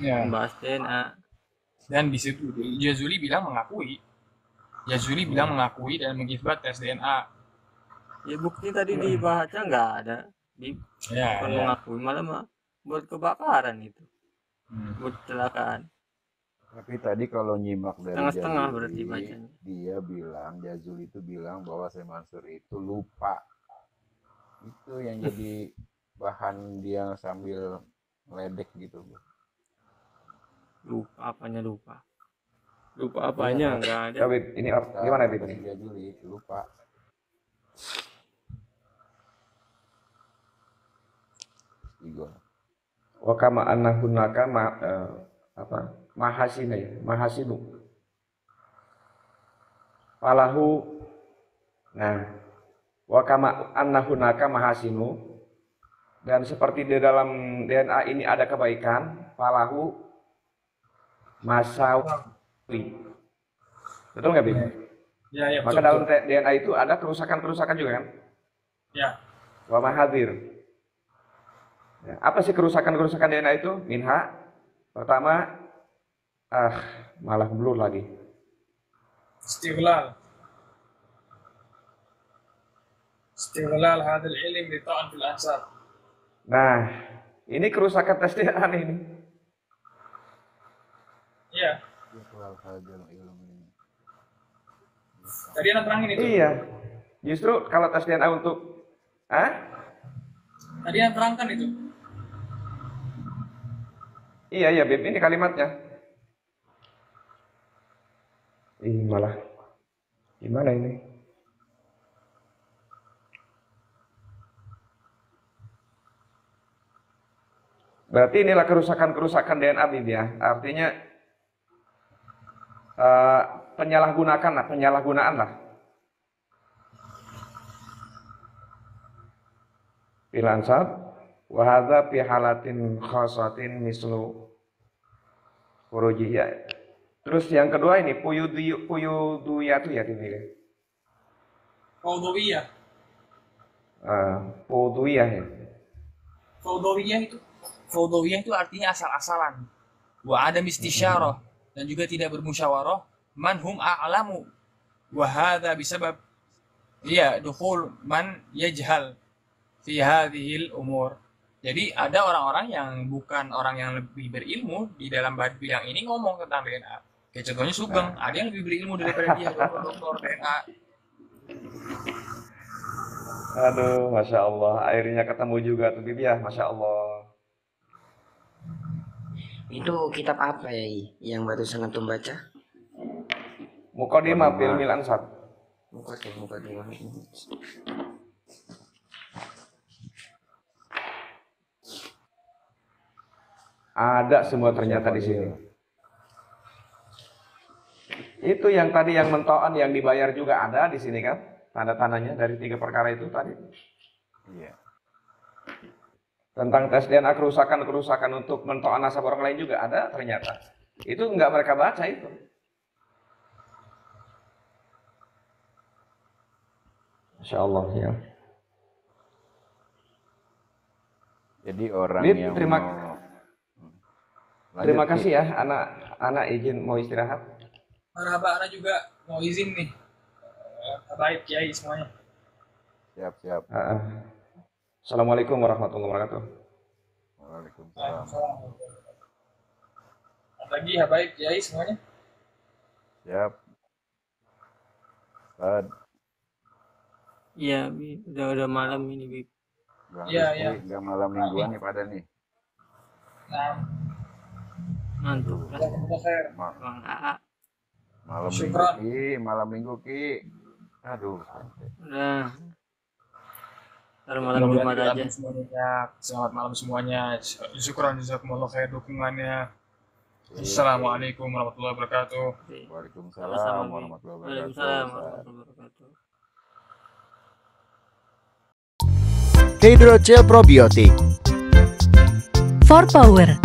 Iya. Membahas DNA. Dan di situ Jazuli bilang mengakui. Jazuli bilang mengakui dan mengisbat tes DNA. Ya bukti tadi dibaca nggak ada. Ya, Bukan ya. mengakui, malah buat kebakaran itu. Buat kecelakaan. Tapi tadi kalau nyimak dari Setengah-setengah Jazuli, berarti bacanya. Jazuli itu bilang bahwa Syekh Mansur itu lupa. Itu yang jadi bahan dia sambil meledek gitu. Lupa apanya lupa? Lupa apanya nggak ada. Ya, Bib, ini gimana Bib? Jazuli lupa. Wa kama annahunaka mahasinu. Falahu wa kama annahunaka mahasinu, dan seperti di dalam DNA ini ada kebaikan, falahu masawi. Betul nggak, Bib? Ya, ya, Maka betul, dalam betul. DNA itu ada kerusakan-kerusakan juga kan? Ya. Wa mahadir. Ya, apa sih kerusakan-kerusakan DNA itu? Minha, pertama, malah blur lagi. Istighlal hadal ilm li ta'an fil ansab. Nah, ini kerusakan tes DNA ini. Iya. Tadi anak terangin itu. Iya. Justru kalau tes DNA untuk Tadi anak terangkan itu. Iya, Bib, ini kalimatnya. Malah gimana ini? Berarti inilah kerusakan-kerusakan DNA, Bib, ya. Artinya penyalahgunaan lah. Bilansab wa hadza fi halatin khasatin mislu furujiyah. Terus yang kedua ini puyudiyatu ya ini. Faudawiyah. Puyudiyah ya. Faudawiyah itu artinya asal-asalan. Wa adam istisyarah, dan juga tidak bermusyawarah. Man hum a'lamu. Wa hadza bisabab dukhul man yajhal fi hadhil umur. Jadi ada orang-orang yang bukan orang yang lebih berilmu di dalam bidang ini ngomong tentang DNA. Kayak contohnya Sugeng, ada yang lebih berilmu daripada dia, dokter DNA. Aduh, Masya Allah, akhirnya ketemu juga tuh, Bib, ya, Masya Allah. Itu kitab apa ya yang barusan antum baca? Muqaddimah fil Ansab. Muqaddimah. Ada semua ternyata di sini. Itu yang tadi yang mentoan yang dibayar juga ada di sini kan? tanda-tandanya dari 3 perkara itu tadi. Iya. Tentang tes DNA kerusakan untuk mentok nasab orang lain juga ada ternyata. Itu nggak mereka baca itu. Insya Allah ya. Jadi orang Lid, yang terima kasih ya, anak izin mau istirahat. Marhaba, anak juga mau izin nih. Baik Kiai semuanya. Siap. Assalamualaikum warahmatullahi wabarakatuh. Waalaikumsalam. Lagi ya baik Kiai semuanya. Siap. Ustaz. Iya, udah malam ini, Bib. Iya. Udah malam mingguan nih pada nih. Ngantuk. Malam minggu Ki. Aduh. Udah. Ntar malam Jumat aja. Selamat malam semuanya. Syukran jazakumullah khair dukungannya. Assalamualaikum warahmatullahi wabarakatuh. Waalaikumsalam warahmatullahi wabarakatuh. Hydrogel probiotik. For Power.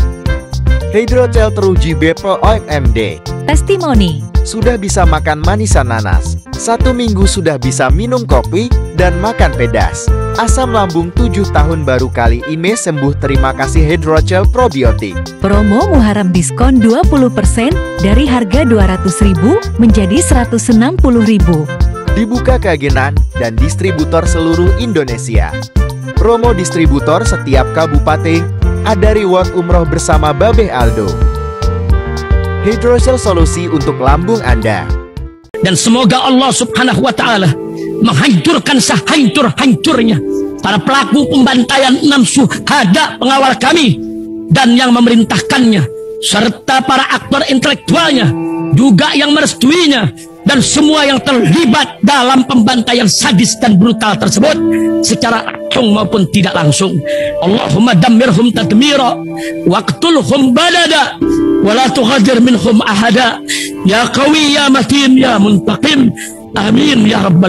Hydrogel teruji BPOM OMD. Testimoni. Sudah bisa makan manisan nanas. 1 minggu sudah bisa minum kopi dan makan pedas. Asam lambung 7 tahun baru kali ini sembuh. Terima kasih Hydrogel probiotik. Promo Muharram diskon 20% dari harga 200.000 menjadi 160.000. Dibuka ke agenan dan distributor seluruh Indonesia. Promo distributor setiap kabupaten. Ada reward umroh bersama Babeh Aldo. Hydrogel solusi untuk lambung Anda. Dan semoga Allah Subhanahu wa Ta'ala menghancurkan sehancur-hancurnya para pelaku pembantaian 6 syuhada pengawal kami dan yang memerintahkannya, serta para aktor intelektualnya juga yang merestuinya, dan semua yang terlibat dalam pembantaian sadis dan brutal tersebut secara langsung maupun tidak langsung. Allahumma dammirhum tadmira waqtulhum balada wala tughadir minhum ahada ya qawi ya matin ya muntaqim amin ya rabbal